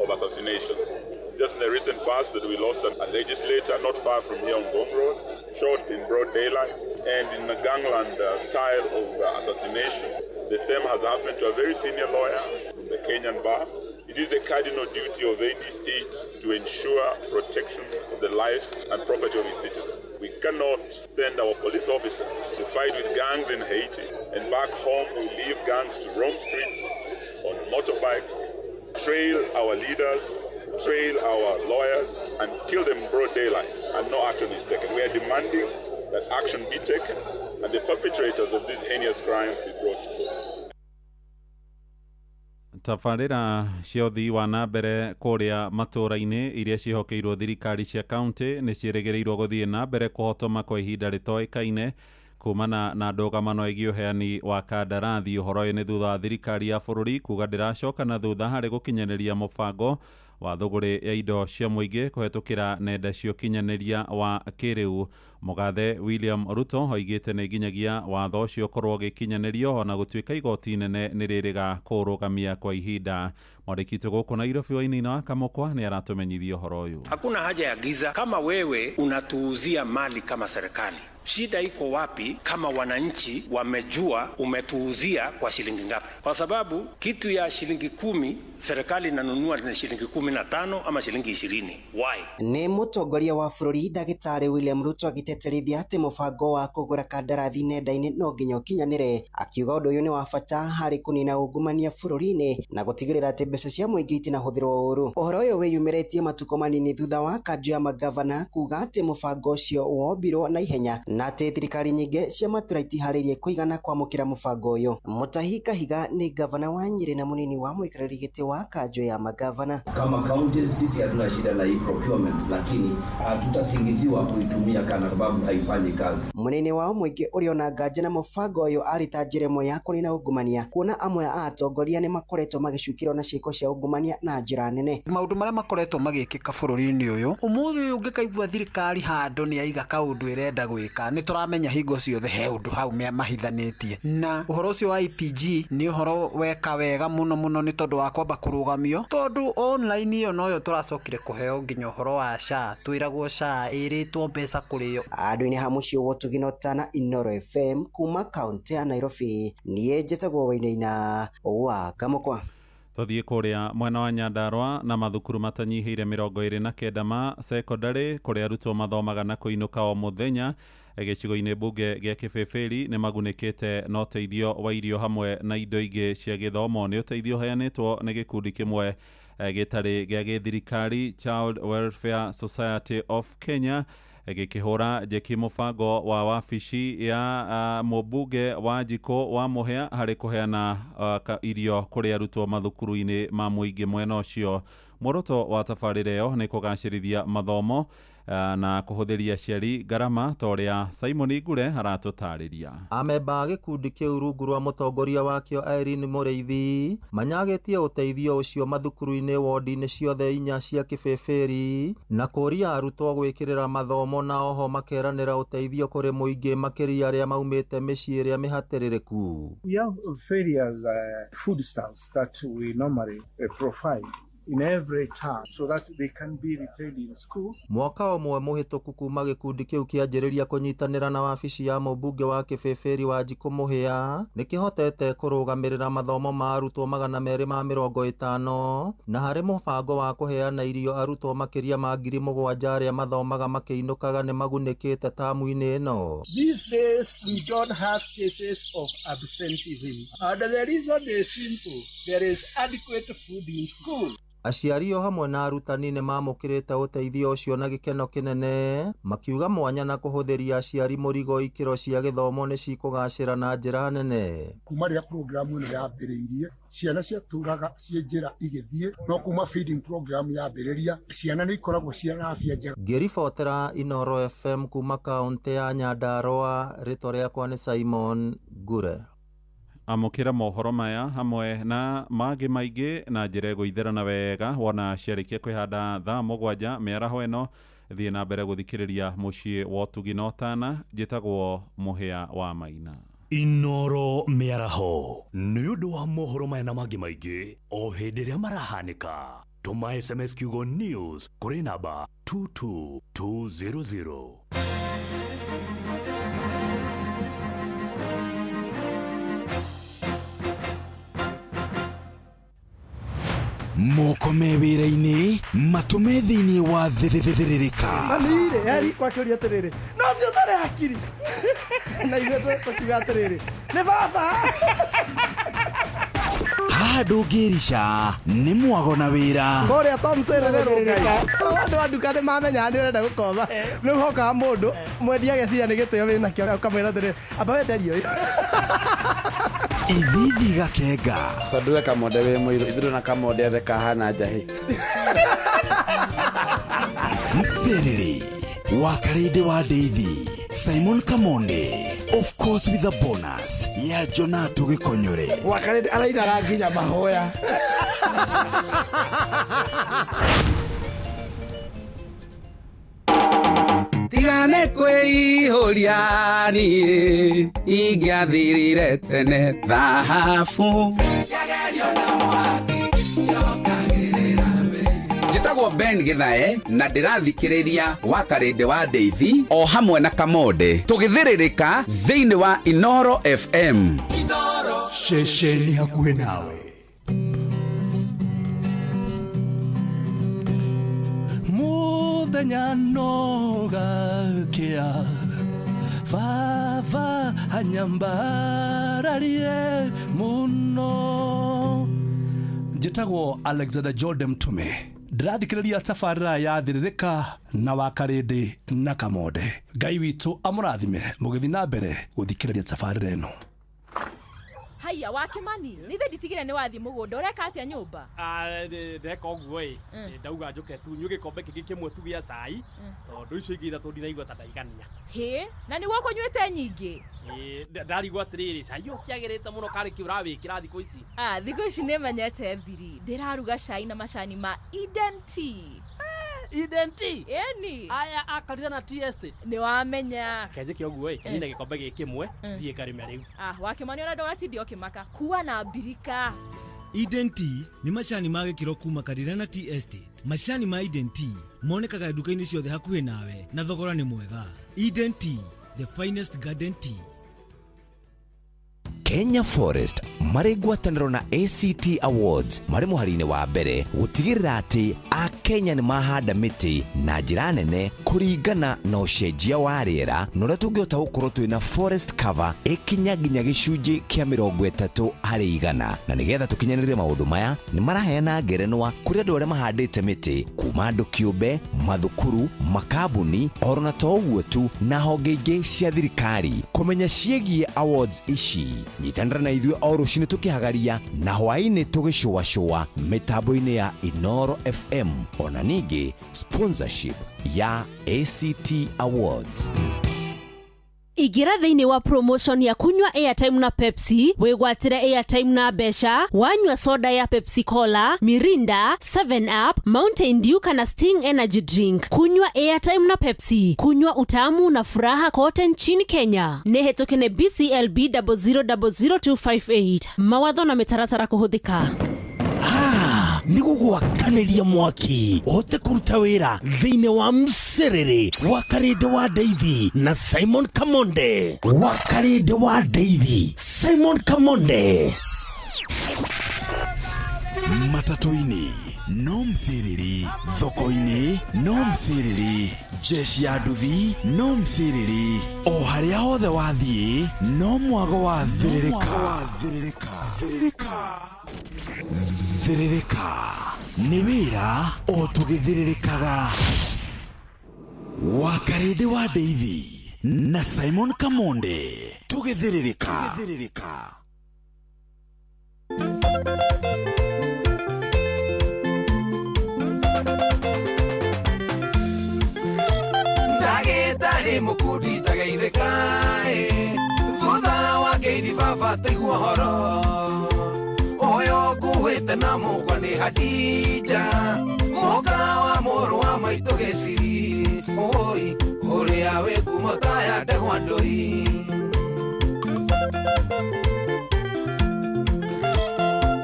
of assassinations. Just in the recent past that we lost a legislator not far from here on Gom Road, shot in broad daylight, and in a gangland style of assassination. The same has happened to a very senior lawyer from the Kenyan bar. It is the cardinal duty of any state to ensure protection of the life and property of its citizens. We cannot send our police officers to fight with gangs in Haiti, and back home we leave gangs to roam streets on motorbikes, trail our leaders, trail our lawyers, and kill them in broad daylight, and no action is taken. We are demanding that action be taken and the perpetrators of this heinous crime be brought to court. Tabarĩra cia ũthii wa na mbere kũrĩa matũũra-inĩ iria cihokeirwo thirikari cia kaunti nĩ ciĩrĩgĩrĩirwo gũthiĩ na mbere kũhotoma kwa ihinda rĩtoĩkaine kumana na ndũgamano ĩgiĩ ũheani wa kandarathi. Ũhoro ũyũ nĩ thutha wa thirikari ya bũrũri kuga ndĩracoka na thutha harĩ gũkinyanĩria mũbango wa thũgũrĩ ya indo cia mũingĩ kũhetũkĩra nenda cia ũkinyanĩria wa kĩrĩu. Mũgathe William Ruto oigĩte nĩ nginyagia watho ũcio ũkorwo ũgĩkinyanĩrio ona gũtuĩka igoti inene nĩ rĩrĩga kũrũgamia kwa ihinda. Mwandĩki witũ gũkũ Nairobi Wainaina wa Kamũkwa nĩ aratũmenyithia ũhoro ũyũ. Hakuna haja ya giza. Kama wewe unatuuzia mali kama serikali, shida iko wapi kama wananchi wamejua umetuuzia kwa shilingi ngapi? Kwa sababu kitu ya shilingi 10 serikali inanunua na shilingi 15 ama shilingi 20. Why? Nĩ mũtongoria wa bũrũri Ndagĩtarĩ William Ruto agĩteterithia atĩ mũbango wa kũgũra kandarathi nenda-inĩ no nginya ũkinyanĩre, akiuga ũndũ ũyũ nĩ wa bata harĩ kũnina ungumania bũrũri-inĩ na gũtigĩrĩra atĩ mbeca cia mũingĩ itinahũthĩrwo ũũru. Ũhoro ũyũ wĩyumĩrĩtie matukũ manini thutha wa kanjũ ya magavana kuga atĩ mũbango ũcio wombirwo na ihenya na atĩ thirikari nyingĩ cia matura itiharĩirie kũigana kwamũkĩra mũbango ũyũ. Mutahi Kahiga nĩ gavana wa Nyeri na mũnini wa mũikarĩri gĩtĩ wa kanjũ ya magavana. Kama counties sisi hatuna shida na hii procurement, lakini hatutasingiziwa kuitumia kana sababu haifanyi kazi. Mũnini wa mũingĩ ũrĩa ona nganja na mũbango ũyũ arita njĩra ĩmwe ya kũnina ungumania, kuona amwe a atongoria nĩ makoretwo magĩcukĩrwo na ciĩko cia ungumania na njĩra nene. Maũndũ marĩa makoretwo magĩkĩka bũrũri-inĩ ũyũ, ũmũthĩ ũyũ ũngĩkaigua thirikari handũ nĩ yaiga kaũndũ ĩrenda gwĩka, nĩ tũramenya hingo ciothe he ũndũ hau mahithanĩtie, na ũhoro ũcio wa IPG nĩ ũhoro weka wega mũno mũno nĩ tondũ wa kwamba kũrũgamio, tondũ online ĩyo noyo tũracokire kũheo nginya ũhoro wa SHA, twĩragwo SHA ĩrĩtwo mbeca kũrĩo. Andũ-inĩ ha mũciĩ wa Tuginotana, Inoro FM kuma kaunti ya Nairobi, niĩ njĩtagwo Wainaina wa Kamũkwa. Tuthiĩ kũrĩa mwena wa Nyandarua na mathukuru matanyihĩire 29 ma secondary kũrĩa arutwo mathomaga na kũinũka o mũthenya gĩcigo-inĩ mbunge gĩa Kĩbĩbĩri nĩ magunĩkĩte na ũteithio wa irio hamwe na indo ingĩ cia gĩthomo. Nĩ ũteithio heanĩtwo nĩ gĩkundi kĩmwe gĩtarĩ gĩa gĩthirikari, Child Welfare Society of Kenya, gĩkĩhũra njeki mũbango wa wabici ya mũmbunge wa Njiko wa Mũhĩa harĩ kũheana irio kũrĩ arutwo mathukuru-inĩ ma mũingĩ mwena ũcio. Muoroto wa tabarĩra ĩyo nĩ kũgacĩrithia mathomo na kũhũthĩria aciari ngarama ta ũrĩa Simon Ngure aratũtarĩria. Amemba a gĩkundi kĩu rungu rwa mũtongoria wakĩo Irene Mũrĩithi manyagĩtie ũteithio ũcio mathukuru-inĩ wodi-inĩ ciothe 4 cia Kĩbĩbĩri na kũria arutwo gwĩkĩrĩra mathomo na oho makeranĩra ũteithio kũrĩ mũingĩ makĩria arĩa maumĩte mĩciĩ ĩrĩa mĩhatĩrĩrĩku. We have various food stamps that we normally provide in every town so that they can be retained in school. Mwaka ũmwe mũhĩtũku kuma gĩkundi kĩu kĩanjĩrĩria kũnyitanĩra na wabici ya mũmbunge wa Kĩbĩbĩri wa Njiko Mũhĩa nĩkĩhotete kũrũgamĩrĩra mathomo ma arutwo 250 na harĩ mũbango wa kũheana irio arutwo makĩria ma 7,000 arĩa mathomaga makĩinũkaga nĩ magunĩkĩte tamu-inĩ ĩno. These days we don't have cases of absenteeism and the reason is simple: there is adequate food in school. Aciari o hamwe na arutani nĩ mamũkĩrĩte ũteithio ũcio na gĩkeno kĩnene, makiuga mwanya na kũhũthĩria aciari mũrigo ikĩro cia gĩthomo nĩ cikũgacĩra na njĩra nene. Kuma rĩrĩa programu ĩno yambĩrĩirie, ciana ciatũraga ciĩ njĩra igĩthiĩ, no kuma feeding program yambĩrĩria, ciana nĩ ikoragwo ciana afya njega. Ngĩribotera Inoro FM kuma kaunti ya Nyandarua, rĩtwa rĩakwa nĩ Simon Ngure. Amũkĩra mohoro maya hamwe na mangĩ maingĩ na njĩra ĩgũithĩrana wega wona ciarĩkia kwĩhanda thaa 7 mĩaraho ĩno. Thiĩ na mbere gũthikĩrĩria mũciĩ wa Tuginotana, njĩtagwo Mũhĩa wa Maina. Inoro mĩaraho nĩ ũndũ wa mohoro maya na mangĩ maingĩ o hĩndĩ ĩrĩa marahanĩka. Tũma SMS kiugo news kũrĩ namba 22200. Moko me wĩra-inĩ matũme thĩinĩ wa thĩrĩrĩka. Mamire yari kwa kĩũria atĩrĩrĩ, no cio ũtarĩ hakiri na ithuĩ tũkiuga atĩrĩrĩ, nĩ baba. Haha ndũngĩrica nĩ mwago na wĩra. Kũrĩa Tom Sererero Ngai, andũ a nduka nĩ mamenya nĩ ũrenda gũkoma, rĩu hokaga mũndũ mwendia ageciria nĩ gĩtĩo wĩna kĩo, ũkamwĩra atĩrĩrĩ, amba wenderio ũyũ. Ithithi gakenga. Tondũ we kamonde wĩ mũirũ, ithuĩ na kamonde athe kahana njahĩ. Mserere wa Karĩndĩ wa Ndeithi, Simon Kamonde, of course with a bonus ya Jonato Gĩkonyore. Wa Karĩndĩ arainaga nginya mahoya. Tigane kwĩihũria niĩ ingĩathirire tene thahabu. Njĩtagwo Ben Gĩthae na ndĩrathikĩrĩria wa Karĩndĩ wa Ndeithi o hamwe na Kamonde tũgĩthĩrĩrĩka thĩinĩ wa Inoro FM. Inoro ceceni hakuhĩ nawe. Mũthenya nogakĩa baba anyambararie mũno. Njĩtagwo Alexander Jordan Mtume ndirathikĩrĩria tabarĩra ya Thiririka na Wakarĩndĩ na Kamonde. Ngai witũ amũrathime mũgĩthiĩ na mbere gũthikĩrĩria tabarĩra ĩno. Haya Wakimani, nithe nditigire ni wathi mugunda ureka atia nyumba? Ndeka uguo ndauga njuke tu nyuge gikombe kingi kimwe tu gĩa cai tondu icio ingĩ ithatũ ndiraigua ta ndaigania. He, na nĩguo kũnyuĩte nyingĩ? Ndarigua atĩrĩrĩ, cai ũkĩagĩrĩte mũno karĩ kĩ ũrawĩkĩra thikũ ici? Thikũ ici nĩmenyete thiri, ndĩraruga cai na macani ma Eden Tea. Eden Tea? Eni. Aya akarire na Tea Estate. Nĩ wamenya. Kenjeke ũguo kenine gikombe gĩ kimwe thiĩ ngarĩme rĩu. Wakimani ona ndũgatindi ũkĩmaka. Kuwa na mbirika. Eden Tea ni macani ma gĩkĩro kuma Karira na Tea Estate. Macani ma Eden Tea monekaga nduka-inĩ ciothe hakuhĩ nawe na thogora nĩ mwega. Eden Tea, the finest garden tea. Kenya Forest marĩ ngwatanĩro na ACT Awards marĩ mũhari-inĩ wa mbere gũtigĩrĩra atĩ Akenya nĩ mahanda mĩtĩ na njĩra nene kũringana na ũcenjia wa rĩera na ũrĩa tũngĩhota gũkorwo twĩna forest cover ĩkinya nginya gĩcunjĩ kĩa 30% na nĩgetha tũkinyanĩre maũndũ maya nĩ maraheana ngerenwa kũrĩ andũ arĩa mahandĩte mĩtĩ kuma andũ kĩũmbe, mathukuru, makambuni oro na to ũguo tu na honge ingĩ cia thirikari. Kũmenya ciĩgiĩ awards ici nyitanĩra na ithuĩ o rũcinĩ tũkĩhagaria na hwaĩ-inĩ tũgĩcũacũa mĩtambo-inĩ ya Inoro FM ona ningĩ sponsorship ya ACT Awards. Igira thĩinĩ wa promotion ya kunywa airtime na Pepsi, wĩgwatĩre airtime na mbeca, wanyua soda ya Pepsi Cola, Mirinda, 7up, Mountain Dew kana Sting Energy Drink. Kunywa airtime na Pepsi, kunywa utamu na furaha kote nchini Kenya. Nĩhetũkene BCLB 0000258. Mawatho na mĩtaratara kũhũthĩka. Nĩ gũgwakanĩria mwaki ũhote kũruta wĩra thĩinĩ wa Mserere Wakarĩndĩ wa Ndeithi na Simon Kamonde. Wakarĩndĩ wa Ndeithi, Simon Kamonde. Matatu-inĩ no Mthiriri, thoko-inĩ no Mthiriri, jeshi ya nduthi no Mthiriri, o harĩa hothe wathiĩ no mwago wa Thiririka. Thiririka nĩ wĩra o tũgĩthiririkaga. Wakarĩndĩ wa Ndeithi na Simon Kamonde tũgĩthiririka. Ndagĩtarĩ mũkundi tageithĩka thutha wa ngeithi baba taigua horo ũyũ nguhĩte na mũkwa nĩ Hadija mũka wa mũrũ wa maitũ Gĩciri ũĩ ũrĩa wĩ ngumo ta ya ndegwa ndũi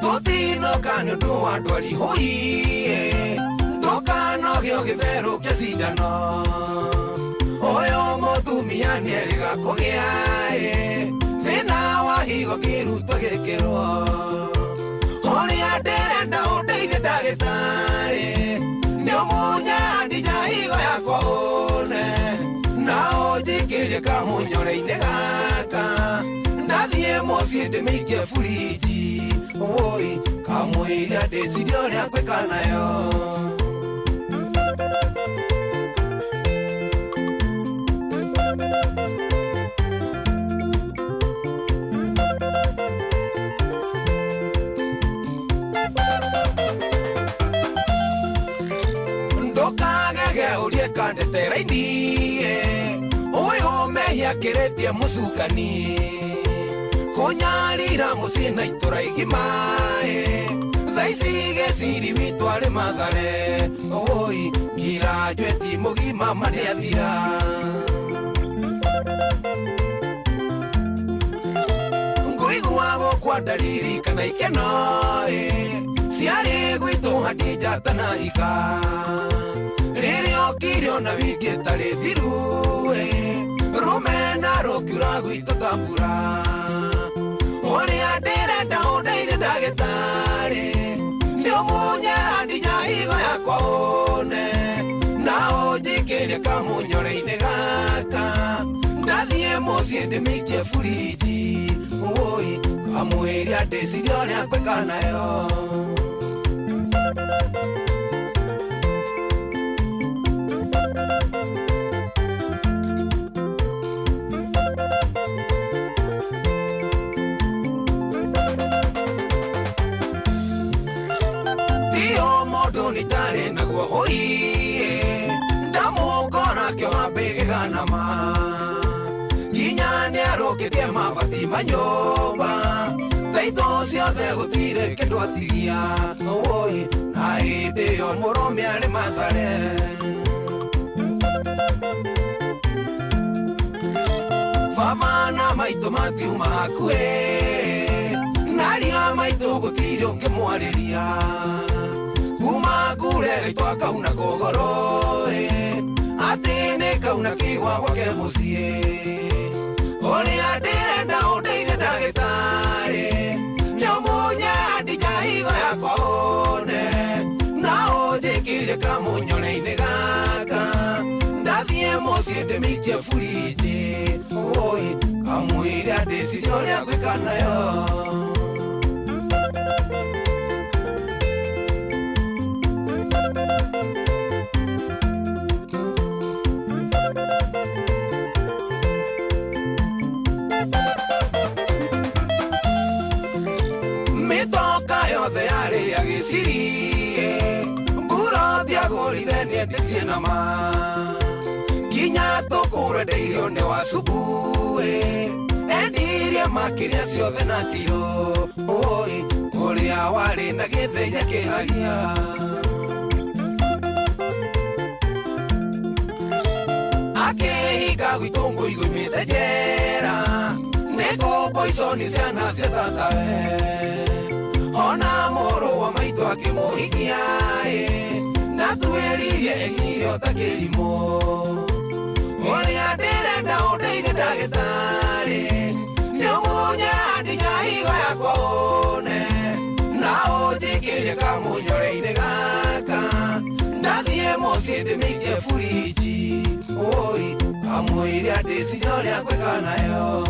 tũtinoka nĩ ũndũ wa ndwari hũi ndũkanoge ũgĩtherũkia cindano ũyũ mũtumia nĩerĩga kũgĩa thĩna wa higo kĩruto gĩkĩrwo ũrĩa ndĩrenda ũndeithie ndagĩtarĩ nĩ ũmunye Hadija higo yakwa ũne na ũnjikĩrie kamũnyore-inĩ gaka ndathiĩ mũciĩ ndĩmĩikie burinji ũĩ kamũira ndĩcirie ũrĩa ngwĩka nayo. Ũyũ mehia kĩrĩtie mũcukani kũnyarira mũciĩ na itũra igima thaa ici Gĩciri witũ arĩ Mathare ũĩ graduate mũgima manĩ athira ngũigua gũkwa ndariri kana ikeno ciarĩ gwitũ Hadija tanahika rĩrĩa okire ona wiki tarĩ thiru rumena rũkiura gwitũ tambura ũrĩa ndĩrenda ũndeithie ndagĩtarĩ nĩ ũmunye Hadija higo yakwa ũne na ũnjikĩrie kamũnyore-inĩ gaka ndathiĩ mũciĩ ndĩmĩikie burinji ũĩ kamwĩria ndĩcirie ũrĩa ngwĩka nayo. ndamukora kio ambigiganama nginya niaroketie mabati manyumba taito ciothe gutire kindu atigia oi na hindi yo muromi ari mathare Famana maito matiuma hakuhe naria maito gutire ungimwariria kuma kure gaito akauna kogoro ati ni kauna kigwa gwake mucie uria ndirenda undeithie ndagitari niomunya ndija higo yakwa one na unjikirie kamunyore-ini gaka ndathie mucie ndimikie buriji oi kamwire ndicirie uria ngwika nayo mitoka yothe yari agicirie mbura ndiagorire niendetie nama nginya tukurendeire ni wa subuhi endirie makiria ciothe na kiro oi uria wari na githenya kihagia akihika gwitungu igumite njera niko poisoni ciana cia tatawe ona moro wa maito akimuhikia na twiririe enyire otakirimo uria ndirenda undeithie ndagitari niomunya ndinya higo yakwa one na unjikirie kamunyore-ini gaka ndathie mucie ndimikie buriji oi kamwire ndicirie uria ngwika nayo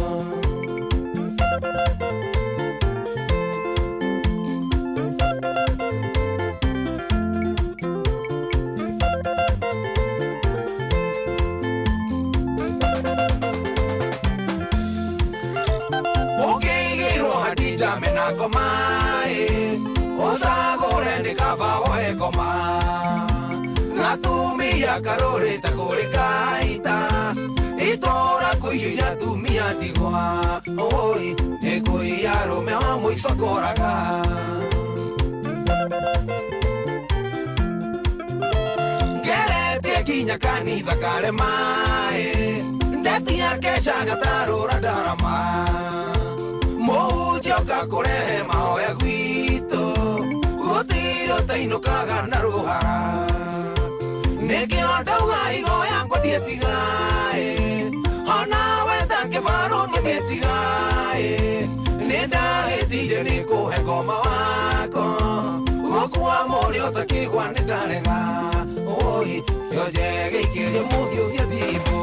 mena komai usagure ndikava woe koma gatumia karorete kuri kaita itora kuiya tumia ndigwa oi nikuiya rume wa muico koraga ngeretie kinya kanitha karemae ndetia kesha gatarura ndarama mujoka kurehe mahoya gwito gutire utainukaga na ruhara nikio ndauga higo yakwa ndietigae ona wenda kibaro nimetigae nindahitire nikuhe ngoma wako gukua muri utakigwa nindarega oi kio njege ikirie muthiuthie thibo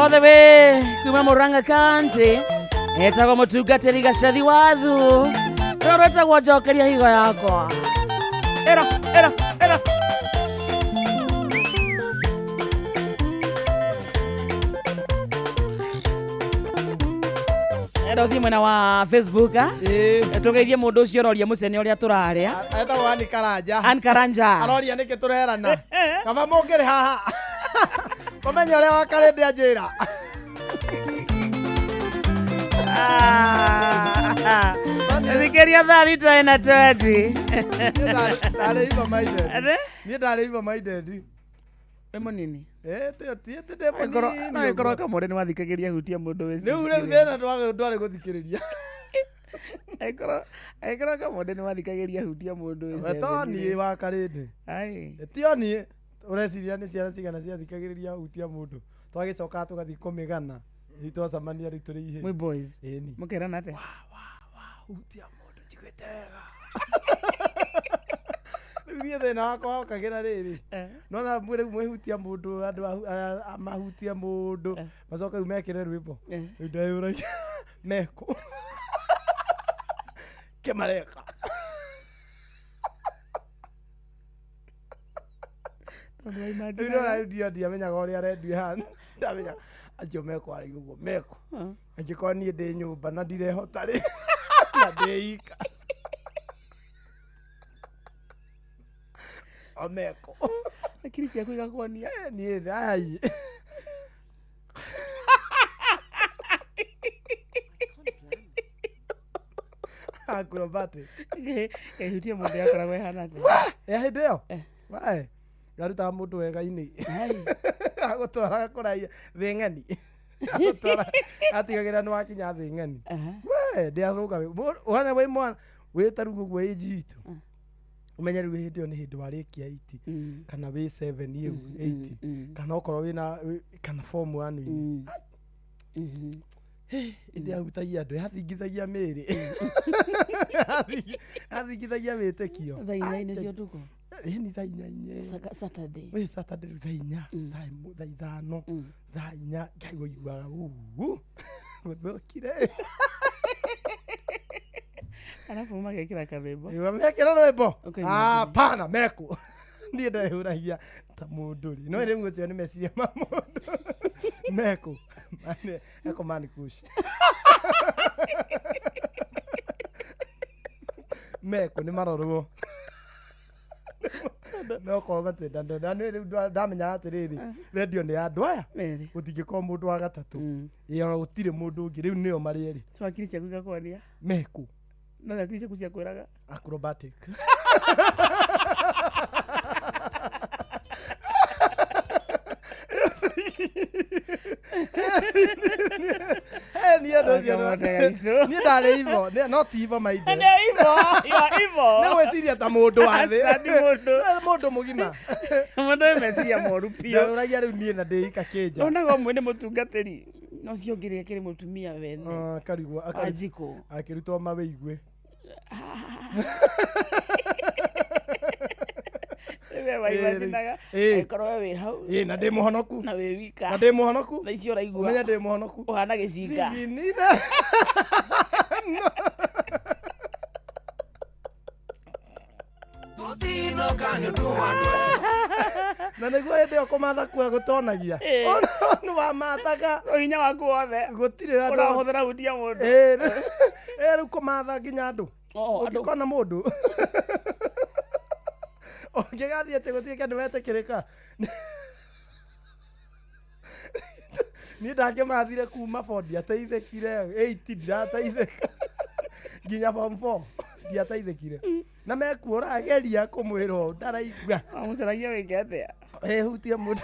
othe we kuma Murang'a County etagwo mutungatiri Gacathi Wathu rero etagwo njokeria higo yakwa era uthie mwena wa Facebook tugeithie mundu ucio roria mucene uria turaria etagwo Ann Karanja aroria niki turerana kaba mungiri haha komenye uria wakarende njira thikiria thaa thita ina 20 niĩ ndarĩ iva maidedi wĩ mũnini tiĩtĩ ndĩ mũnini korwo kamũrĩ nĩ wathikagĩria hutia mũndũ wĩ rĩu thĩna ndwarĩ gũthikĩrĩria agĩkorwo kamũndũ nĩ wathikagĩria hutia mũndũ wĩ toniĩ wa karĩndĩ tioniĩ ũreciria nĩ ciana cigana ciathikagĩrĩria hutia mũndũ twagĩcokaga tũgathiĩ kũmĩgana itwacamania rĩu tũrĩ ihĩ boys mũkerana atĩa hutia mũndũ njiguĩte wega rĩu niĩ thĩna wakwa wokagĩra rĩrĩ nona rĩu mwĩhutia mũndũ andũ mahutie mũndũ macoka rĩu mekĩre rwĩmbo rĩu ndeyũragia meko kĩmareka ndiamenyaga ũrĩa arendia hana ndamenya acio meko ari uguo meko angĩkorwo niĩ ndĩ nyũmba na ndirehota rĩ na ndĩika omeko akiri ciaku igakuonia niĩ ai acrobatic ehutie mũndũ yakoragwo ehana hĩndĩ ĩyo wae garutaga mũndũ wega-inĩ agũtwaraga kũraiya thĩ ng'eni atigagĩra nĩ wakinya thĩ ng'eni ndĩarũga wana wĩ mwana wĩta rĩu ũguo ĩnji itũ ũmenye rĩu hĩndĩ ĩyo nĩ hĩndĩ warĩkia 80 kana wĩ 7 ĩu 80 kana okorwo wĩna kana form 1 ĩndĩ ahutagia andũ yathingithagia mĩĩrĩ yathingithagia wĩtĩkio thaa inya cio ũtukũ ni thaa inya Saturday rĩu thaa inya thaa ithano thaa inya ngaigua iguaga gũthũkire arabu magekĩra karwĩmbo mekĩra rwĩmbo pana meko niĩ ndehũragia ta mũndũ rĩ no rĩu ũcio nĩ meciria ma mũndũ meko eko mani kushi meko nĩ marorwo no korwo matendanda na rĩu ndamenyaga atĩrĩrĩ redio nĩ ya andũ aya gũtingĩkorwo mũndũ wa gatatũ ĩona gũtirĩ mũndũ ũngĩ rĩu nĩo marĩ erĩ twakiri ciaku igakuonia meko no akiri ciaku ciakwĩraga acrobatic niĩ ndarĩ ivo no ti ivo mainde nĩ gwĩciria ta mũndũ wa thĩ mũndũ mũgima mũndũ meciria moru biũ ũragia rĩu niĩ na ndĩika kĩnja onaga ũmwe nĩ mũtungatĩri no ciongĩrĩre kĩrĩ mũtumia wene karigwo Wanjikũ akĩrutwo mawĩigwe korwo wĩ hau na ndĩ mũhonoku na wĩ wika na ndĩ mũhonoku na icio ũraigua ũmenye ndĩ mũhonoku ũhana gĩcinga na nĩguo hĩndĩ ĩyo kũmatha kuo gũtonagia nĩ wamathaga hinya waku wothe gũtirĩ andũ ũrahũthĩra hutia mũndũ rĩu kũmatha nginya andũ ũngĩkona mũndũ ũngĩgathiĩ atĩ gũtuĩke nĩ wetĩkĩrĩka niĩ ndangĩmathire kuma bondi ndiateithĩkire 8 ndirateithĩka nginya form 4 ndiateithĩkire na mekuo ũrageria kũmwĩra ndaraigua mũcaragia wĩke atĩa ehutie mũndũ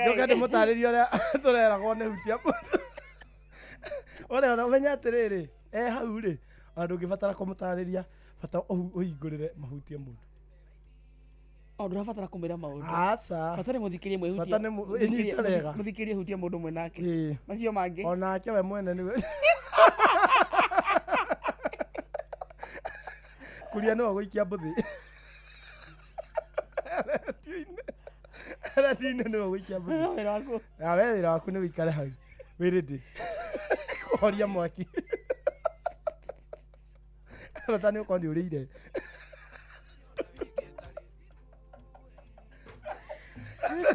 njoka ndĩmũtarĩria ũrĩa tũreragwo nĩ hutia mũndũ ũrĩa ũmenya atĩrĩrĩ hau rĩ andũ ũngĩbatara kũmũtarĩria bata ũhingũrĩre mahutie mũndũ ndũrabatara kũmwĩra maũndũ aca bata nĩ mũthikĩrie mwehutia ĩnyite wega mũthikĩrie hutia mũndũ mwe nake macio mangĩ onake we mwene nĩwe kuria nĩwe gũikia mbũthĩ redio-inĩ nĩwe gũikia mbũthĩ we wĩra waku nĩ wĩikare hau wĩrĩndĩ kũhoria mwaki bata nĩ ũkorwo nĩ ũrĩire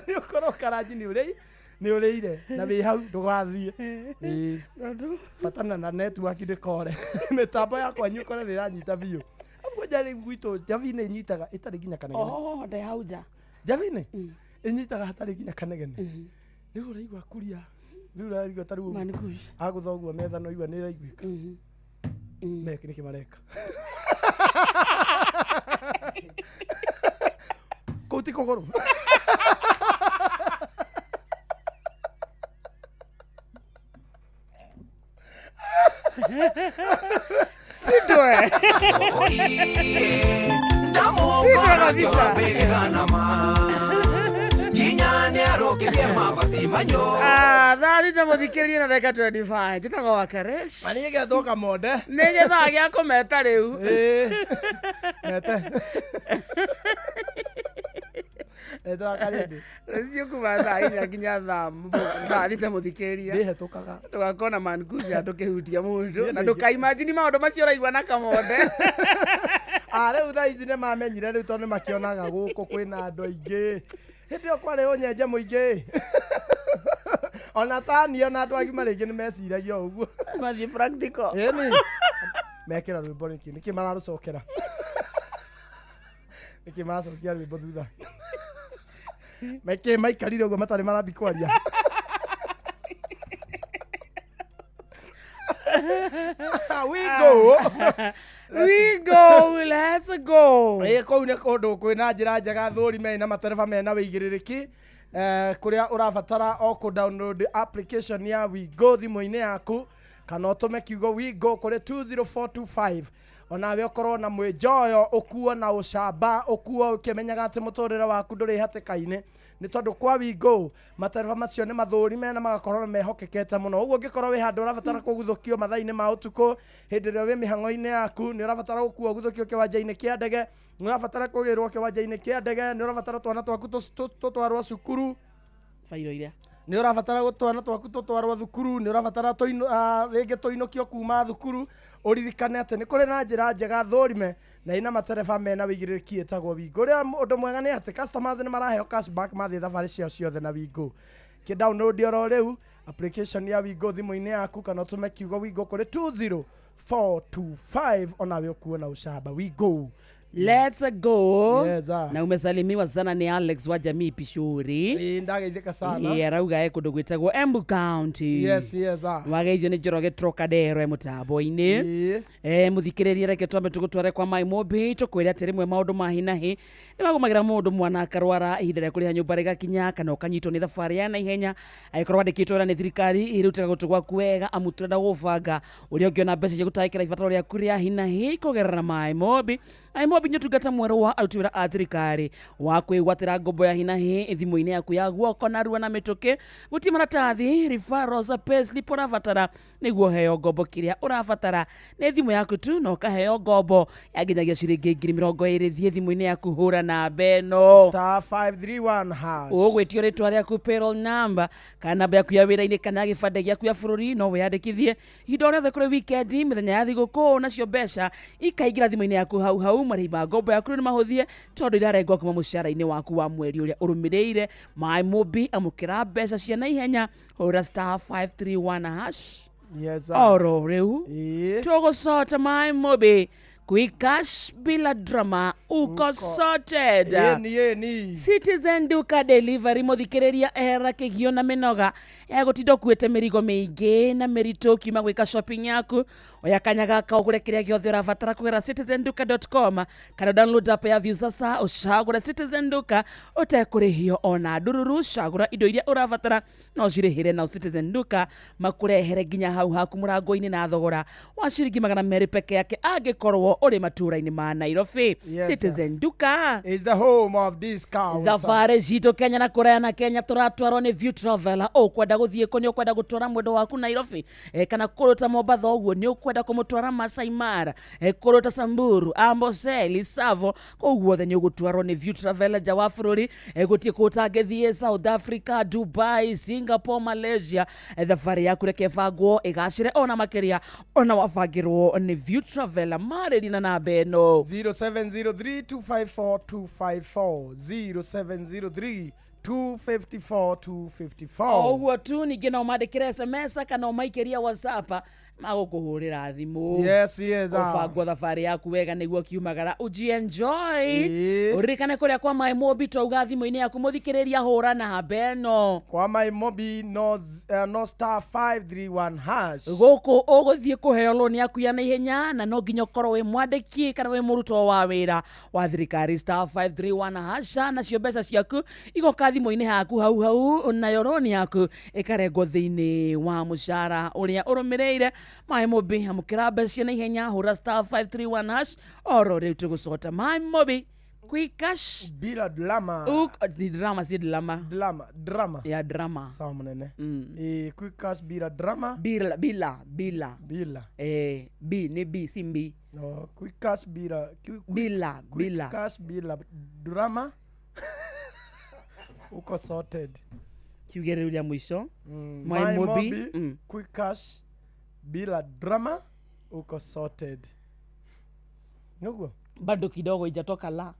nĩ ũkorwo karanji nĩ ũrĩire na wĩ hau ndũgathiĩ batana na network ndĩkore mĩtambo yakwa nyũkore nĩ ĩranyita biũ ũguo njarĩ gwitũ javi nĩ ĩnyitaga ĩtarĩ nginya kanegene ndĩ hau nja javi ĩnyitaga hatarĩ nginya kanegene rĩu ũraigua kuria rĩu ũraigua ta rĩu agũtha ũguo metha no igua nĩ ĩraiguĩka meke nĩkĩ mareka kũu ti kũgũrũ Sidwe kabisa thari mũthikĩrĩrie na ndagĩka 25 njĩtagwo wa Keresh na niĩ gethwo kamonde nĩ gĩthaa gĩa kũmeta rĩu mete rĩcio kuma thaa inya nginya thaa thita mũthikĩrĩria ndĩhetũkaga tũgakorwo na mankucia tũkĩhutia mũndũ na ndũkaimagine maũndũ macio ũraigua na kamonde Rĩu thaa ici nĩ mamenyire rĩu tondũ nĩ makĩonaga gũkũ kwĩna andũ aingĩ. Hĩndĩ ĩyo kwarĩ ũnyenje mũingĩ. Ona tani ona andũ agima rĩngĩ nĩ meciragia ũguo. Mathiĩ practical. Ĩni. Mekĩra rwĩmbo nĩkĩ mararũcokera. Nĩkĩ maracokia rwĩmbo thutha. Meke maikarire ũguo matarĩ marambi kwaria. We go, let's go. Kũu nĩ kũndũ kwĩna njĩra njega thũrime na matereba mena wĩigĩrĩrĩki. Kũrĩa ũrabatara o download application ya We Go thimũ-inĩ yaku kana ũtũme kiugo We Go kũrĩ 20425. Onawe ũkorwo na mwĩnjoyo ũkuo na ũcamba ũkuo ũkĩmenyaga atĩ mũtũrĩre waku ndũrĩ hatĩka-inĩ nĩ tondũ kwa We Go matereba macio nĩ mathũrime na magakorwo mehokekete mũno. Ũguo ũngĩkorwo wĩ handũ ũrabatara kũguthũkio mathaa-inĩ ma ũtukũ hĩndĩ ĩrĩa wĩ mĩhang'o-inĩ yaku nĩ ũrabatara gũkuo ũguthũkio kĩwanja-inĩ kĩa ndege nĩ ũrabatara kũgĩrwo kĩwanja-inĩ kĩa ndege nĩ ũrabatara twana twaku tũtwarwo cukuru bairo iria nĩ ũrabatara gũtwana twaku tũtwarwo thukuru nĩ ũrabatara rĩngĩ tũinũkio kuma thukuru ũririkane atĩ nĩ kũrĩ na njĩra njega thũrime na ina matereba mena wĩigĩrĩrĩki ĩtagwo We Go. Ũrĩa ũndũ mwega nĩ atĩ customers nĩ maraheo cashback mathiĩ thabarĩ ciao ciothe na We Go. Download oro rĩu application ya We Go thimũ-inĩ yaku kana ũtũme kiugo We Go kũrĩ 20425 onawe ũkuo na ũcamba. We Go. Let's go. Yes, na umesalimiwa sana ni Alex wa Jamii Pishuri. Ndageithĩka sana. Arauga kũndũ gwĩtagwo Embu County. Yes. Wageithio nĩ Njoroge Trocadero mũtambo-inĩ. Mũthikĩrĩria reke twambe tũgũtware kwa My Mobi tũkwĩre atĩ rĩmwe maũndũ ma hi na hi nĩ magũmagĩra mũndũ mwana akarwara ihinda rĩa kũrĩha nyũmba rĩgakinya kana ũkanyitwo nĩ thabarĩ ya naihenya angĩkorwo wandĩkĩtwo wĩra nĩ thirikari ĩrutĩra gũtũ gwaku wega amu tũrenda gũbanga ũrĩa ũngĩona mbeca cia gũtahĩkĩra ibataro rĩaku rĩa hi na hi kũgerera My Mobi. My Mobi nĩ ũtungata mwerũ wa aruti wĩra a thirikari wa kwĩgwatĩra ngombo ya hi na hi thimũ-inĩ yaku ya guoko na rua na mĩtũkĩ gũtirĩ maratathi referrals payslip ũrabatara nĩguo heo ngombo kĩrĩa ũrabatara nĩ thimũ yaku tu na ũkaheo ngombo ya nginyagia ciringi 20,000 thiĩ thimũ-inĩ yaku hũra namba ĩno *531#. ũgwĩtio rĩtwa rĩaku payroll number kana namba yaku ya wĩra-inĩ kana gĩbandĩ gĩaku ya bũrũri no wĩyandĩkithie ihinda o rĩothe kũrĩ weekend mĩthenya ya thigũkũ nacio mbeca ikaingĩra thimũ-inĩ yaku hau marĩhi ma ngombo yaku nĩ mahũthie tondũ irarengwo kuma mũcara-inĩ waku wa mweri ũrĩa ũrũmĩrĩire. My Mobi amũkĩra mbeca cia naihenya hũra *531#. Yes, oro rĩu tũgũcota My Mobi quick cash bila drama uko sorted. Citizen Duka Delivery mũthikĩrĩria ehera kĩgio na mĩnoga gũtinda ũkuĩte mĩrigo mĩingĩ na mĩritũ kiuma gwĩka shopping yaku oya kanya gaka ũgũre kĩrĩa gĩothe ũrabatara kũgerera citizenduka.com kana download app ya View sasa ũcagũre Citizen Duka ũtekũrĩhio ona ndururu cagũra indo iria ũrabatara no cirĩhĩre na Citizen Duka makũrehere nginya hau haku mũrango-inĩ na thogora wa ciringi 200 peke yake angĩkorwo uri matũra-inĩ ma Nairobi. Citizen Duka is the home of discount. Thabarĩ citũ Kenya na kũraya na Kenya tũratwarwo nĩ View Traveler. Ũkwenda gũthiĩ kũ? Nĩ ũkwenda gũtwara mwendo waku Nairobi kana kũruta Mombasa ũguo nĩ ũkwenda kũmũtwara Masai Mara kũruta Samburu Amboseli Savo ũguo the nĩ ũgũtwarwo nĩ View Traveler nja wa bũrũri gũtiĩ kũtangĩthiĩ South Africa, Dubai, Singapore, Malaysia. Thabarĩ yaku reke bangwo ĩgacĩre ona makĩria ona wabangĩrwo nĩ View Traveler. Marĩri na namba ĩno 0703254254 0703254254. Ũguo tu ningĩ no mandĩkĩre SMS kana ũmaikĩria WhatsApp magũkũhũrĩra thimũ. Yes. Ũbangwo thabarĩ yaku wega nĩguo kiumagara ujienjoy. Ũririkane kũrĩa kwa My Mobi twauga thimũ-inĩ yaku mũthikĩrĩria hũra namba ĩno kwa My Mobi no *531#. gũkũ ũgũthiĩ kũheo loan yaku ya naihenya na no nginya ũkorwo wĩ mwandĩki kana wĩ mũrutwo wa wĩra wa thirikari *531# nacio mbeca ciaku igoka thimũ-inĩ yaku hau nayo loan yaku ĩkarengwo thĩinĩ wa mũcara ũrĩa ũrũmĩrĩire. My Mobi amũkĩra mbeca cia naihenya hũra *531# oro rĩu tũgũcota My Mobi quick cash bila drama. Drama si drama. Drama. Ya drama. Sawa mnene. Quick cash bila drama. Bila. B ni B si B. No, quick cash bila. Quick cash bila drama. Uko sorted. Kiugere ule mwisho. My Mobi quick cash bila drama uko sorted. Nugo. Bado kidogo ijatoka la.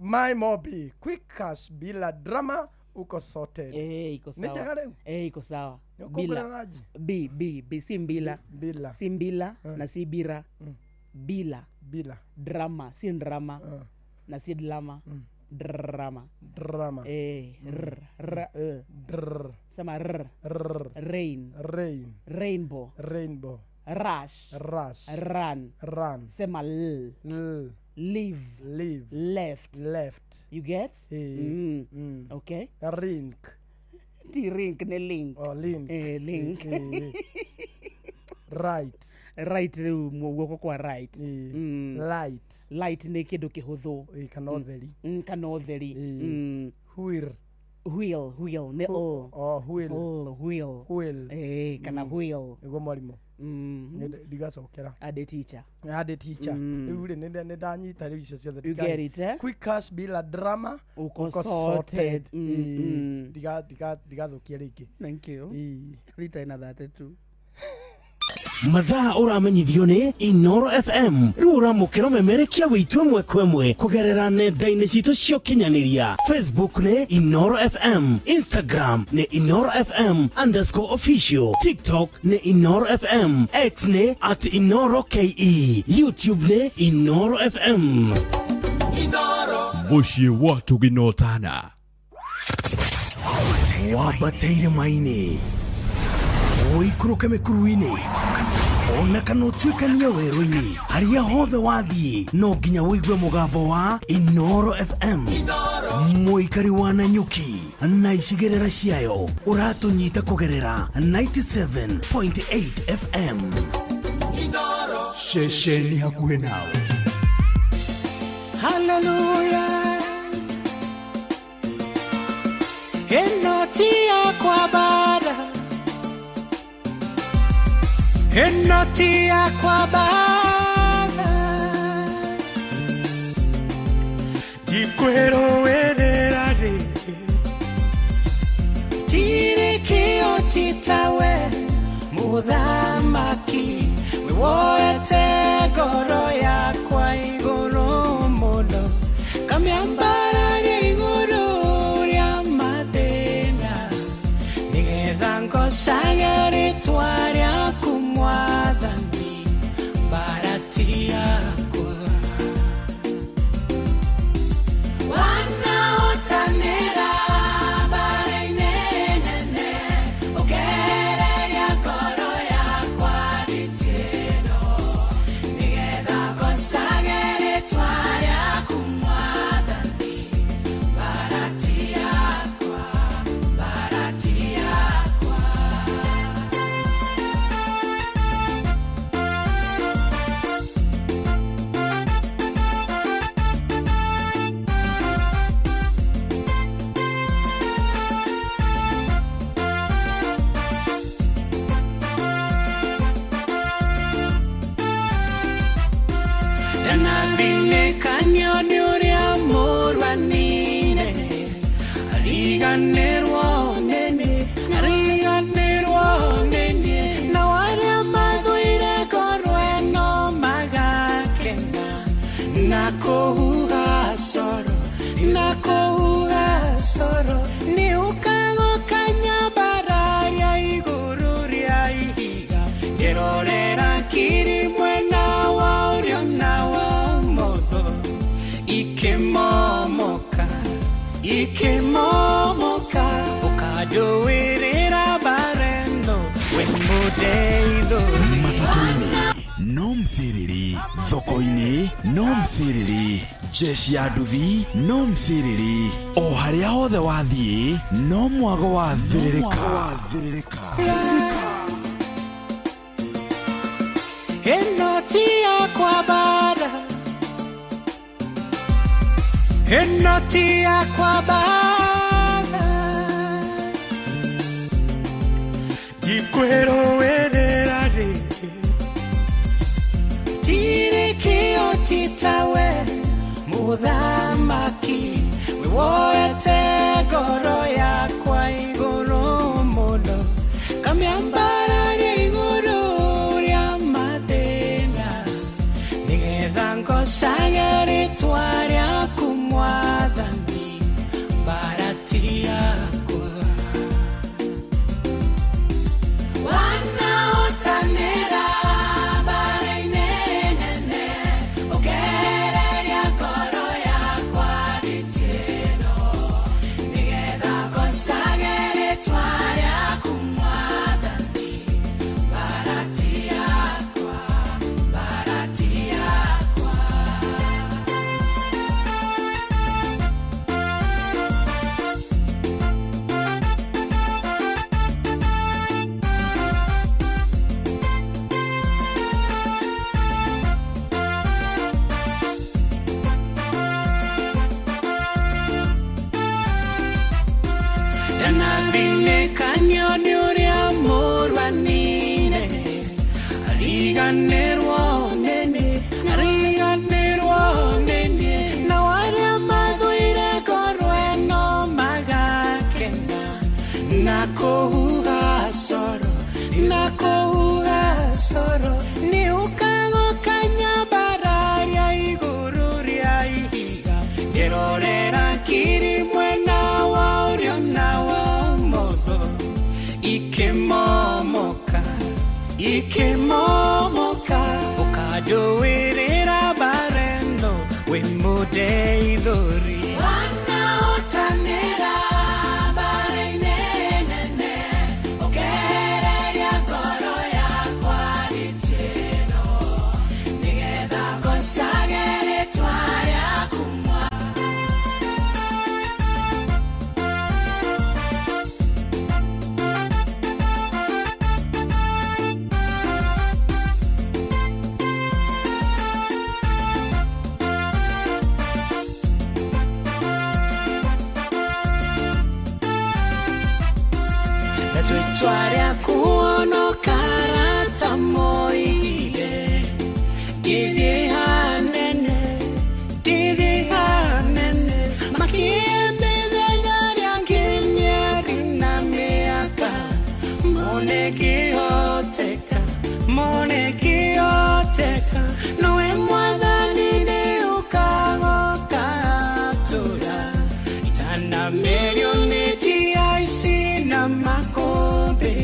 My Mobi, quick cash bila drama uko sorted. Iko sawa. Nicha leo? Iko sawa. Bila. B si mbila. Bila. Si mbila na si bira. Bila. Drama, si drama. Na si drama. Drama. Sama rain. Rainbow. Rush. Run. Sema live. Left. You get? Okay. Rink. Rink ne link. Link. Right guoko kwa right. Light ne kindu kihuthu. Kana utheri. Kana utheri. Wheel ne wheel. Kana wheel. Ego mwalimu. Ndigacokera. Ade teacher. Riu ri nĩ ndanyita riu icio ciothe. You get it, eh? Quick cash bila drama uko sorted. Ndigathukia rĩngĩ. Thank you. Rita ina that too. Mathaa uramenyithio ni Inoro FM. Riu uramukira memerekia witwe mwekwemwe kugerera nenda-inĩ citũ cia ũkinyanĩria. Facebook ni Inoro FM, Instagram ni Inoro FM_official, TikTok ni Inoro FM, X ni @InoroKE, YouTube ni Inoro FM. Muciĩ wa tũginotana wabateire maini uikuruke mikuruini ona kana utuikania werũ-inĩ harĩa hothe wathiĩ no nginya wĩigue mũgambo wa Inoro FM. Mũikari wa Nanyuki na icigĩrĩra ciayo ũratũnyita kũgerera 97.8 FM. ceceni hakuhĩ nawe. Hallelujah. Enotia kwa bara. Enotia kwa bara. Ikwero wererare. Tire kio titawe. Mudhamaki. Wewoete goro ya kwa igoro mono. Kamiambara ni igoro ya madena. Nigetha ngosagere twaria kumwathani barati yakwa. Wanaotanĩra bara-inĩ nene, ũkereria ngoro yakwa nditĩno. Nigetha ngosagere twaria kumwathani barati yakwa, barati yakwa. Ndanathĩnĩkanio nĩ ũrĩa mũrwanĩire. Ariganĩrwo nĩniĩ, ariganĩrwo nĩniĩ. Nao arĩa mathũire ngoro ĩno magakena na kũhuga coro, na kũhuga coro. Nĩ ũkagũkanya bara rĩa igũrũ rĩa ihiga, ngĩrorera kiri mwena wa ũrĩo na wa ũmotho. Ikĩmomoka ũkandũĩrĩra bara ĩno we mũdeithũ. Matatu-inĩ no mthiriri, thoko-inĩ no mthiriri, jeshi ya nduthi no mthiriri, o harĩa hothe wathiĩ no mwago wa thirĩrĩka. Ĩno ti yakwa bara, ĩno ti yakwa bara. Ikwero wererare. Tire kio titawe muthamaki. Wewoete ngoro yakwa igũrũ mũno. Kamiambara rĩa igũrũ rĩa mathĩna. Nigetha gocaga rĩtwa rĩaku Mwathani mbarati yakwa wanahotanĩra mbara-inĩ nene ũkereria ngoro yakwa nditi ĩno nĩgetha ngocage rĩtwa rĩaku Mwathani mbarati yakwa mbarati yakwa Ndanathĩnĩkanio nĩ ũrĩa mũrũanĩre ariganĩrwo nĩniĩ nao arĩa mathũire ngoro ĩno magakena na kũhuha coro nĩ ũkagũkanya mbararia igũrũ rĩa ihiga ngĩrorera kiri mwena wa ũrĩo na wa ũmotho ikĩmomoka ũkandũĩrĩra mbara ĩno wĩ mũndeithũri wanahotanĩra mbara-inĩ nene ũkereria ngoro yakwa nditi ĩno nĩgetha ngocage rĩtwa rĩaku rĩtwa rĩaku onokara moire ndithi hanene makie mĩthenya rĩa nginyĩri na mĩaka mone kĩhoteka nowe Mwathani nĩ ũkagoka tũra itana mĩrioni ici na makũmbĩ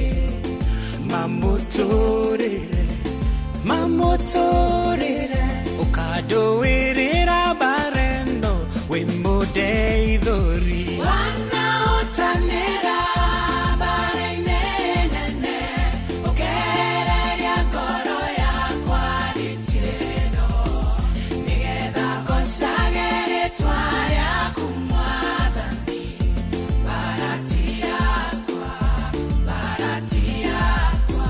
mamũtũrĩre ũkandũĩrĩra mbara ĩno wĩ mũndeithũri wanahotanĩra mbara-inĩ nene ũkereria ngoro yakwa nditi ĩno nĩgetha ngocage rĩtwa rĩaku Mwathani mbarati yakwa mbarati yakwa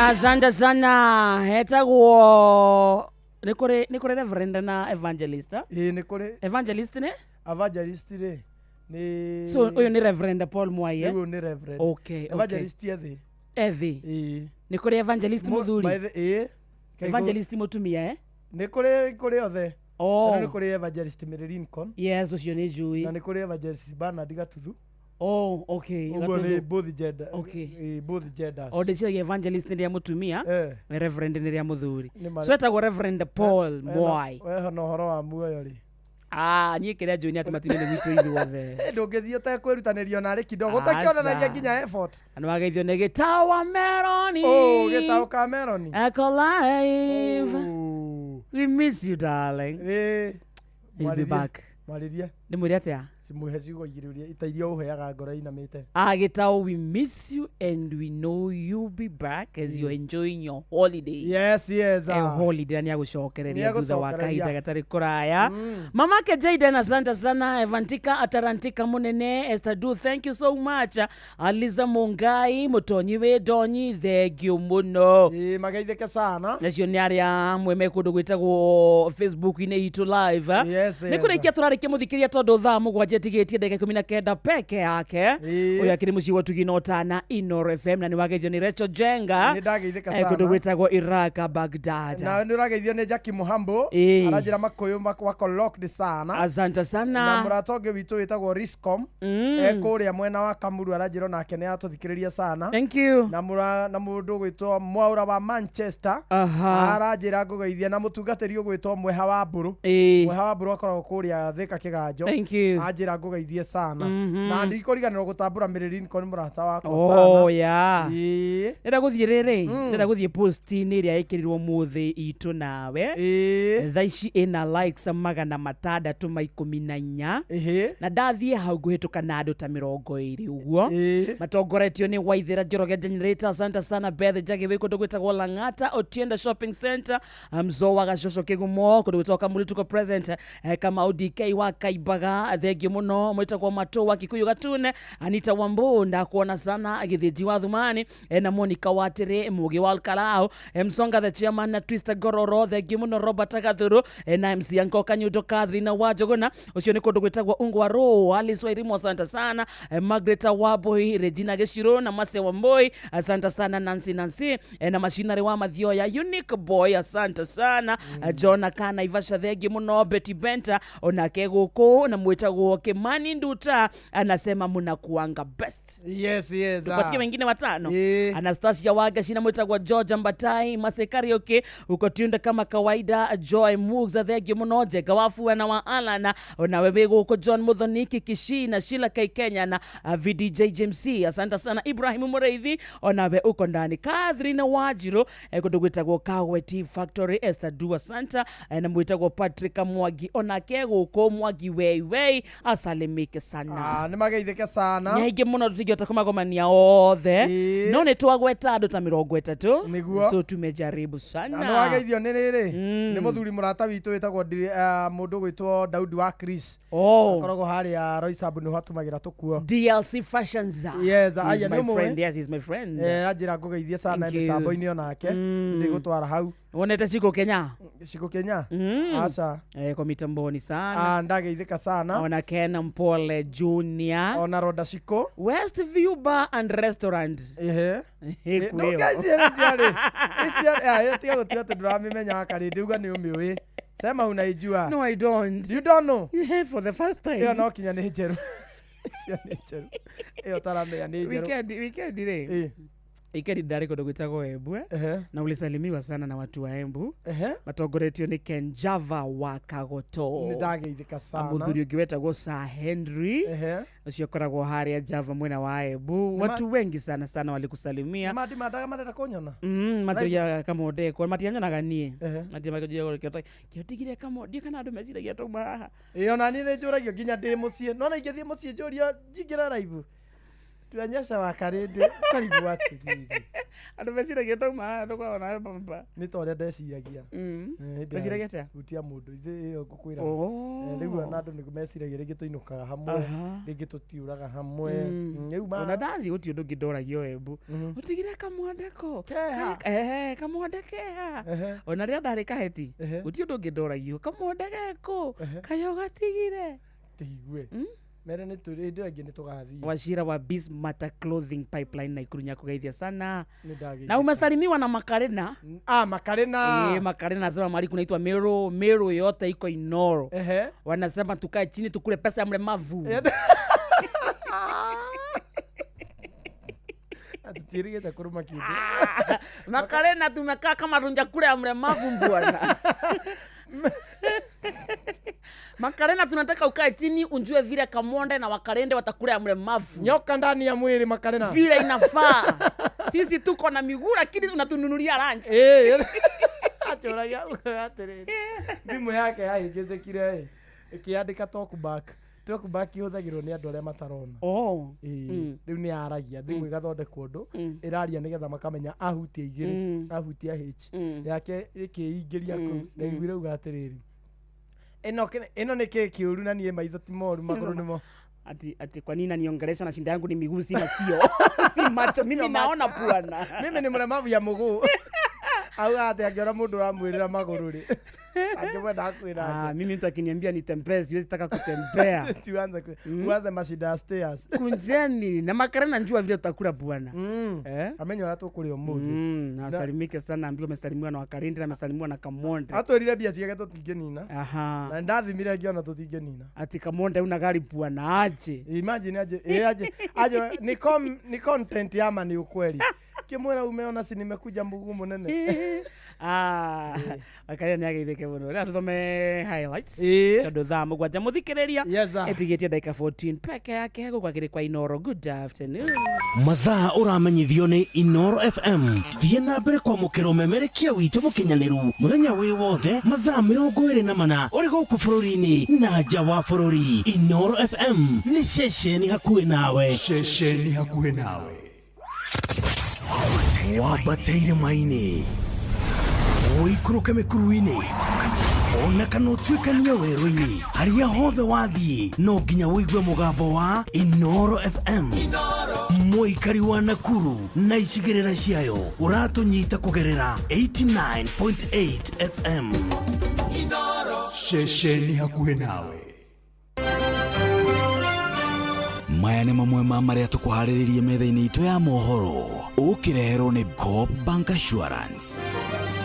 Asante sana hetagwo nĩ kũrĩ reverend na evangelist nĩ kũrĩ evangelist nĩ rĩ nĩ so ũyũ nĩ reverend Paul Mwai ũyũ nĩ reverend evangelist ethi nĩ kũrĩ evangelist mũthuri evangelist mũtumia nĩ kũrĩ othe nĩ kũrĩ evangelist Mary Lincoln yes ũcio nĩ njui na nĩ kũrĩ evangelist Bernard Gatuthu okay uguo nĩ both gender both genders ndĩciragia evangelist nĩ rĩa mũtumia na reverend nĩ rĩa mũthuri so etagwo reverend Paul Mwai weho na ũhoro wa muoyo rĩ niĩ kĩrĩa njũĩ nĩ atĩ matirĩ nĩ gwitũ ithuothe ndũngĩthiĩ ũtekwĩrutanĩrio narĩ kidogo ũtakĩonanagia nginya effort na nĩwageithio nĩ gĩtawa meroni gĩtaũ ka meroni Echo Live we miss you darling He'll be back. Mwaririe. Nĩ mwĩre atĩa? Simuhe ciugo igĩrĩ itairio ũheaga ngoro inamĩte. Agitao, we miss you and we know you'll be back as you're enjoying your holiday. Yes. Holiday ni agũcokereria thutha wa kahinda gatarĩ kũraya. Mamake Jaden, asante sana. Evantika Atarantika Munene, Esther Du, thank you so much. Aliza Mungai, Mutonyi Wedonyi, thengio mũno. Magaithĩke sana. Nacio nĩ arĩa amwe me kũndũ gwĩtagwo Facebook-inĩ itũ live. Nĩ kũrĩkia tũrarĩkia mũthikĩria tondũ thaa mũgwanja tigĩtie ndagĩka 19 peke yake. Ũyũ akĩrĩ mũciĩ wa Tugino Tana Inoro FM na nĩ wageithio nĩ Rachel Jenga. Nĩ ndageithĩka sana. Kũndũ gwĩtagwo Iraka Baghdad. Na nĩ ũrageithio nĩ Jackie Muhambo. Arajĩra makũyũ wako locked sana. Asante sana. Na mũratonge witũ wĩtagwo Riscom. Kũrĩa mwena wa Kamuru arajĩra nake nĩ atũthikĩrĩria sana. Thank you. Na mũndũ gwĩtwo Mwaura wa Manchester. Arajĩra ngũgeithia na mũtungatĩri ũgwĩtwo Mweha wa Mburu. Mweha wa Mburu akoragwo kũrĩa Thika Kĩganjo. Thank you. Ajĩra ngũgeithie sana. Na ndikũriganĩrwo gũtambũra Mĩrĩrini ko nĩ mũrata wakwa sana. Oh yeah. Nĩnda gũthiĩ rĩrĩ. Nĩnda gũthiĩ post-inĩ ĩrĩa ĩkĩrirwo mũthĩ itũ nawe. Thaa ici ĩna likes 614. Na ndathiĩ hau ngũhĩtũka na andũ ta 20 ũguo. Matongoretio nĩ Waithĩra Njoroge Generator, asante sana. Beth Njagi wĩ kũndũ gwĩtagwo Lang'ata, Otienda Shopping Center, Mzoa Gacoco Kĩgumo, kũndũ gwĩtagwo Kamuri tuko present, Kamau DK wa Kaibaga, thengio mũno, mwĩtagwo Matũ wa Kikuyu Gatune, Anita Wambu ndakuona sana, Githĩnji wa Thumani, na Monica Watĩrĩ, Mugi wa Alkalao, Msonga the chairman na Twister Gororo, thengio mũno Robert Gathuru, na MC Anko Kanyundo Catherine wa Njogona, ũcio nĩ kũndũ gwĩtagwo Ungwaro, Alice Wairimu, asante sana, Margaret Waboi, Regina Gĩchirũ na Mase Wamboi, asante sana. Nancy na Machinarĩ wa Mathioya, Unique Boy, asante sana. John Kana Ivasha, thengio mũno. Betty Benta onake gũkũ na mwĩtagwo Kimani Nduta anasema mnakuanga best. Yes. Tupatie wengine watano. Anastasia Wagashi na mwĩtagwo George Mbatai, Masekarioke uko tunde kama kawaida. Joy Mugs, thengio mũno. Jega Wafua na wa Alana na wewe gũkũ. John Muthoniki Kishi na Sheila K Kenya na VDJ James C, asante sana. Ibrahim Mureithi onawe uko ndani. Catherine Wajiro kũndũ gwĩtagwo Kawe Tea Factory. Esther Dua Santa na mwĩtagwo Patrick Mwangi onake gũkũ. Mwangi wei asalimike sana. Nĩ magaithĩke sana. Nĩ aingĩ mũno tũtingĩhota kũmagomania othe. No nĩ twagweta andũ ta 30. So tumejaribu sana. Na wageithio nĩ rĩrĩ. Nĩ mũthuri mũrata witũ wĩtagwo mũndũ gwĩtwo Daudi wa Chris. Akoragwo harĩa Roysambu nĩ hatumagĩra tũkuo. DLC Fashions. Yes, aya nĩ friend. Yes, he's my friend. Ajĩra ngũgeithie sana mĩtambo-inĩ onake. Ndigũtwara hau. Wonete Ciko Kenya? Ciko Kenya? Aca. Kwa mitamboni sana. Ndageithĩka sana. Ona Ken Mpole Junior. Ona Roda Ciko. Westview Bar and Restaurant. No guys, ciarĩ. Tiga gũtiga tũndũramĩmenya karĩndĩ uga nĩ ũmĩũĩ. Sema unaijua. No, I don't. You don't know? Yeah, for the first time. Ĩyo no kinya nĩ njerũ. Ĩyo taramenya nĩ njerũ. Weekend ile. Ikeri ndari kũndũ gwĩtagwo Embu na ulisalimiwa sana na watu wa Embu. Matongoretio nĩ Ken Java wa Kagoto. Nĩ ndageithĩka sana. Mũthuri ũngĩ wetagwo Sir Henry. Ũcio ũkoragwo harĩa Java mwena wa Embu. Watu wengi sana walikusalimia. Mandaga marenda kũnyona. Matiria Kamode kwa matianyonaga niĩ. Matiria kĩotigire Kamode kana andũ meciragia tauma haha. Ona niĩ nĩ njũragio nginya ndĩ mũciĩ. No na ingĩthiĩ mũciĩ njũrio njingĩra live. Tuanyesha wa karĩndĩ karibu watigiri. Andũ meciragia tauma ndũkoragwo nawe pampa. Nĩ ta ũrĩa ndeciragia. Meciragia atĩa? Gutia mũndũ ithe ĩyo ngũkwĩra. Rĩu ona andũ nĩ meciragia rĩngĩ tũinũkaga hamwe, rĩngĩ tũtiũraga hamwe. Ona ndathiĩ gũtirĩ ũndũ ũngĩ ndoragio Embu. Ũtigire kamwandeko. Kamwande keha. Ona rĩrĩa ndarĩ Kaheti. Gũtirĩ ũndũ ũngĩ ndoragio. Kamwande geko. Kayo gatigire. Tĩigue. Mere nĩ tũrĩ ndĩ angĩ nĩ tũgathiĩ. Wachira wa Bismata Clothing Pipeline na Ikurunya kugeithia sana. Na umesalimiwa na Makarena. Makarena. Makarena anasema mali kunaitwa Meru yote iko Inoro. Wanasema tukae chini tukule pesa ya mlemavu. Atiririgeta kuruma kitu. Makarena tumekaa kama runja kule ya mlemavu bwana. Makarena tunataka ukae chini unjue vile Kamonde na Wakarende watakula ya mlemavu. Nyoka ndani ya mwili Makarena. Vile inafaa. Sisi tuko na miguu lakini unatununulia lunch. Atoragia aterere. Ndimu yake haigeze kile. ikiandika talkback ihũthagĩrwo nĩ andũ arĩa matarona rĩu nĩ aragia thimũ igathondekwo ũndũ ĩraria nĩgetha makamenya ahutia igĩrĩ ahutia h yake ĩkĩingĩria kũu na iguire uga atĩrĩrĩ ĩno nĩ kĩĩ kĩũru na niĩ maitho ti moru magũrũ nĩmo ati kwa nini naniongelesha na shinda yangu ni miguu si masikio si macho mimi naona bwana mimi ni mlemavu ya mguu au ate akiona mundu uramwirira maguru ri angewenda akwira mimi mtu akiniambia nitembee siwezi taka kutembea tuanze mashida stairs kunjeni na makarena njua vile utakula bwana amenyora tu kuri umuthi na salimike sana ambio umesalimiwa na Wakarindi na umesalimiwa na Kamonde atwirire bia ciake tutingenina na ndathimire ngiona tutingenina ati Kamonde una gari bwana aje imagine aje ni content ama ni ukweli kimwera umeona si nimekuja mbugu munene akaria ni ageitheke muno na tuthome highlights tondu thaa mugwanja muthikiriria etigetie dakika 14 peke yake gukagire kwa Inoro. Good afternoon. Mathaa uramenyithio ni Inoro FM thie na mbere kwa mukiro memerekia witu mukinyaniru muthenya wi wothe mathaa 24 uri guku bururi-ini na nja wa bururi. Inoro FM ni ceceni hakuhi nawe, ceceni hakuhi nawe. Wabateire maini uikuruke mikuruini ona kana utuikania werũ-ini haria hothe wathie no nginya uigue mugambo wa Inoro FM. Muikari wa Nakuru na icigĩrĩra ciayo uratunyita kugerera 89.8 FM. Inoro ceceni hakuhi nawe. Maya nĩ mamwe ma marĩa tũkũharĩrĩirie metha-inĩ itũ ya mohoro ũkĩreherwo nĩ Coop Bank Assurance.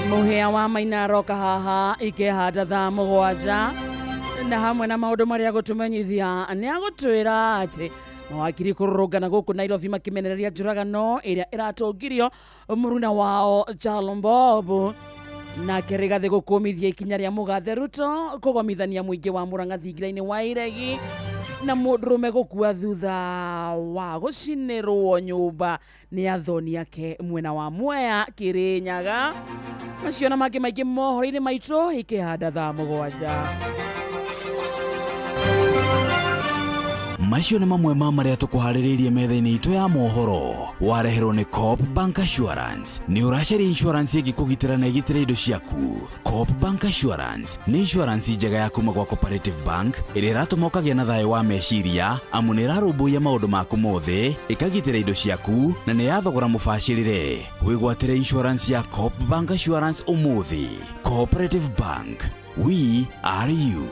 Mũhĩa wa Maina aroka haha ikĩhanda thaa mũgwanja na hamwe na maũndũ marĩa gũtũmenyithia nĩ agũtwĩra atĩ mawakiri kũrũrũngana gũkũ Nairobi makĩmenereria njũragano ĩrĩa ĩratongirio mũruna wao Jalombob na kĩrĩgathĩ gũkũmithia ikinya rĩa mũgathe Ruto kũgomithania mũingĩ wa Murang'a thingira-inĩ wa Iregi na mũndũrũme gũkua thutha wa gũcinĩrwo nyũmba nĩ athoni ake mwena wa Mwea Kĩrĩnyaga. Macio na mangĩ maingĩ mohoro-inĩ maitũ ikĩhanda thaa mũgwanja. Macio nĩ mamwe ma marĩa tũkũharĩrĩirie metha-inĩ itũ ya mohoro wareherwo nĩ Coop Bank Assurance. Nĩ ũracaria insurance ĩngĩkũgitĩra na ĩgitĩre indo ciaku. Coop Bank Assurance nĩ insurance njega ya kuma gwa Cooperative Bank ĩrĩa ĩratũma ũkagĩa na thayũ wa meciria amu nĩ ĩrarũmbũiya maũndũ maku mothe, ĩkagitĩra indo ciaku na nĩ yathogora mũbacĩrĩre. Wĩgwatĩre insurance ya Coop Bank Assurance ũmũthĩ. Cooperative Bank, we are you.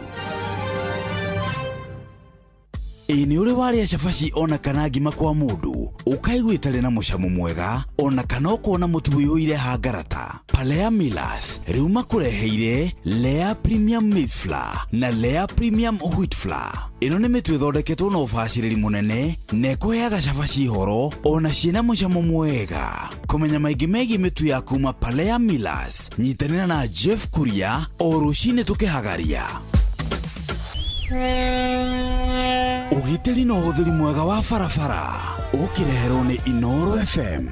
Ni ule wale shafashi ona kana ngima kwa mundu ukaiguitare na mucamo mwega ona kana ukona mutu uyoire hangarata. Palea Millers riu makureheire Lea Premium Maize Flour na Lea Premium Wheat Flour. Ino nĩ mĩtu ĩthondeketwo na ũbacĩrĩri mũnene na ĩkũheaga shafashi horo ona ciĩna mucamo mwega. Kũmenya maingĩ megiĩ mĩtu ya kuma Palea Millers nyitanĩra na Jeff Kuria o rũcinĩ tũkĩhagaria. Ugitĩri na ũhũthĩri mwega wa barabara ũkĩreherwo nĩ Inoro FM.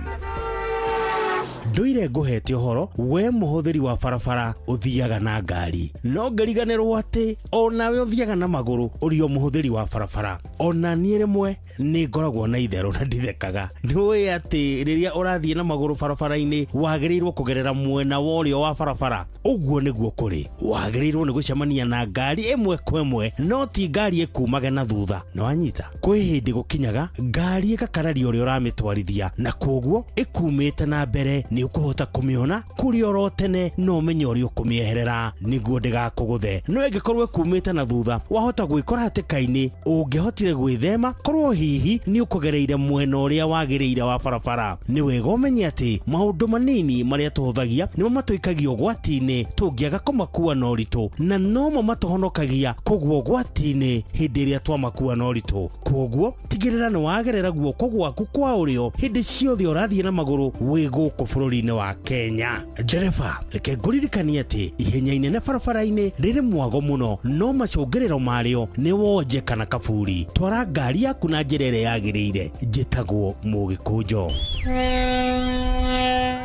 Ndoire nguhete uhoro we muhuthiri wa barabara uthiaga na ngari no ngariganirwo ati onawe uthiaga na maguru uri o muhuthiri wa barabara ona nie rimwe ni ngoragwo na ithero na ndithekaga nduwe ati riria urathie na maguru barabara-ini wagirirwo kugerera mwena worio wa barabara uguo niguo kuri wagirirwo ni gucemania na ngari imwe kwa imwe no ti ngari ikumage na thutha no anyita kwi hindi gukinyaga ngari igakararia uria uramitwarithia na koguo ikumite na mbere ni ukuhota kumiona kuri oro tene no menye uri ukumieherera niguo ndigakuguthe no ingikorwo kumite na thutha wahota gwikora hatikaini ungihotire gwithema korwo hihi ni ukugereire mwena uria wagiriire wa barabara ni wega umenye ati maundu manini maria tuhuthagia nimo matuikagia gwati-ini tungiaga kumakua na uritu na nomo matuhonokagia koguo gwati-ini hindi iria twamakua na uritu koguo tigirira ni wagerera guoko gwaku kwa urio hindi ciothe urathie na maguru wi guku bururi-ini wa Kenya. Ndereba reke nguririkanie ati ihenya inene barabara-ini riri mwago muno no macungiriro mario ni wonje kana kaburi twara ngari yaku na njĩra ĩrĩa yagĩrĩire. Njĩtagwo Mũgĩkũnjo.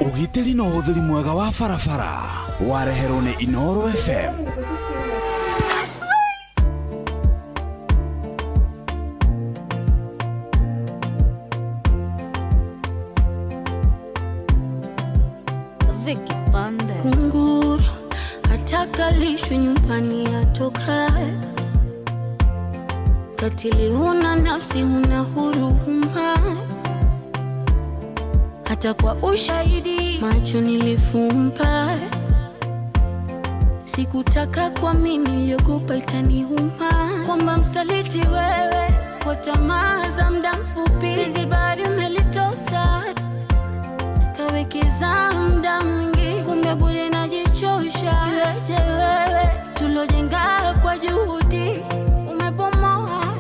Ũgitĩri na ũhũthĩri mwega wa barabara wareherwo nĩ Inoro FM. mtu nyumbani atoka. Katili huna nafsi, huna huruma, hata kwa ushahidi macho nilifumba. Sikutaka kwa mimi, niliogopa itaniuma, kwamba msaliti wewe kwa tamaa za muda mfupi. Hizi bari umelitosa, kawekeza muda mwingi, kumbe bure najichosha. Iweje wewe tulojenga kwa juhudi umebomoa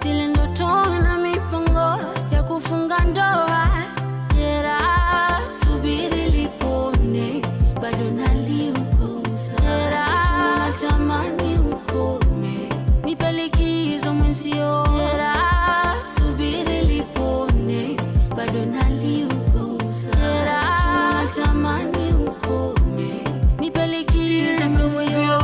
zile ndoto na mipango ya kufunga ndoa. Jera subiri lipone, bado naliuguza. Jera natamani ukome, nipe likizo mwenzio. Jera subiri lipone, bado naliuguza. Jera natamani ukome, nipe likizo mwenzio.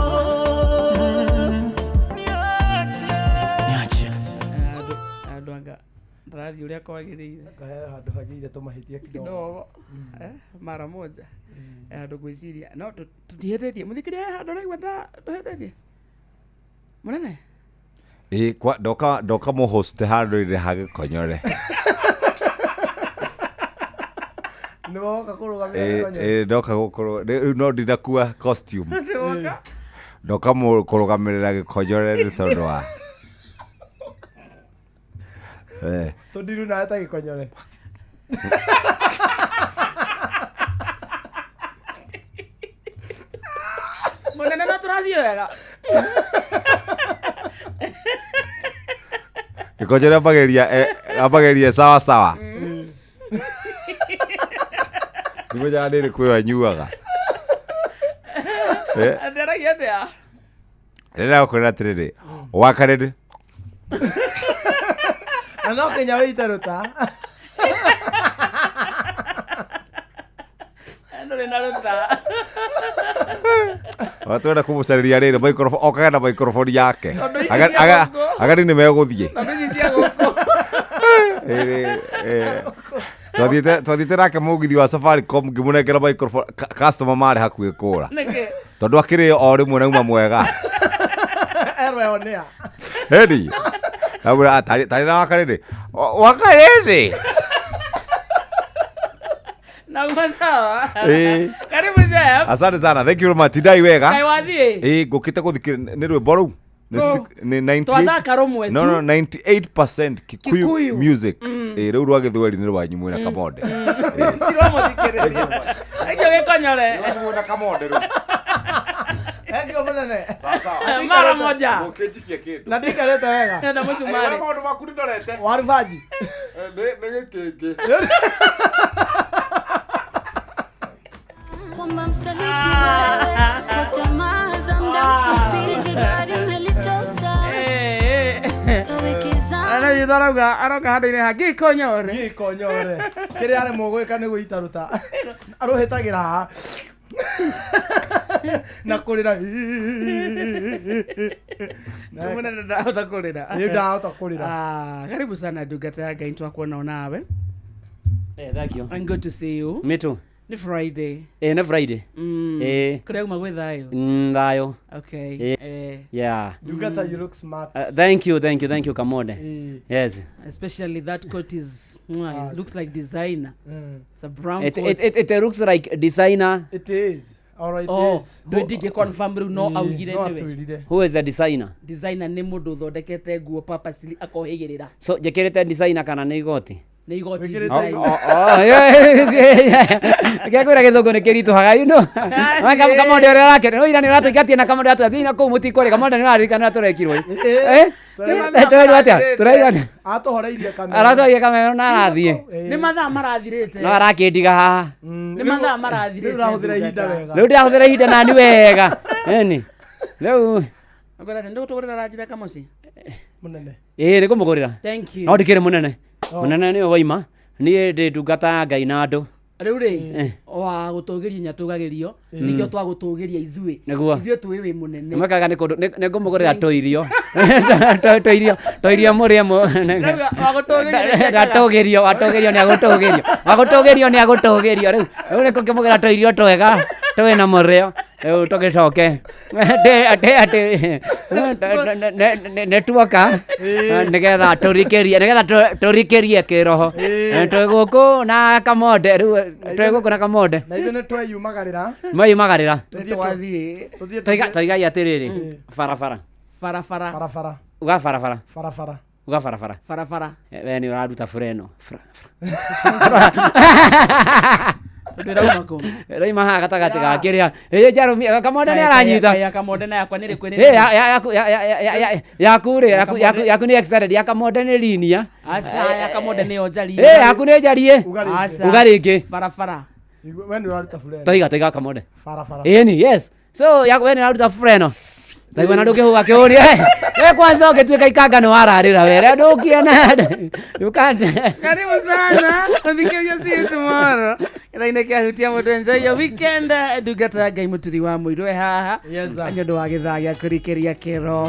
Radhi ulia kwagirire handu hagire tumahitie kidogo mara moja andu gwiciria no tutihetetie muthikiria handu raigua nduhetetie munene kwa ndoka mu host handu ire hagikonyore ndoka kurugamira ndoka gukuru no ndinakua costume ndoka mu kurugamirira gikonyore ni tondu wa Tondiru na hata gikonyore. Munene na turathie wega. Gikonyore abageria sawa sawa. Ndimoja ndiri kwiwa nyuaga. Ndera yendea. Ndera ukora tiriri. Wakarede. No Kenya witaruta. Ndore naruta. Watu wana kumucariria riri microphone okaga na microphone yake. Agari ni meguthie. Na mimi cia guko. Twathite nake mugithi wa Safaricom ngimunengera microphone customer mari hakuhi kura. Niki. Tondu akiri o rimwe nauma mwega. Erwe onea. Hedi. Abura tari na wakarede. Wakarede. Na umasawa. Karibu Jeff. Asante sana. Thank you very much. Tidai wega. Kaiwathie. Ngukite kuthikira ni rwimbo ru. Ni 98. No 98% Kikuyu music. Riu rwa githweri ni rwanyu mwina Kamonde. Tiro muthikiriria. Egyo gikonyore. Mwina Kamonde ru. Egyo munene. Sasa. Mara moja. Ukijikia kitu. Na ndikarete wega. Ndio musumari. Maundu maku ndorete. Waruvaji. Ni gikiki. Kwamba msaliti wewe kwa tamaa za muda mfupi. Hizi bari umelitosa, kawekeza. Ana yitharaga aroka handu-ini ha gikonyore. Gikonyore. Kiria ari mugwika ni gwitaruta. Aruhitagira ha. Na kurira. Munene ndahota kurira. Ndahota kurira. Karibu sana ndungata ya Ngai twakuona nawe. Thank you. I'm good to see you. Me too. Ni Friday. Ni Friday. Kuria uma gwe thayo. Thayo. Okay. Yeah. Ndungata, you look smart. Thank you Kamonde. Yes. Especially that coat is it looks like designer. It's a brown coat. It looks like designer. It is. Alright, yes. Do dige confirm ru no augire niwe. Who is the designer? Designer ni mundu thondekete nguo purposely akohigirira. So jekirete designer kana ni igoti? Ni igoti design. Ngakura githungu ni kiritu haga you know. Kamonde ore rake no ira ni ratuikatie na Kamonde atu thina ku mutikore Kamonde ni arika na turekirwo. Turaigana. Atohoreirie kamera. Aratoirie kamera na arathie. Ni mathaa marathirite. No arakindiga haha. Ni mathaa marathirite. Urahuthira ihinda wega. Riu ndahuthira ihinda na ni wega. Eni. Riu Agora ndio tugurira ranjira kamosi. Munene. Ni kumugurira. Thank you. No ndikire munene. Munene ni waima. Ni ndungata Ngai na andu. Riu ri wa gutugiria nyatugagirio nikio twagutugiria ithui twi wi munene mwekaga ni ngumugurira toirio toirio murie mu watugirio ni agutugirio riu ni ngukimugurira toirio twega Tũĩ na mũrĩo rĩu tũgĩcoke nĩ tuoka nĩgetha tũrikĩrie kĩroho twĩ gũkũ na kamonde rĩu twĩ gũkũ na kamonde na ithuĩ nĩ tweyumagarĩra toigai atĩrĩrĩ barabara uga barabara uga barabara we nĩ ũraruta bureno Raima ha gatagatĩ ga kĩrĩa kamonde nĩ aranyita kamonde na yakwa nĩ rĩkũ yaku nĩ excited ya kamonde nĩ linia ya kamonde nĩ onjarie yaku nĩ njarie uga rĩngĩ barabara we nĩ ũraruta bureno toiga kamonde ĩni yes so yaku we nĩ ũraruta bureno taigua na ndũkĩhũga kĩũria kwanza ũgĩtuĩka ikanga nĩ wararĩra were ndũkiena ndũkande karibu sana ũthikĩria see you tomorrow ĩrainĩ kĩahutia mũndũ enjoy your weekend ndungata Ngai mũturi wa mũirũ haha nĩ ũndũ wa gĩthaa gĩa kũrikĩria kĩro